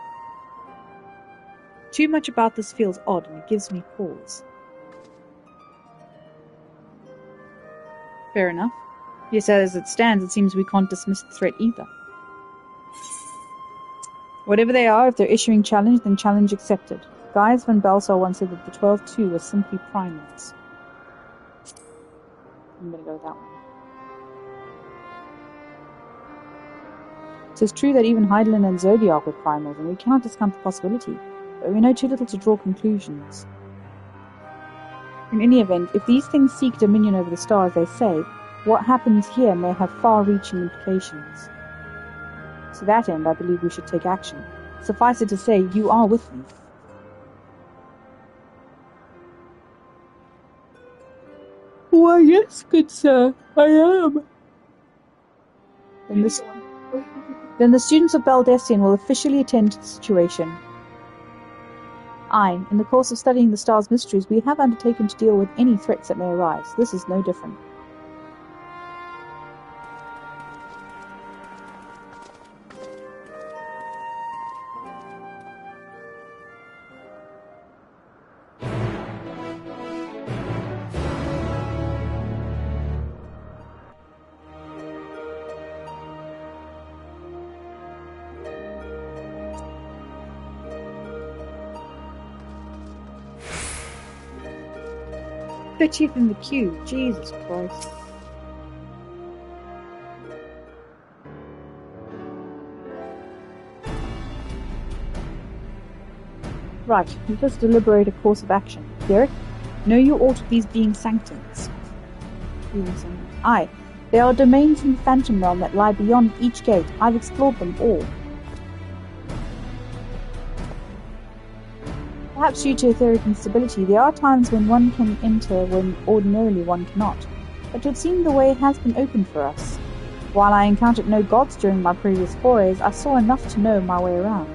Too much about this feels odd, and it gives me pause. Fair enough. Yes, as it stands, it seems we can't dismiss the threat either. Whatever they are, if they're issuing challenge, then challenge accepted. Gaius van Belsar once said that the 12 too were simply primates. I'm going to go with that one. It is true that even Hydaelyn and Zodiac were primals, and we cannot discount the possibility, but we know too little to draw conclusions. In any event, if these things seek dominion over the star as they say, what happens here may have far-reaching implications. To that end, I believe we should take action. Suffice it to say, you are with me. Why, yes, good sir, I am. Then the students of Baldesion will officially attend to the situation. In the course of studying the star's mysteries, we have undertaken to deal with any threats that may arise. This is no different. Chief in the queue. Jesus Christ. Right, let us deliberate a course of action. Derek, know you aught of these being sanctums? Aye, there are domains in the Phantom Realm that lie beyond each gate. I've explored them all. Perhaps due to etheric instability, there are times when one can enter when ordinarily one cannot, but it would seem the way has been opened for us. While I encountered no gods during my previous forays, I saw enough to know my way around.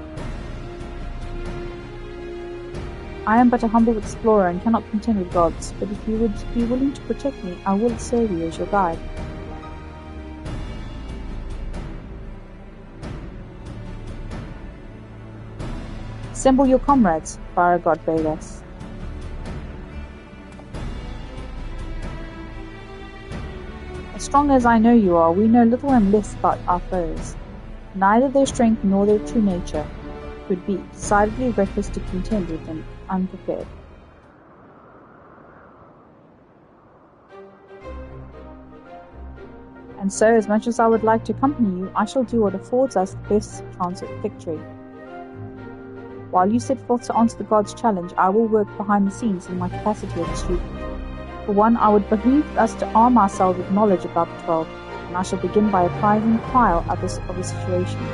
I am but a humble explorer and cannot contend with gods, but if you would be willing to protect me, I will serve you as your guide. Assemble your comrades, Fire God bade us. As strong as I know you are, we know little and less about our foes. Neither their strength nor their true nature would be decidedly reckless to contend with them unprepared. And so, as much as I would like to accompany you, I shall do what affords us the best chance at victory. While you set forth to answer the gods' challenge, I will work behind the scenes in my capacity as a student. For one, I would behoove us to arm ourselves with knowledge about the 12, and I shall begin by apprising Kyle of the situation.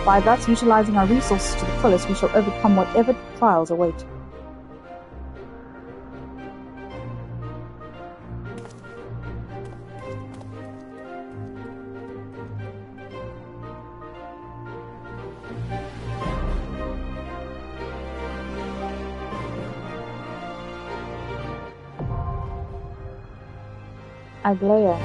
By thus utilizing our resources to the fullest, we shall overcome whatever trials await. Aglaia.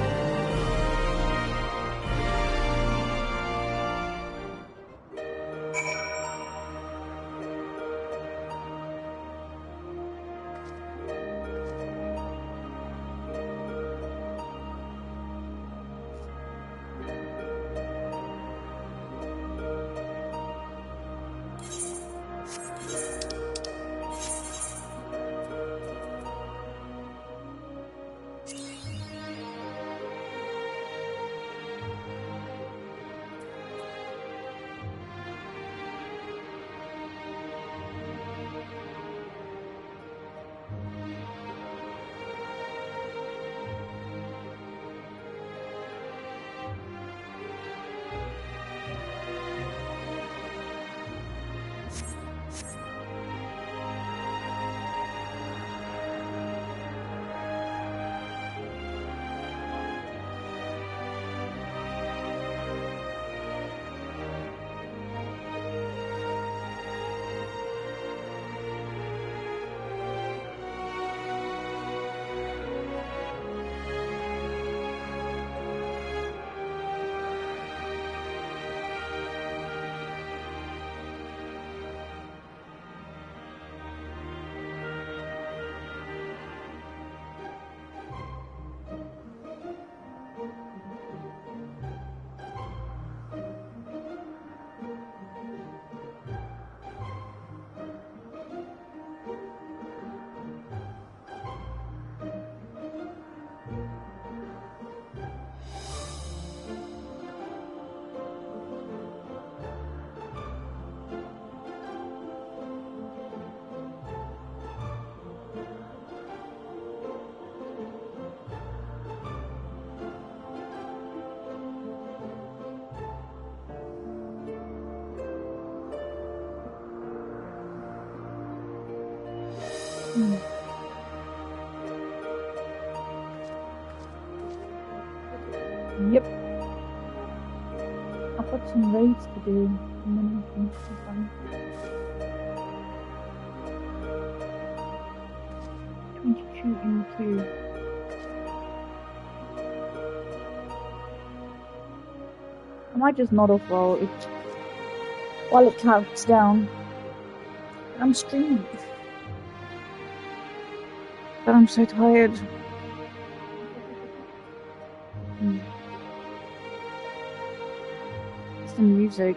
Yep. I've got some raids to do, and then I can have fun. 22 in the queue. I might just nod off while it counts down. I'm streaming. But I'm so tired. It's the music.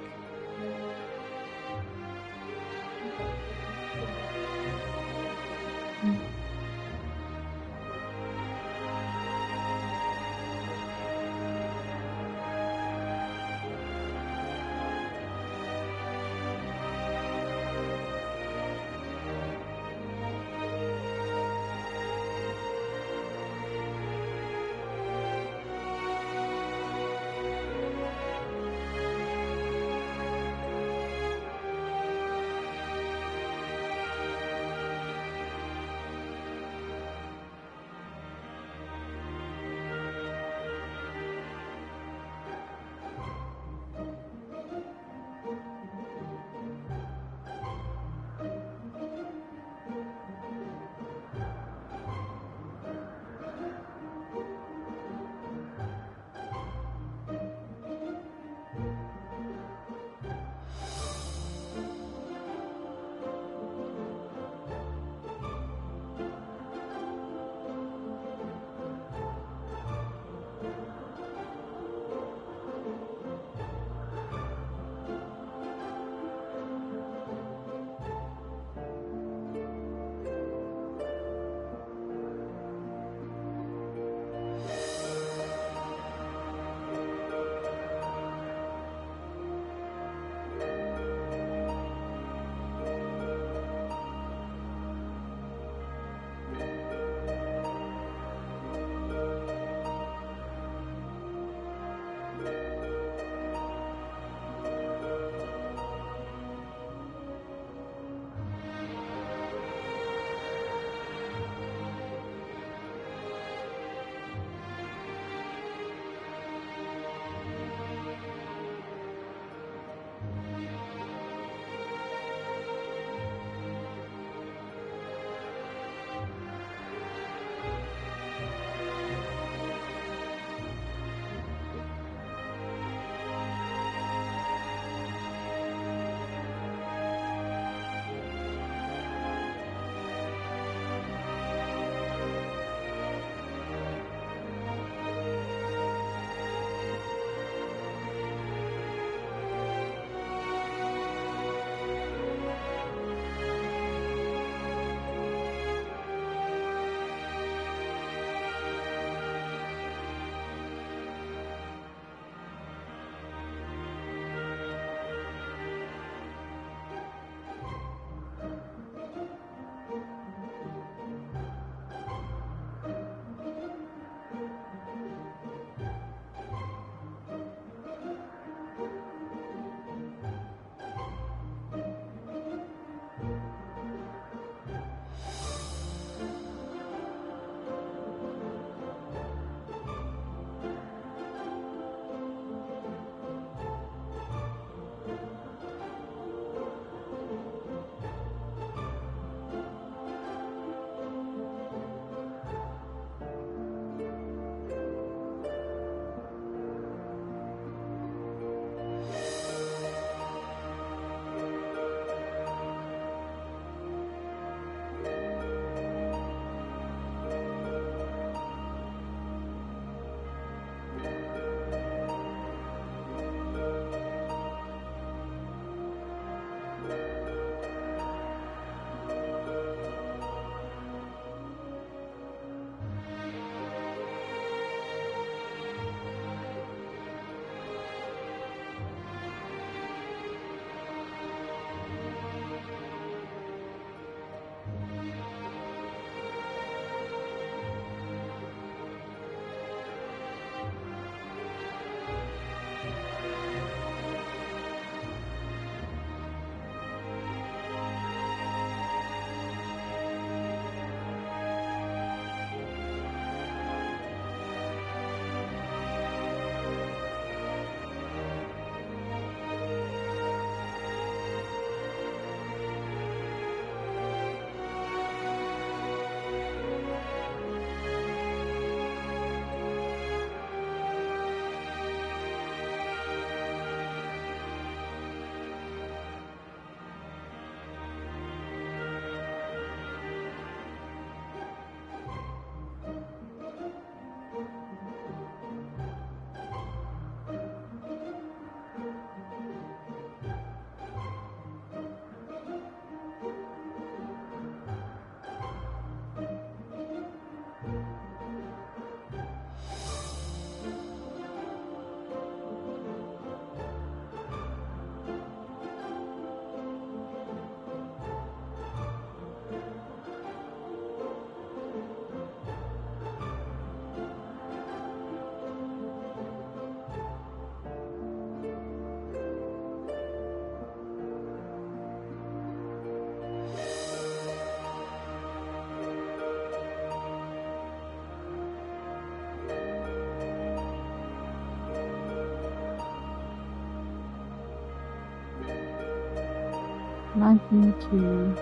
19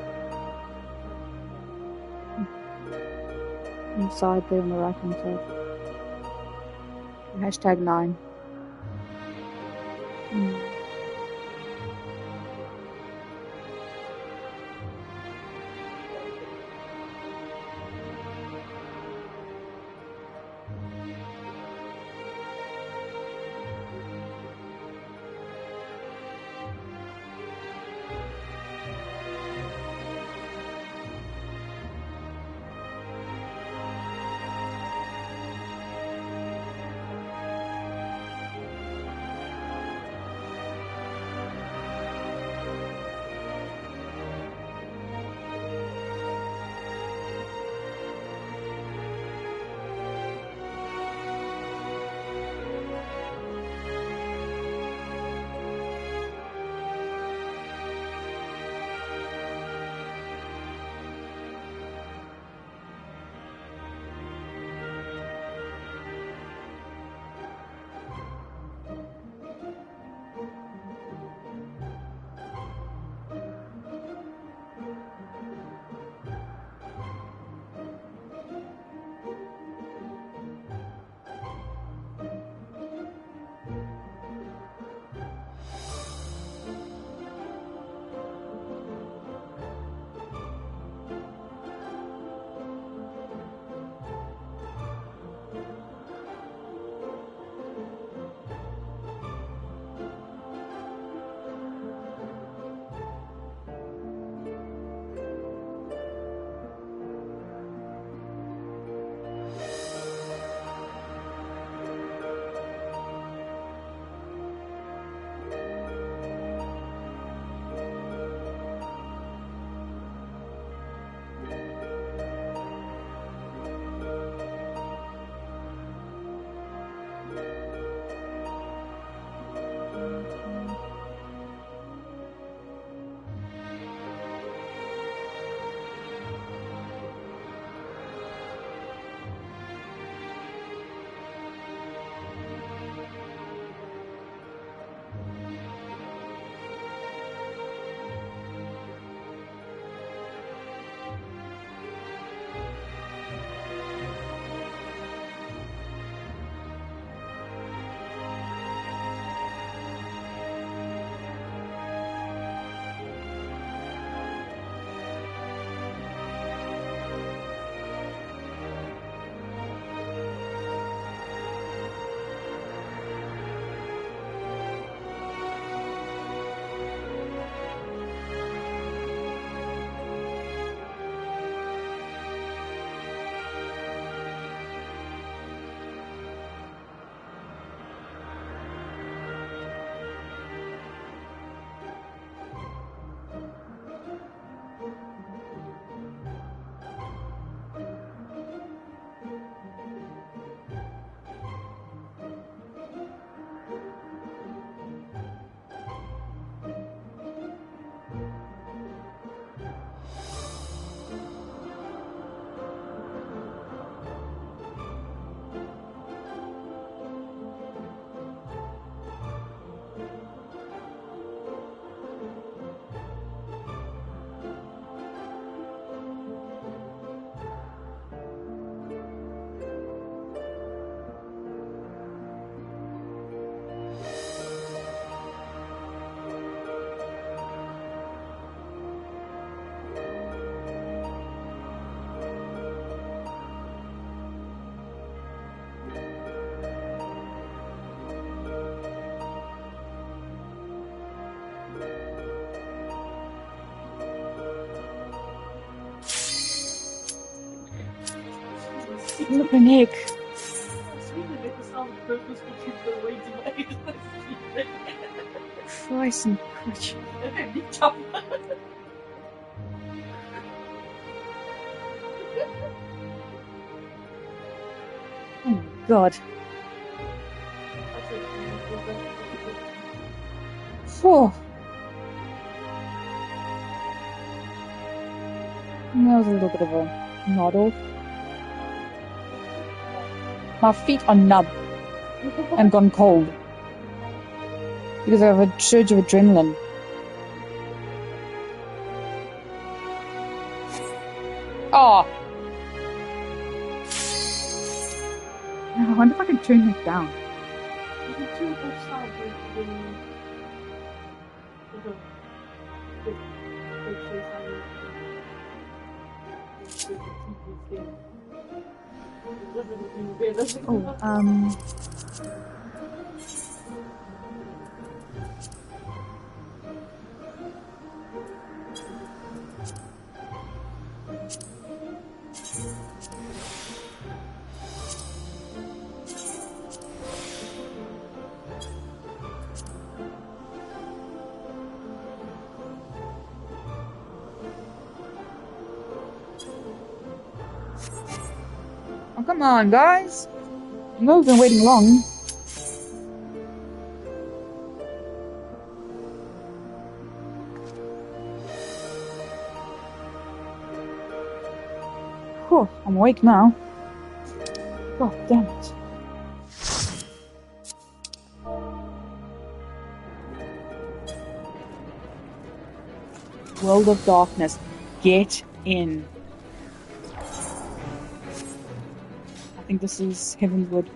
inside there on the right hand side. Hashtag 9. Look at Nick. Christ and Christ. Oh my God. Oh. That was a little bit of a nod off. My feet are numb and gone cold because I have a surge of adrenaline. Oh. I wonder if I can turn it down. Oh, oh, come on, guys. I know we've been waiting long. Oh, I'm awake now. God damn it. World of Darkness. Get in. I think this is Heavenwood.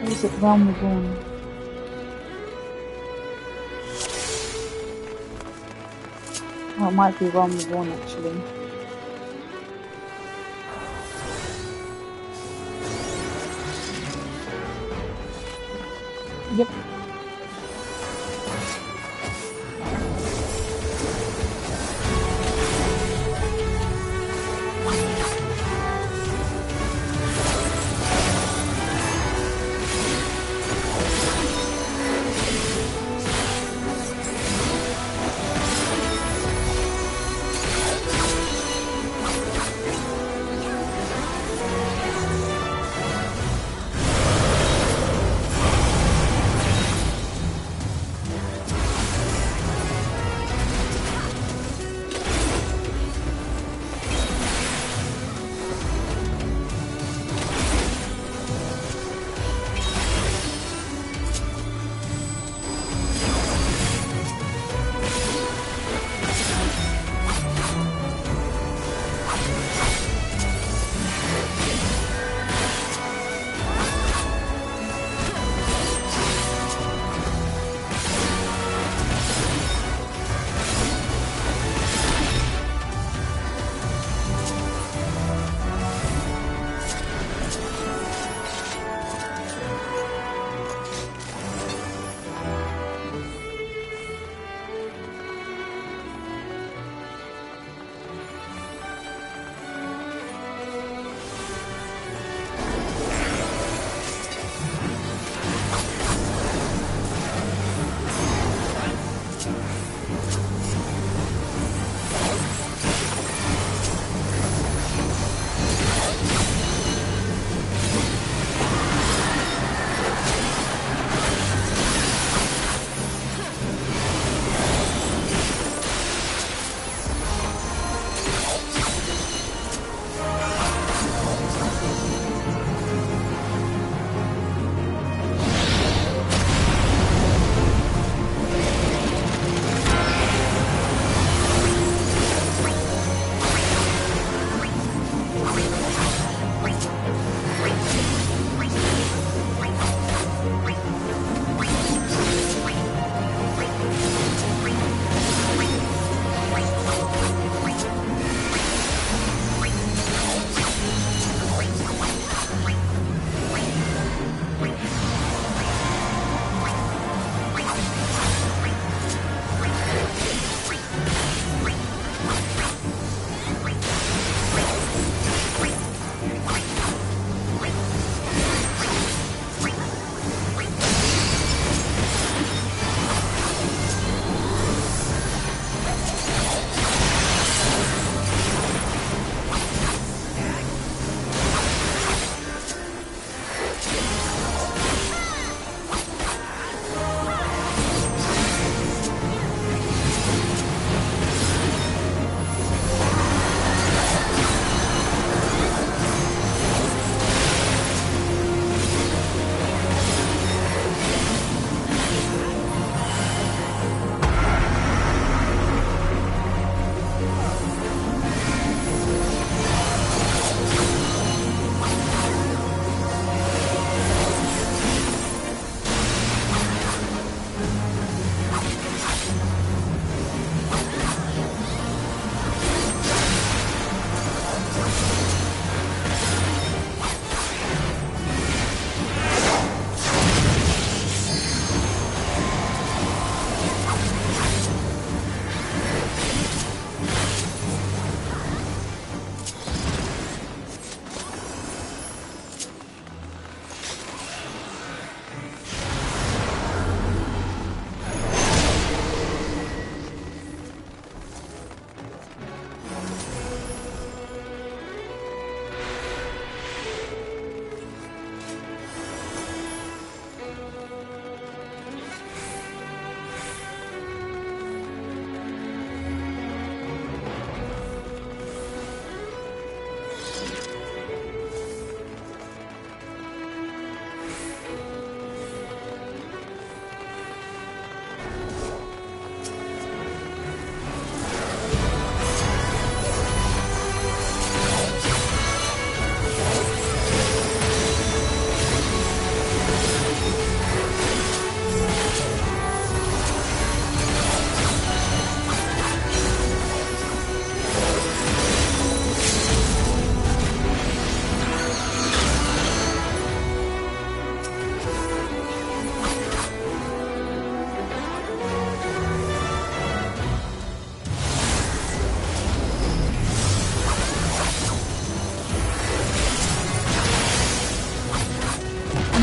Or is it Realm Reborn? Oh, it might be Realm Reborn actually. Yep.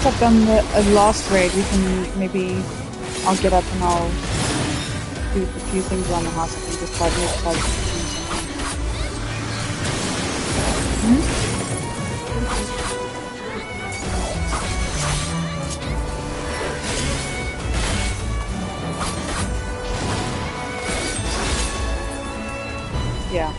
once I've done the last raid, we can maybe I'll get up and I'll do a few things around the house. I can just try to make something. Yeah.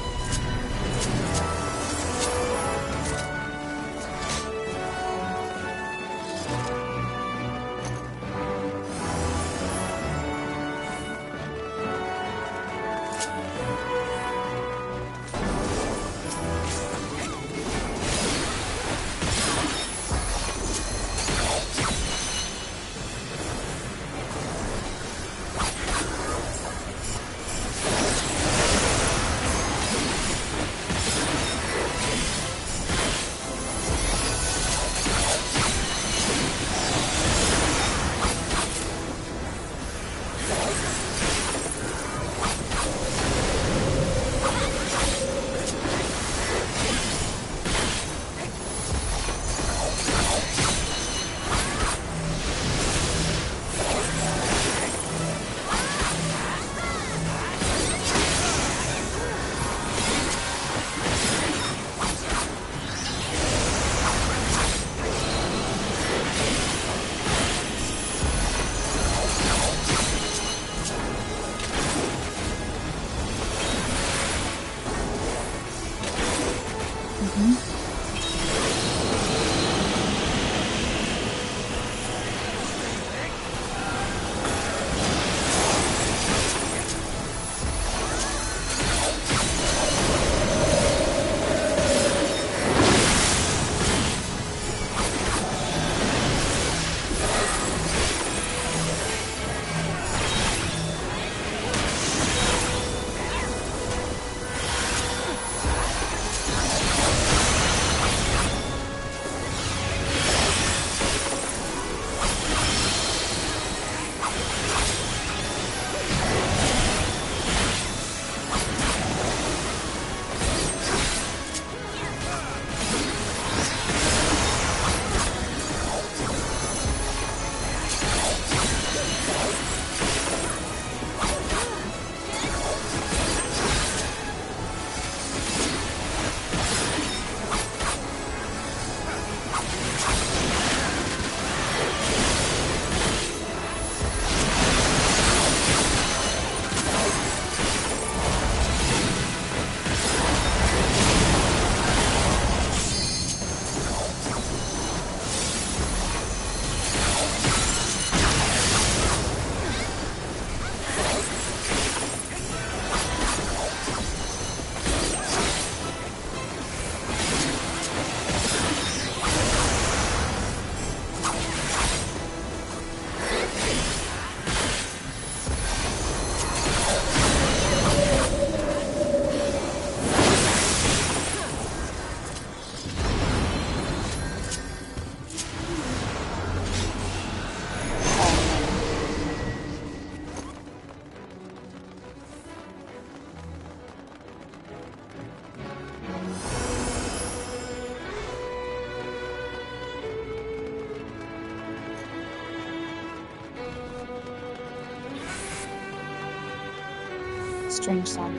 Strange sound.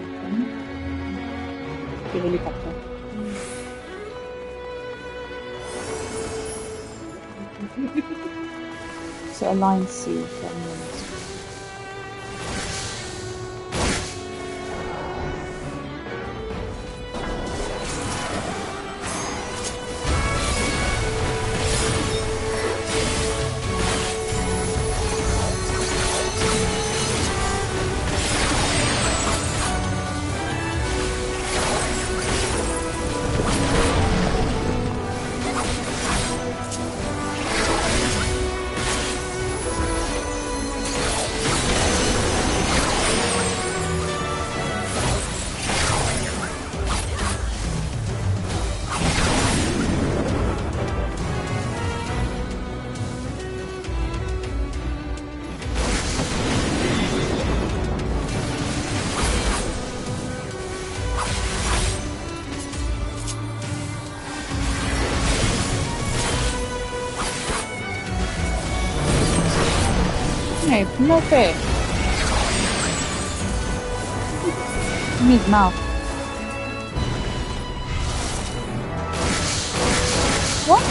The helicopter. So Alliance C. Hey, no fair. In his mouth. What?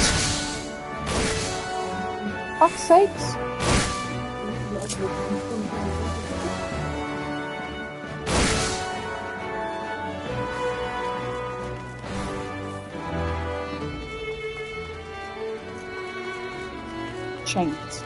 Fuck's sakes. Chains.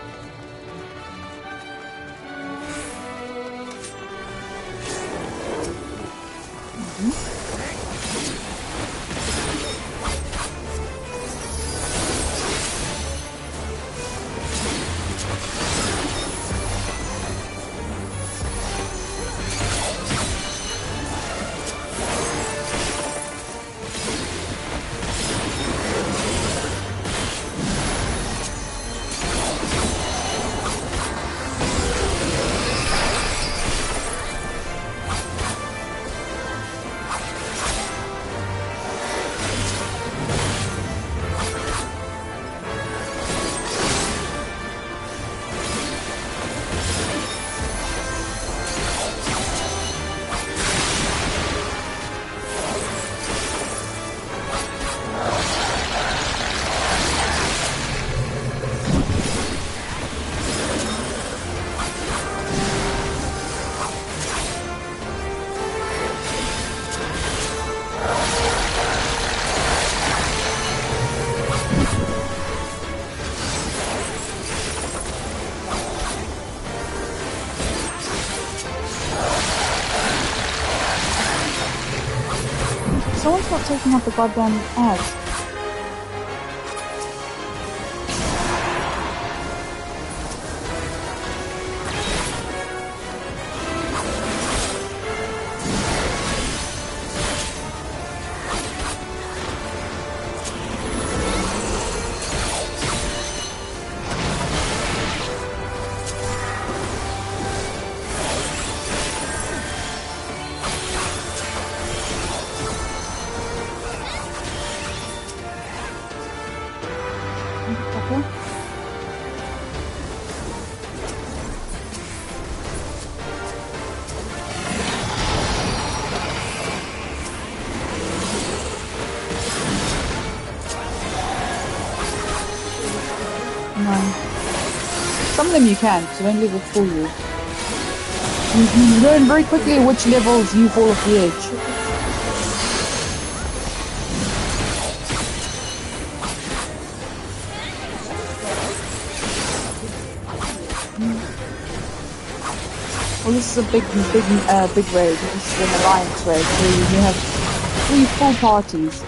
Someone's not taking out the goddamn ads. Some of them you can, so don't let it fool you. You learn very quickly which levels you fall off the edge. Well, this is a big raid. This is an alliance raid, so you have 3 full parties.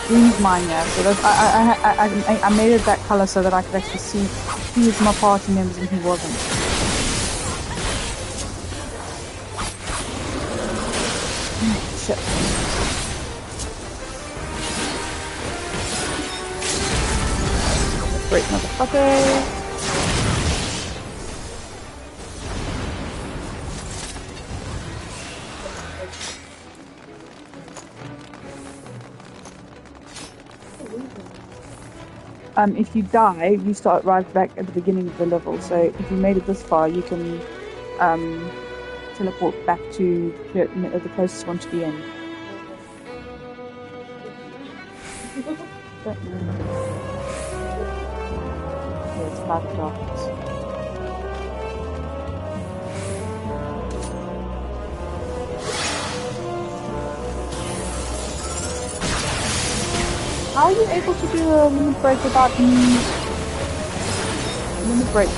Green's mine, yeah. So that's, I made it that color so that I could actually see who was my party members and who wasn't. Shit. Great motherfucker. If you die, you start right back at the beginning of the level. So if you made it this far, you can teleport back to the closest one to the end. Don't know. Yeah, it's Cloud of Darkness. How are you able to do a limit break without any limit break?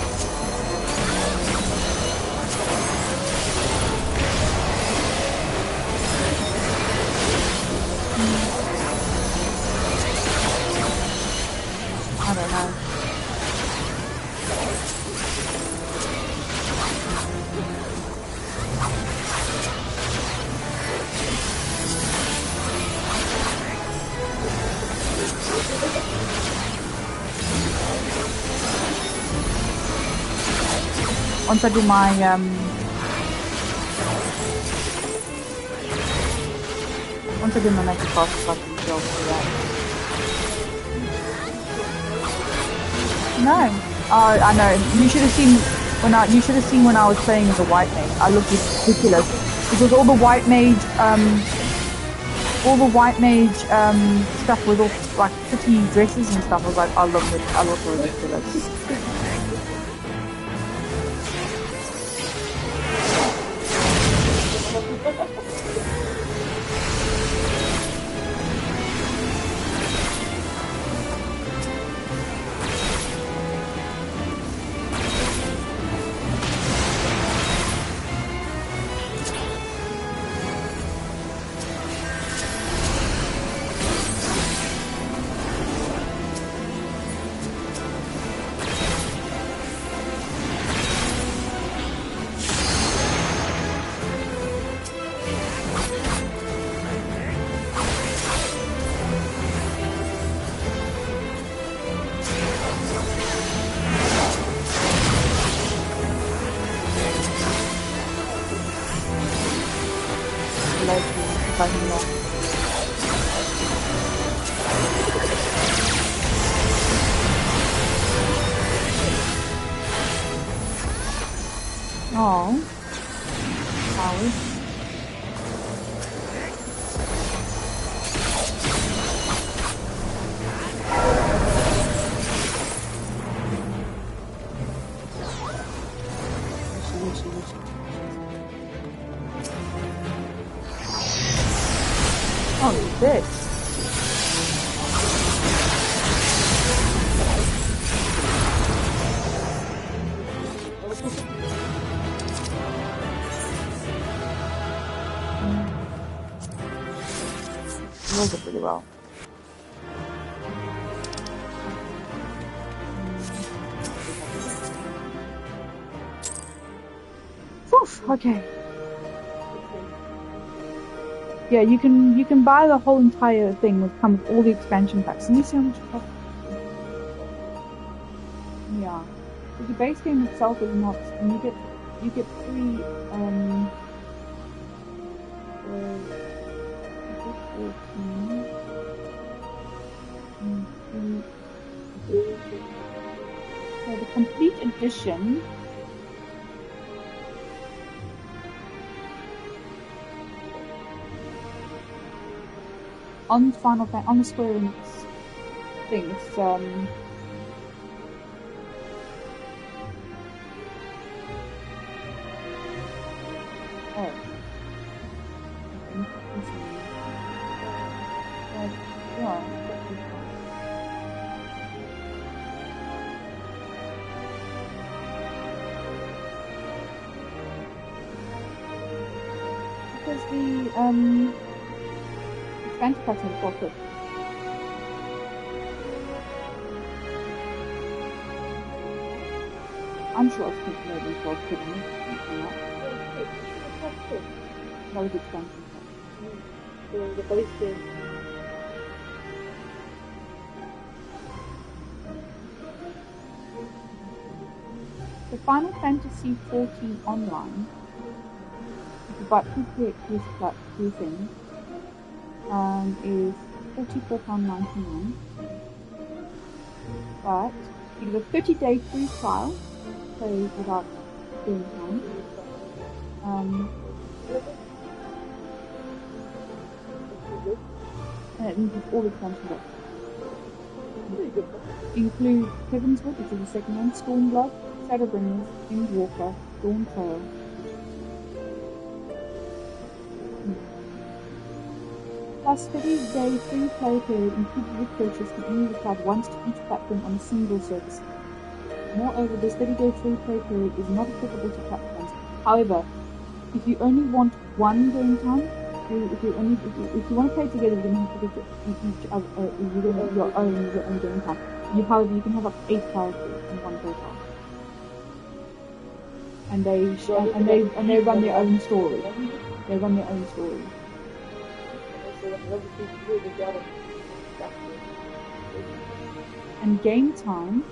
I don't know. Once I do my Once I do my magic pass, I can go for that. No. I know. You should have seen when I was playing as a white mage. I looked ridiculous because all the white mage stuff with all like pretty dresses and stuff. I was like, I look ridiculous. Oh, Howie. Oh, this. Rolled it really well. Oof, okay. Yeah, you can buy the whole entire thing with come with all the expansion packs. Let me see how much it costs. Yeah. But the base game itself is not, and you get 3 so the complete edition on Final Fantasy on the Square Enix thing, it's because the expansion packs are quite good. I'm sure I've seen maybe 12 quid on it. That was expansion pack. The base game. The Final Fantasy 14 online, but two things, is £44.99. But you get a 30-day free trial, play without doing time. And it includes all the expansion packs. Include Heavenswood, which is the second one, Stormblood, Shadowbringers, Endwalker, Dawn Trail. Plus 30-day free play period included with purchase can only be applied once to each platform on a single service. Moreover, this 30-day free play period is not applicable to platforms. However, if you only want one game time, if you want to play together, you're going to have to get each other. You're going to have your own game time. However, you can have up to 8 characters in one profile, and they run their own story. They run their own story. And game time.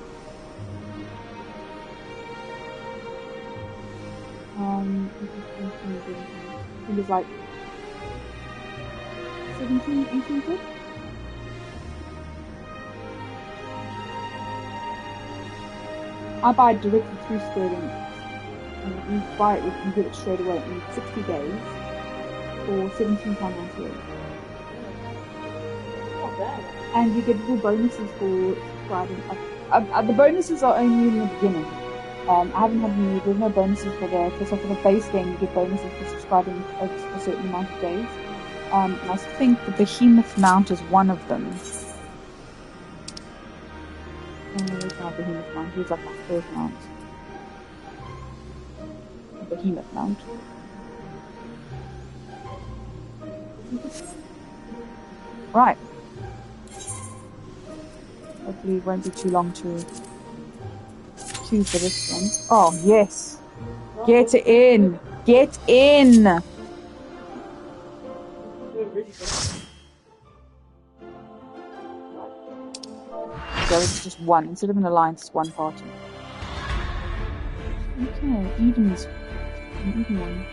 It was like 17, 18 quid. I buy it directly through Square Enix. And you buy it, you get it straight away in 60 days for £17.98. Not bad. And you get little bonuses for subscribing. The bonuses are only in the beginning. I haven't had any, there's no bonuses for that. So for the base game, you get bonuses for subscribing for a certain amount of days. And I think the Behemoth mount is one of them. Where's my Behemoth mount? He's like my first mount. The Behemoth mount. Right. Hopefully it won't be too long to queue for this one. Oh, yes. Get in. Get in. So it's just one. Instead of an alliance, it's one party. Okay, even is an even one.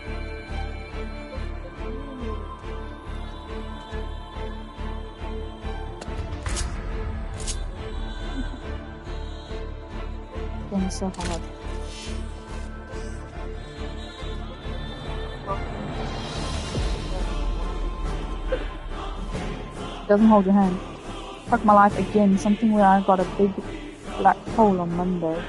Going so hard. Doesn't hold your hand. Fuck my life again. Something where I got a big black hole on Monday.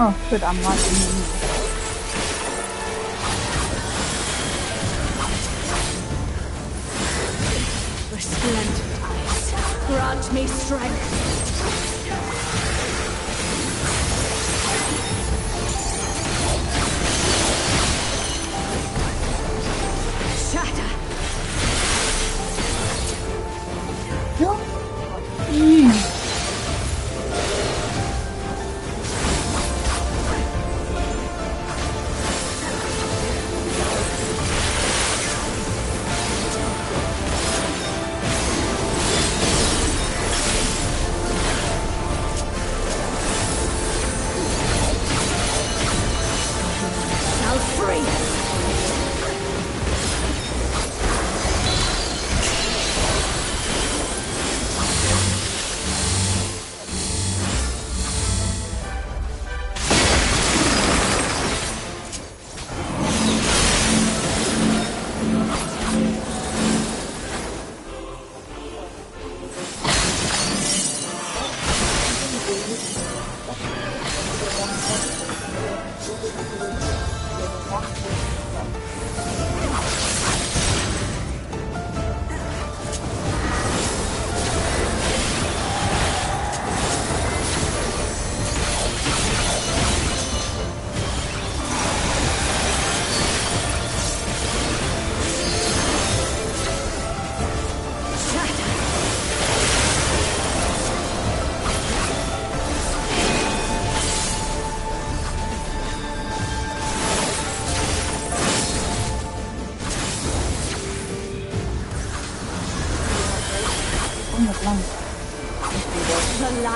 Oh, shit, I'm right in the Resplendent eyes, grant me strength. Shatter.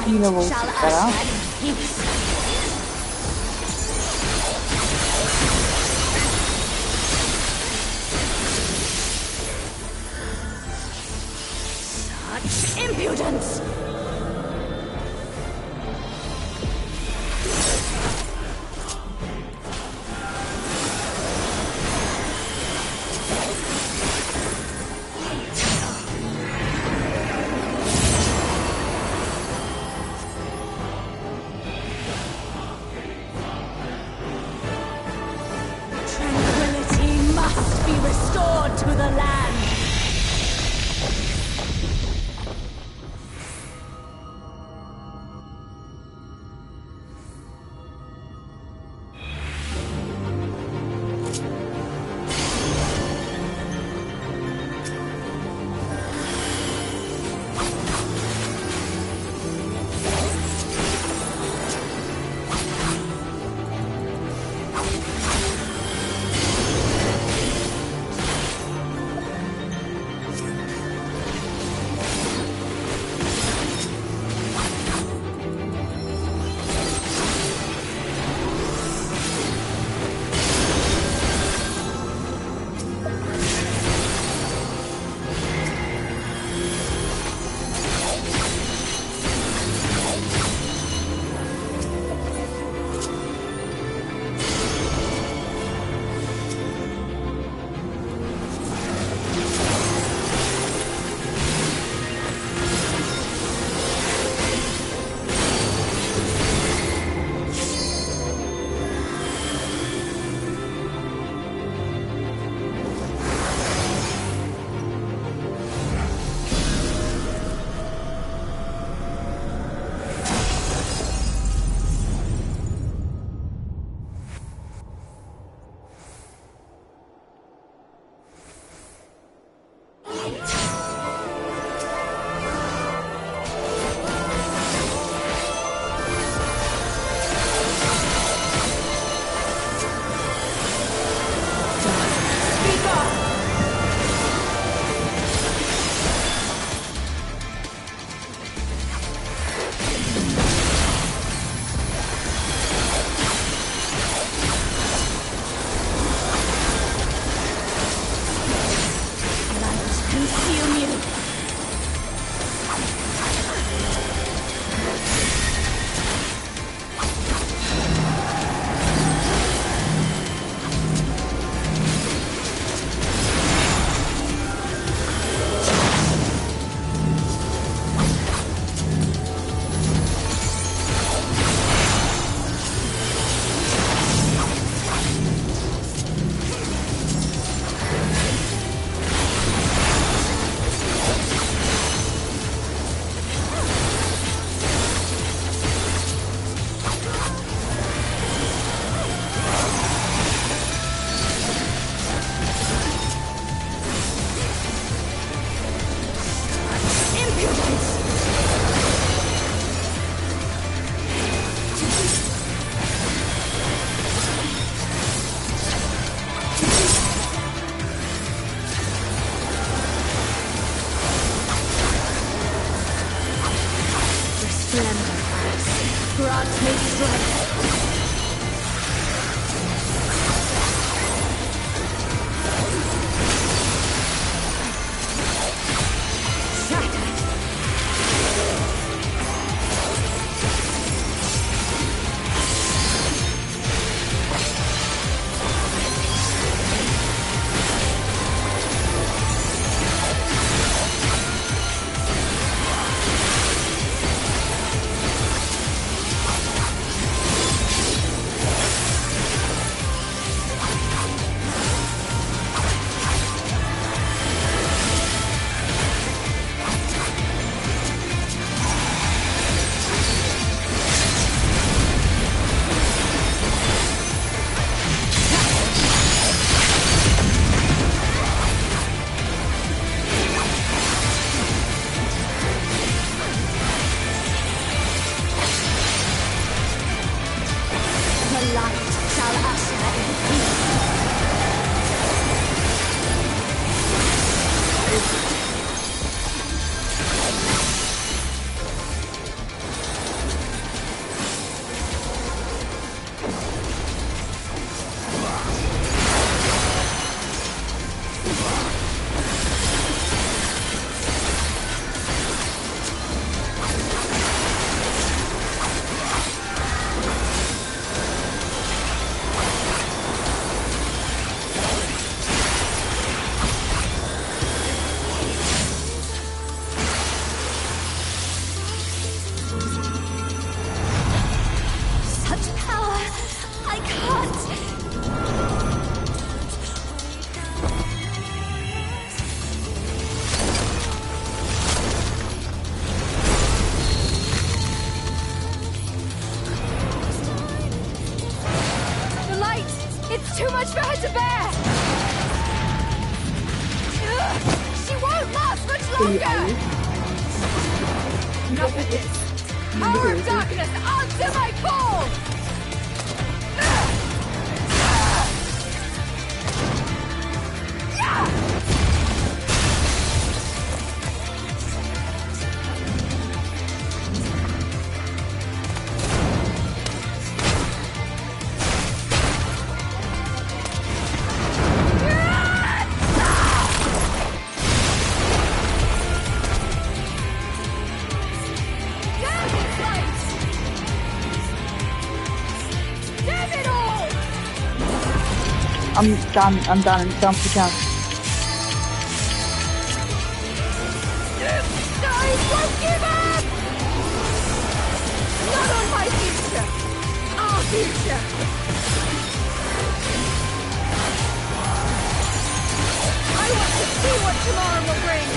Healer will sit that out. Such impudence! splendor eyes, grant me strength. It's too much for her to bear! She won't last much longer! Enough of this! Power of darkness, answer my call! I'm done for count. I won't give up! Not on my future! Our future! I want to see what tomorrow will bring!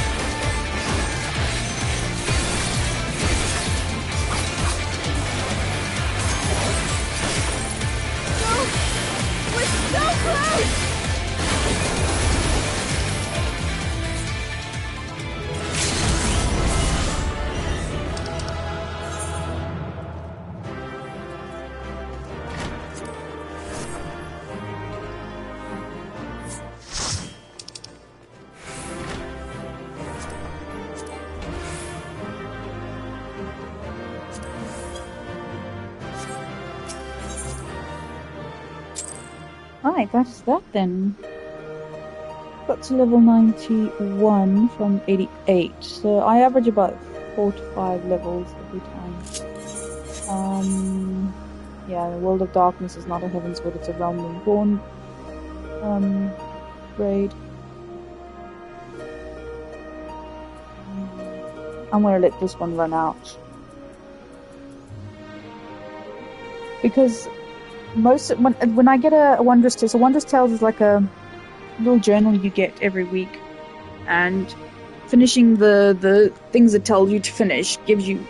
So close! Right, that's that then. Got to level 91 from 88, so I average about 4 to 5 levels every time. Yeah, the World of Darkness is not a Heavensward, it's a Realm Reborn raid. I'm gonna let this one run out. Because when I get a Wondrous Tale, so Wondrous Tales is like a little journal you get every week, and finishing the things it tells you to finish gives you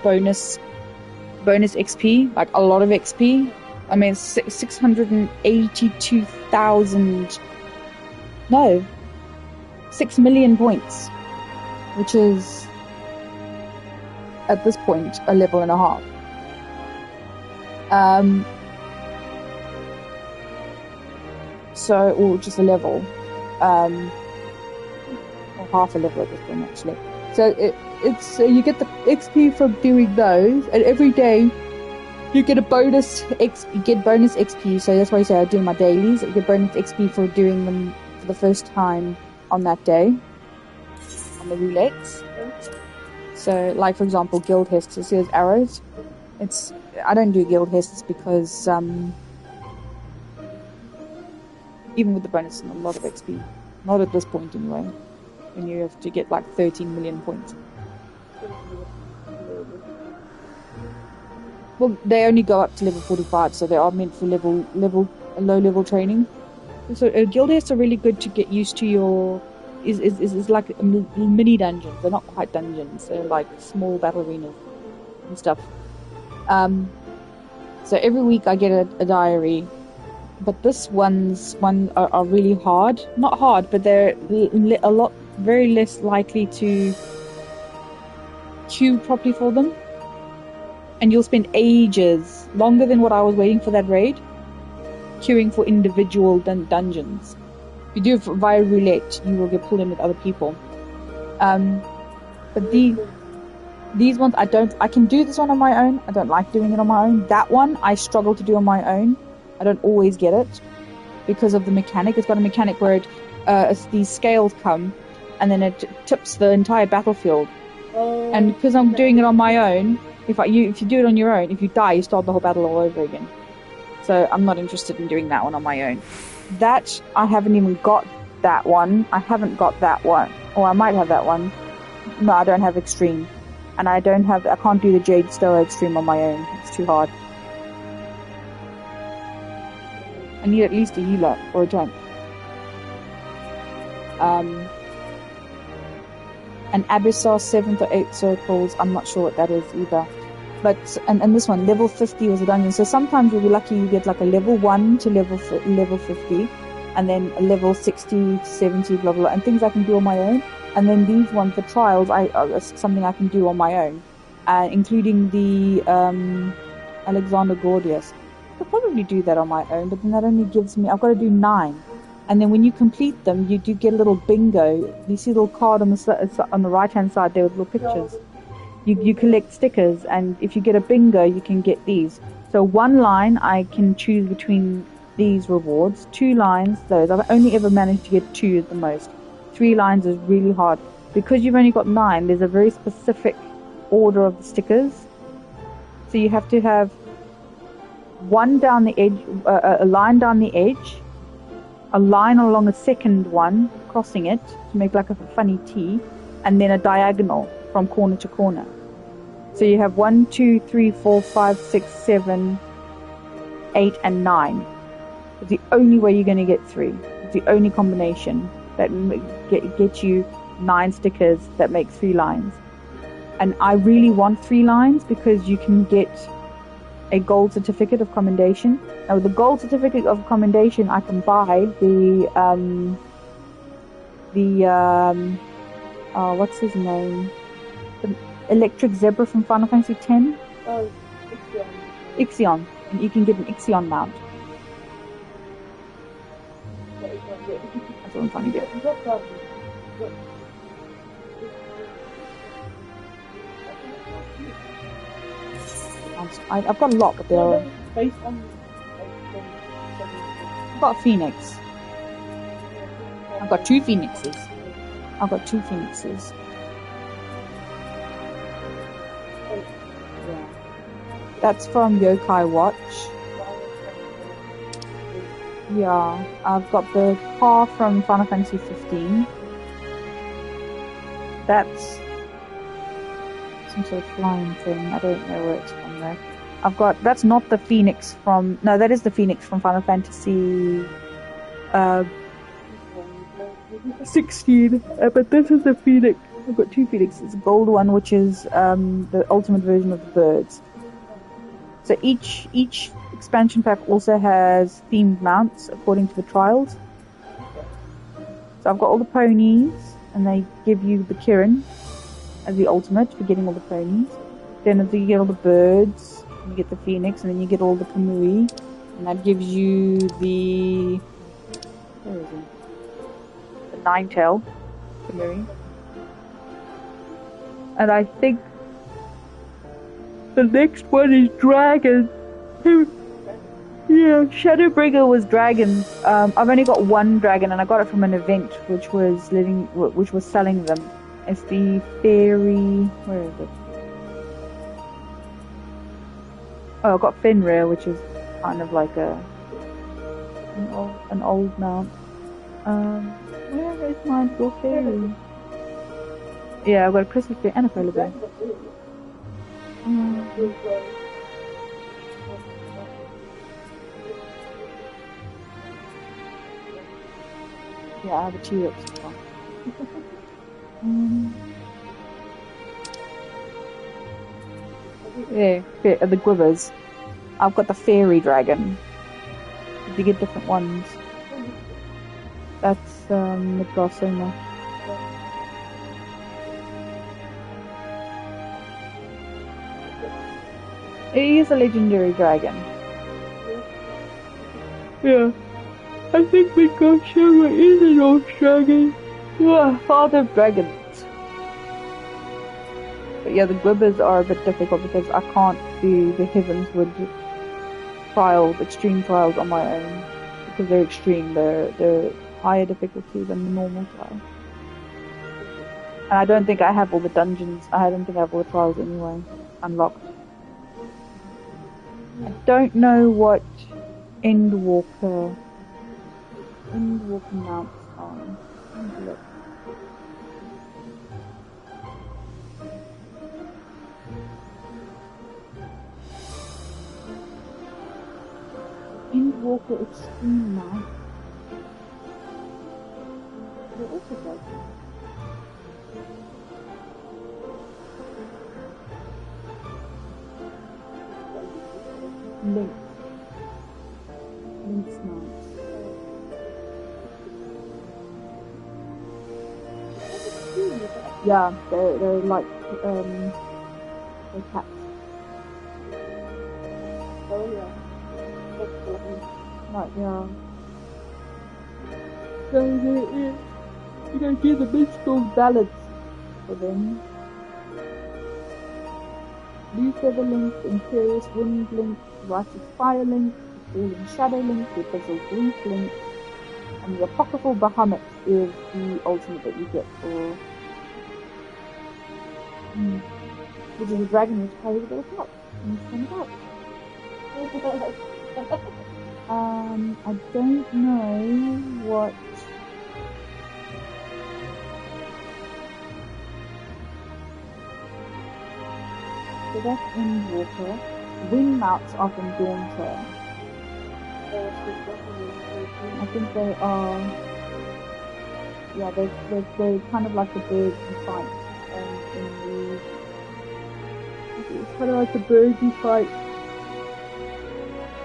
bonus XP, like a lot of XP. I mean 6 million points, which is at this point a level and a half. Or just a level, or half a level at this point actually. So it's you get the XP from doing those, and every day you get a bonus you get bonus XP. So that's why I say I do my dailies. You get bonus XP for doing them for the first time on that day on the roulettes. So, like for example, guild hests. You see those arrows? I don't do guild hests because even with the bonus, a lot of XP. Not at this point anyway. When you have to get like 13 million points. Well, they only go up to level 45, so they are meant for low level training. So guild hests are really good to get used to your. Is like mini dungeons. They're not quite dungeons. They're like small battle arenas and stuff. So every week I get a diary, but this ones are really hard. Not hard, but they're very less likely to queue properly for them. And you'll spend ages, longer than what I was waiting for that raid, queuing for individual dungeons. If you do it via roulette, you will get pulled in with other people. But these ones, I can do this one on my own. I don't like doing it on my own. That one, I struggle to do on my own. I don't always get it because of the mechanic. It's got a mechanic where these scales come and then it tips the entire battlefield. And because I'm doing it on my own, if you do it on your own, if you die, you start the whole battle all over again. So I'm not interested in doing that one on my own. That, I haven't even got that one. I haven't got that one. Or I might have that one. No, I don't have Extreme. And I can't do the Jade Stoa Extreme on my own. It's too hard. I need at least a healer or a tank. An Abyssar 7th or 8th circles, I'm not sure what that is either. But, and this one, level 50 was a dungeon. So sometimes you'll be lucky you get like a level 1 to level 50, and then a level 60 to 70, blah, blah, blah, and things I can do on my own. And then these ones, the trials, something I can do on my own, including the Alexander Gordius. I could probably do that on my own, but then that only gives me, I've got to do 9. And then when you complete them, you do get a little bingo. You see a little card on the right-hand side there with little pictures. You collect stickers, and if you get a bingo, you can get these. So 1 line, I can choose between these rewards. 2 lines, those. I've only ever managed to get 2 at the most. 3 lines is really hard. Because you've only got 9, there's a very specific order of the stickers. So you have to have one down the edge, a line down the edge, a line along a second one, crossing it to make like a funny T, and then a diagonal from corner to corner. So you have 1, 2, 3, 4, 5, 6, 7, 8, and 9. It's the only way you're going to get 3. It's the only combination that gets you 9 stickers that make 3 lines. And I really want 3 lines because you can get a gold certificate of commendation. Now with the gold certificate of commendation, I can buy what's his name? The electric zebra from Final Fantasy X. Oh, Ixion. And you can get an Ixion mount. That's what I'm trying to get. I've got a lot, but they're... I've got a phoenix. I've got 2 phoenixes. Yeah. That's from Yokai Watch. Yeah. I've got the car from Final Fantasy 15. That's some sort of flying thing. I don't know where it's from though. That's not the phoenix from... No, that is the phoenix from Final Fantasy 16. But this is the phoenix. I've got 2 phoenixes. The gold one, which is the ultimate version of the birds. So each expansion pack also has themed mounts according to the trials. So I've got all the ponies, and they give you the Kirin as the ultimate for getting all the ponies. Then you get all the birds, you get the phoenix, and then you get all the Kamui, and that gives you the... Where is he? The Ninetail Kamui. And I think the next one is dragon. Yeah, Shadowbringer was dragons. I've only got one dragon, and I got it from an event which was selling them. It's the fairy. Where is it? Oh, I got Fenrir, which is kind of like an old mount. Where is my little fairy? Yeah, I've got a Christmas tree and a polar bear. Yeah, I have a T-Rex as well. Yeah, the Gwivers. I've got the fairy dragon. You get different ones. That's Midgardsormr. He is a legendary dragon. Yeah. I think Midgardsormr is an old dragon. Yeah, father of dragons. But yeah, the Gwivers are a bit difficult because I can't do the Heavenswood trials, extreme trials on my own. Because they're extreme, they're higher difficulty than the normal trial. And I don't think I have all the dungeons, I don't think I have all the trials anyway, unlocked. I don't know what Endwalker mounts are. Let me look. Endwalker Extreme Mount. They're also good. Lynx mounts. Yeah, they're like they're cats. Oh yeah. Right, yeah. So you don't hear the minstrel ballads for them. Blue Feather Link, Imperious Wind Link, Righteous Fire Link, Fallen Shadow Link, the Abyssal Grief Link, and the Apocryphal Bahamut is the ultimate that you get for which is a dragon which carries a bit of flop and it's kind of I don't know what so that's Endwalker. Wind mounts are from Dawntrail. I think they are yeah, they're kind of like the birds you fight it's kind of like the birds you fight.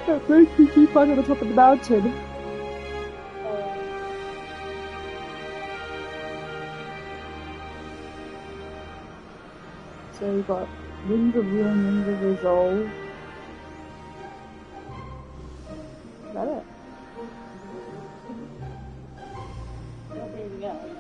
That bird you fight on the top of the mountain. So you got Wings of Ruin, Wings of Resolve. Is that it? Nothing else.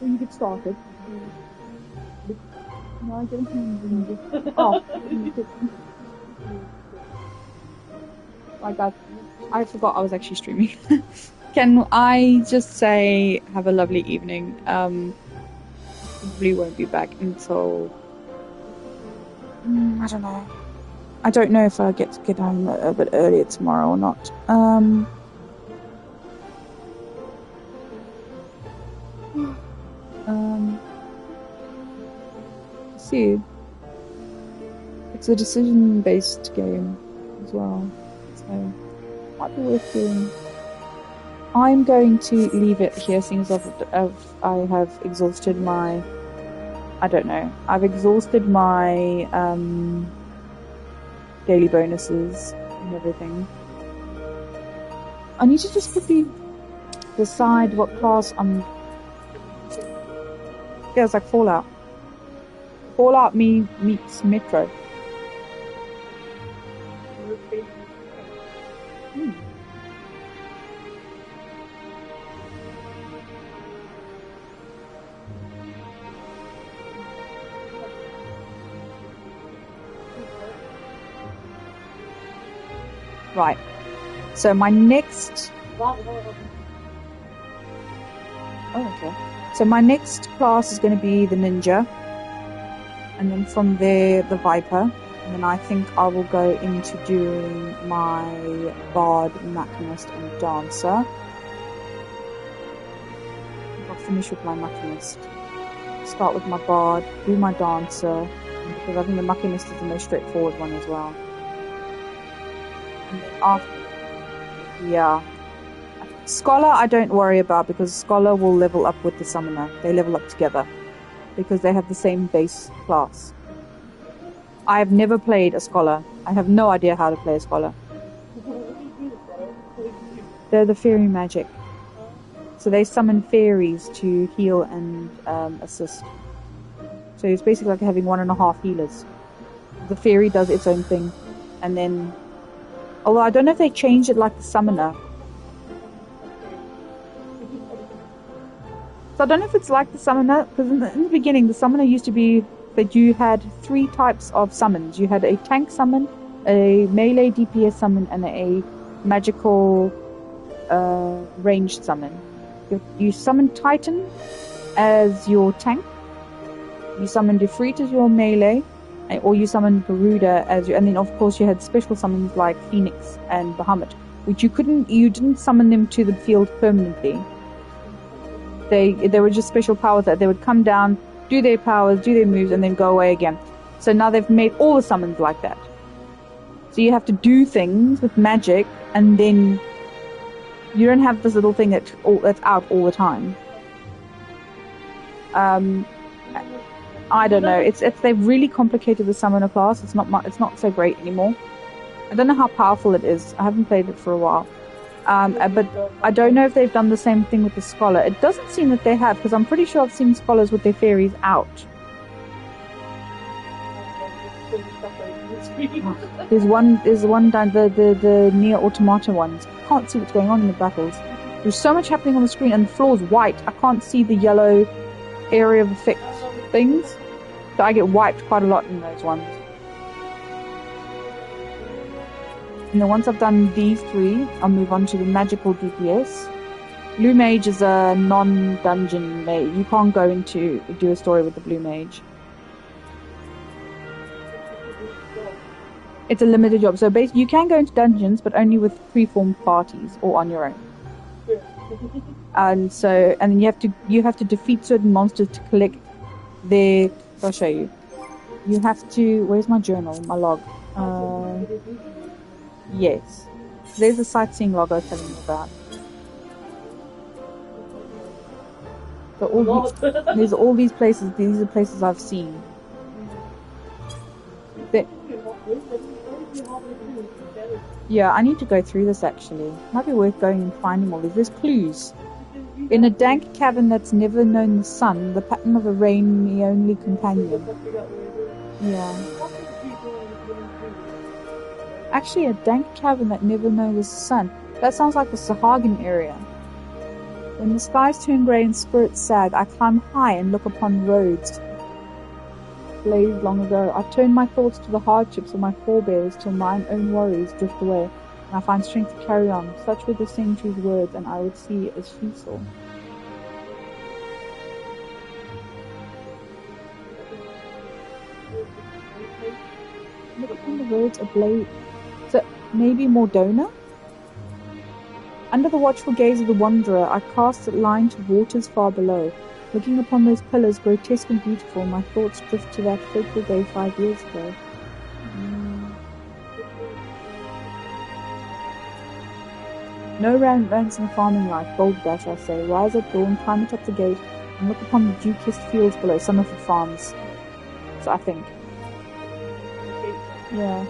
So you get started. No, I didn't. Oh. I forgot I was actually streaming. Can I just say have a lovely evening? Probably won't be back until I don't know. I don't know if I'll get to get home a bit earlier tomorrow or not. See, it's a decision-based game as well, so might be worth doing. I'm going to leave it here, seeing as I have exhausted my. I don't know. I've exhausted my daily bonuses and everything. I need to just quickly decide what class I'm. Yeah, it's like Fallout. Fallout meets Metro. Right. So my next. Oh, okay. So my next class is going to be the Ninja. And then from there, the Viper. And then I think I will go into doing my Bard, Machinist, and Dancer. I'll finish with my Machinist. Start with my Bard, do my Dancer. Because I think the Machinist is the most straightforward one as well. And then after, yeah. Scholar I don't worry about because Scholar will level up with the Summoner. They level up together because they have the same base class. I have never played a Scholar. I have no idea how to play a Scholar. They're the fairy magic. So they summon fairies to heal and assist. So it's basically like having 1.5 healers. The fairy does its own thing. And then although I don't know if they changed it like the Summoner. So I don't know if it's like the Summoner, because in the beginning the Summoner used to be that you had 3 types of summons. You had a tank summon, a melee DPS summon, and a magical ranged summon. You summon Titan as your tank, you summon Defreet as your melee, or you summon Garuda as your, and then of course you had special summons like Phoenix and Bahamut, which you didn't summon them to the field permanently. They were just special powers that they would come down, do their powers, do their moves, and then go away again. So now they've made all the summons like that. So you have to do things with magic, and then you don't have this little thing that's out all the time. I don't know. It's they've really complicated the Summoner class. It's not so great anymore. I don't know how powerful it is. I haven't played it for a while. But I don't know if they've done the same thing with the Scholar. It doesn't seem that they have, because I'm pretty sure I've seen Scholars with their fairies out. There's one down the near Automata ones. I can't see what's going on in the battles. There's so much happening on the screen, and the floor's white. I can't see the yellow area of effect things, so I get wiped quite a lot in those ones. And then once I've done these 3, I'll move on to the magical DPS. Blue Mage is a non-dungeon mage. You can't go into do a story with the Blue Mage. It's a limited job. So basically, you can go into dungeons, but only with pre-formed parties or on your own. And then you have to defeat certain monsters to collect their. I'll show you. You have to. Where's my journal? My log. Yes. There's a sightseeing log I was telling you about. So there's all these places. These are places I've seen. Yeah, I need to go through this actually. Might be worth going and finding all these. There's clues. In a dank cavern that's never known the sun, the pattern of a rain the only companion. Yeah. Actually, a dank cavern that never knows the sun. That sounds like the Sahagin area. When the skies turn grey and spirits sag, I climb high and look upon roads blazed long ago. I turn my thoughts to the hardships of my forebears till mine own worries drift away, and I find strength to carry on. Such were the century's words, and I would see as she saw. Look upon the roads ablaze. So maybe Mordona? Under the watchful gaze of the wanderer, I cast a line to waters far below. Looking upon those pillars, grotesque and beautiful, my thoughts drift to that fateful day 5 years ago. No rants in farming life, Balderdash, I say. Rise at dawn, climb atop the gate, and look upon the dew-kissed fields below, Summerford Farms. So I think. Yeah.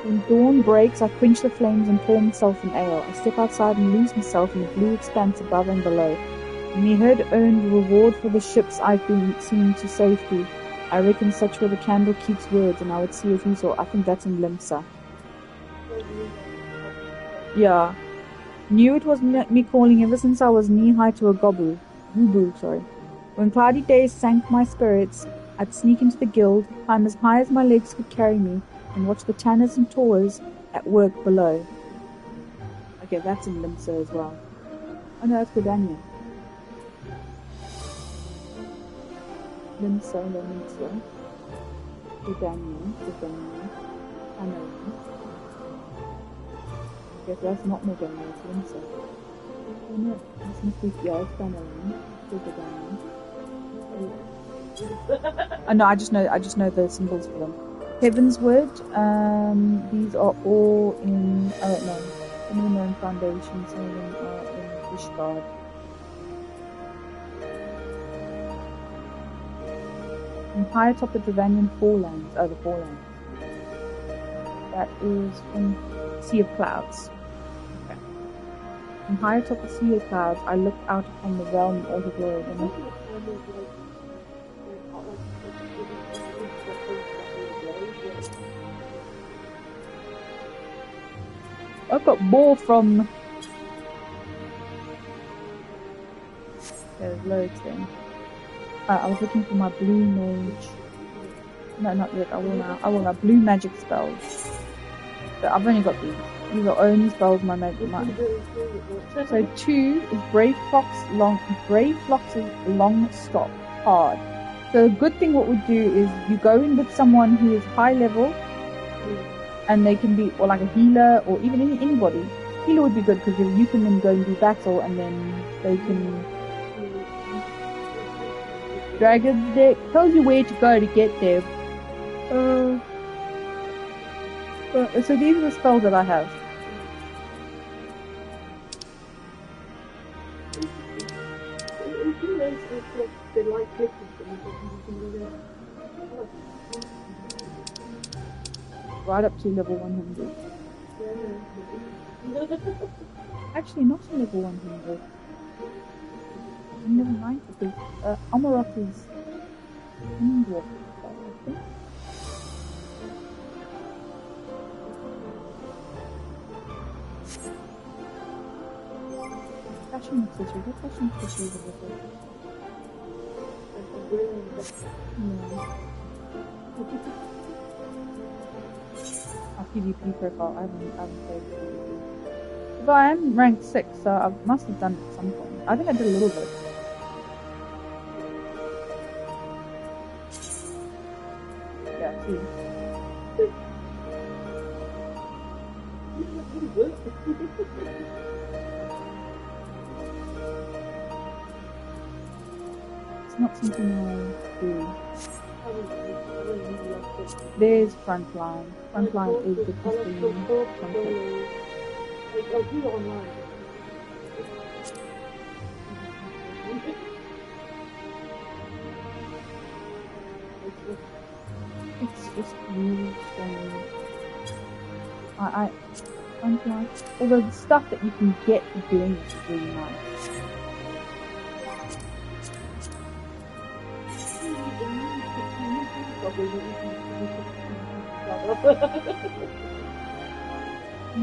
When dawn breaks, I quench the flames and pour myself an ale. I step outside and lose myself in the blue expanse above and below. And he had earned the reward for the ships I've been seen to safety. I reckon such were the candle keeps words, and I would see as he saw. I think that's in Limsa. Yeah. Knew it was me calling ever since I was knee-high to a goboo, sorry. When cloudy days sank my spirits, I'd sneak into the guild, climb as high as my legs could carry me, and watch the tanners and tawers at work below. Okay, that's in Limsa as well. Oh no, that's Gridania. Limsa. Gridania. Tannery. Yes, that's not Morgana, it's Limsa. Oh no, this must be, yeah, it's Tannery. Oh no, I just know the symbols for them. Heavenswood, these are all in, oh no, some of them are in Foundation, some of them are in Ishgard. And high atop the Dravanian Forelands, the Forelands. That is in Sea of Clouds. Okay. And high atop the Sea of Clouds, I look out upon the realm in all the glory. I've got more from... There's loads then. I was looking for my blue mage. No, not yet. I will now. Blue magic spells. So I've only got these. These are only spells my magic mind. So 2 is Brave Fox's long stop hard. So the good thing what we do is you go in with someone who is high level, and they can be, or like a healer, or even anybody. Healer would be good because you can then go and do battle, and then they can. Dragon Deck tells you where to go to get there. So these are the spells that I have. Right up to level 100. Actually, not to level 100. I'm level 90 because Amarok is Windwalk, I think. Fashion accessory. What fashion accessories are there? Our PvP profile. I haven't played PvP. But I am ranked 6, so I must have done it at some point. I think I did a little bit. Yeah, see. It's not something I do. There's Frontline. Frontline is the custom concept. I'll do it online. It's just really strange. Frontline, although the stuff that you can get for doing this is really nice.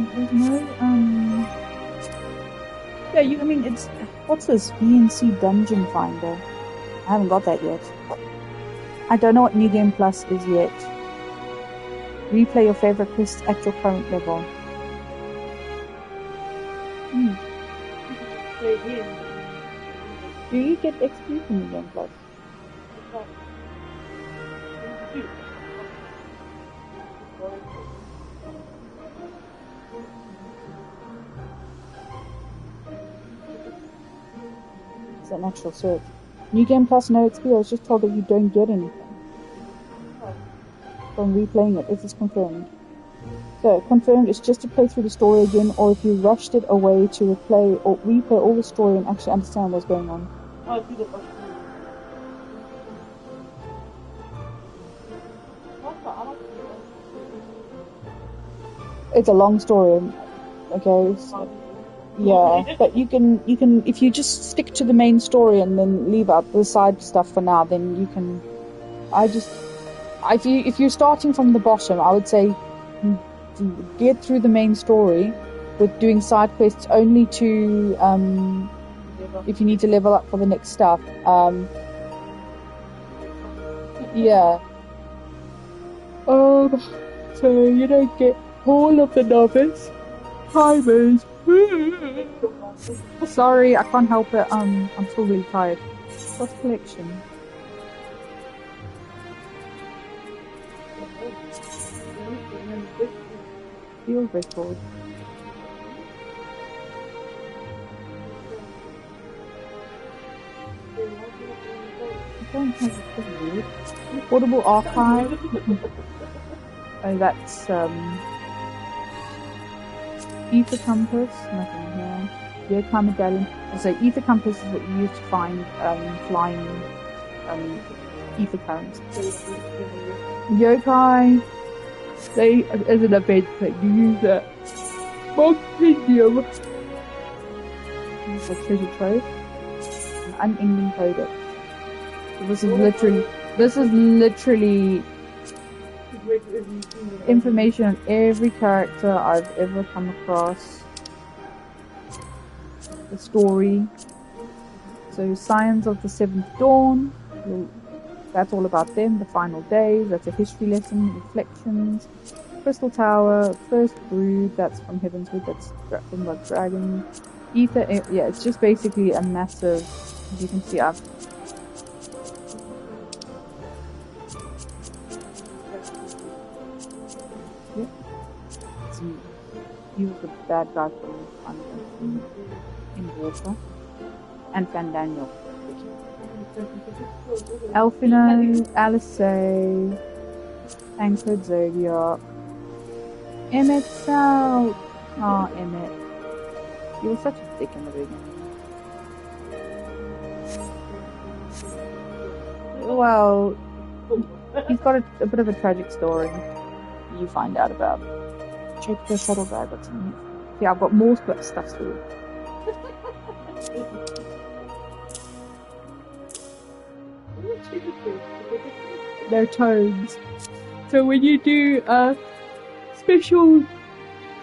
There's no Yeah, I mean, it's... What's this? VNC Dungeon Finder. I haven't got that yet. I don't know what New Game Plus is yet. Replay your favorite quests at your current level. Do you get XP from New Game Plus? It's an actual search. New Game Plus, no XP. I was just told that you don't get anything from replaying it. Is this confirmed? So, confirmed, it's just to play through the story again, or if you rushed it away to replay all the story and actually understand what's going on. It's a long story, okay? So, yeah, but you can, if you just stick to the main story and then leave out the side stuff for now, then you can, if you're starting from the bottom, I would say get through the main story with doing side quests only to, if you need to level up for the next stuff. Yeah. So you don't get all of the novice timers. Sorry, I can't help it. I'm still really tired. What's collection? Field record. I don't have a weird. Portable archive. Oh, that's Ether Compass, nothing here. Yokai Medallion. So Ether Compass is what you use to find flying ether currents. Yokai, they as an event that you use that. Compendium. For treasure trove. An unending codex. This is literally information on every character I've ever come across. The story. So Scions of the Seventh Dawn. That's all about them. The Final Days. That's a history lesson. Reflections. Crystal Tower. First Brood. That's from Heavenswood. That's from Blood Dragon. Ether. Yeah, it's just basically a massive. As you can see, I've. He was the bad guy from in Water. And Fandaniel. Elfino, Alisei, Tancred Zodiac, Emmett South. Oh, Emmett. He was such a dick in the beginning. Well, he's got a bit of a tragic story you find out about. Check the shuttle drive that's in here. Yeah, I've got more stuff to do. They're toads. So when you do special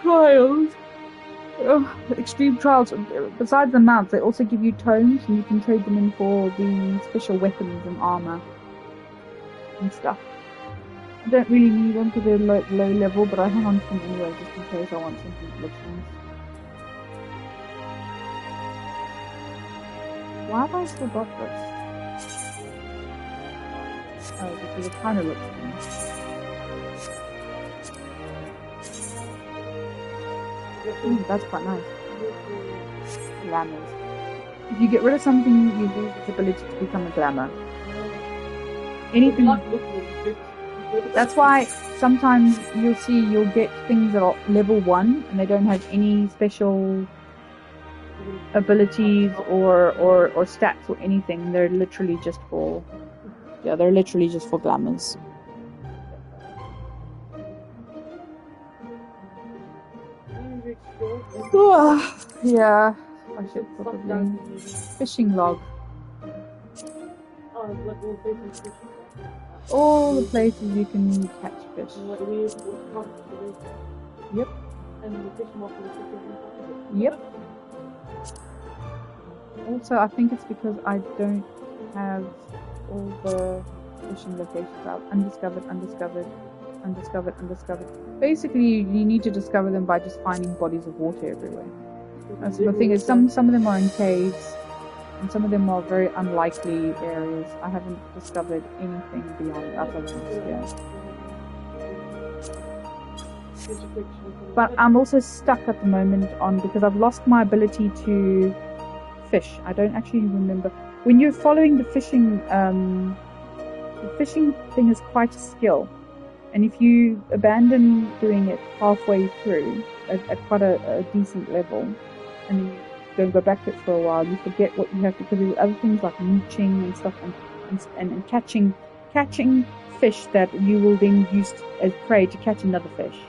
trials, extreme trials, besides the mounts, they also give you tomes, and you can trade them in for the special weapons and armor and stuff. I don't really need them because they're low level, but I hang on to them anyway just in case I want some collections. Why have I still got this? Oh, because it kind of looks nice. Ooh, that's quite nice. Glamours. If you get rid of something, you lose its ability to become a glamour. Anything. That's why sometimes you'll get things that are level 1 and they don't have any special abilities or stats or anything. They're literally just for glamours. Yeah, I should probably. Fishing log. All the places you can catch fish. Yep. Yep. Also, I think it's because I don't have all the fishing locations out. Undiscovered, undiscovered, undiscovered, undiscovered. Basically, you need to discover them by just finding bodies of water everywhere. That's the thing is, some of them are in caves, and some of them are very unlikely areas. I haven't discovered anything beyond other than here. But I'm also stuck at the moment because I've lost my ability to fish. I don't actually remember. When you're following the fishing thing is quite a skill. And if you abandon doing it halfway through at quite a decent level, and you don't go back to it for a while, you forget what you have to, because there are other things like mooching and stuff, and catching fish that you will then use as prey to catch another fish.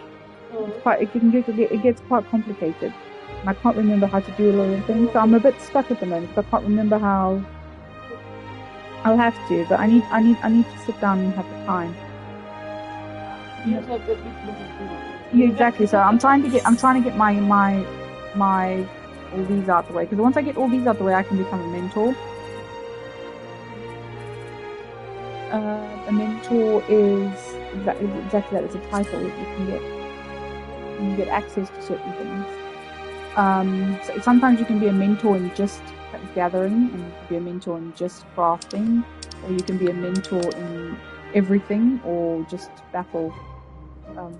It gets quite complicated. And I can't remember how to do a lot of things, so I'm a bit stuck at the moment because I can't remember how. I'll have to, but I need to sit down and have the time. Yeah, exactly. So I'm trying to get my all these out the way, because once I get all these out the way, I can become a mentor. A mentor is exactly that. It's a title that you can get access to certain things. So sometimes you can be a mentor in just gathering, and you can be a mentor in just crafting, or you can be a mentor in everything, or just battle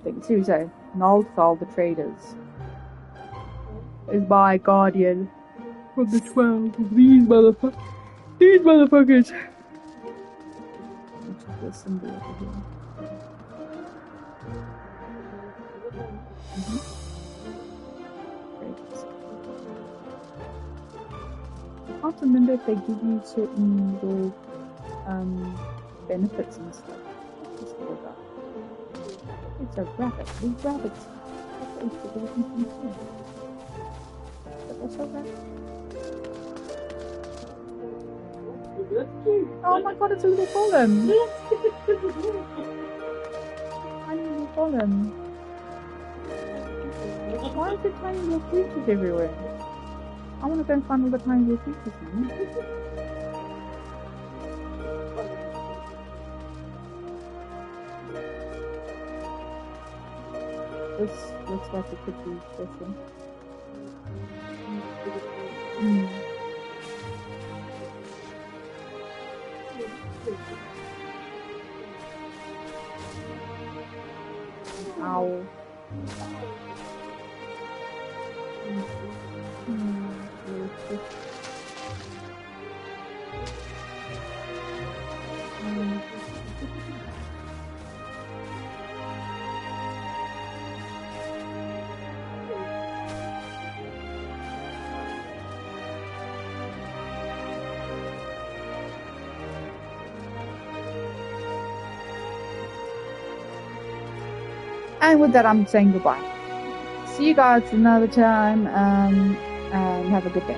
things. Here we go. Naldthal the Traders is my guardian from the 12 of these motherfuckers. These motherfuckers. The symbol over here. I can't remember if they give you certain little benefits and stuff. What's this all about? It's a rabbit. These rabbits. What's that rabbit? Oh my god, it's a little golem! Tiny little golem. Why is there tiny little creatures everywhere? I want to go and find all the tiny little creatures now. This looks like it could be special. Ow. And with that, I'm saying goodbye. See you guys another time, and have a good day.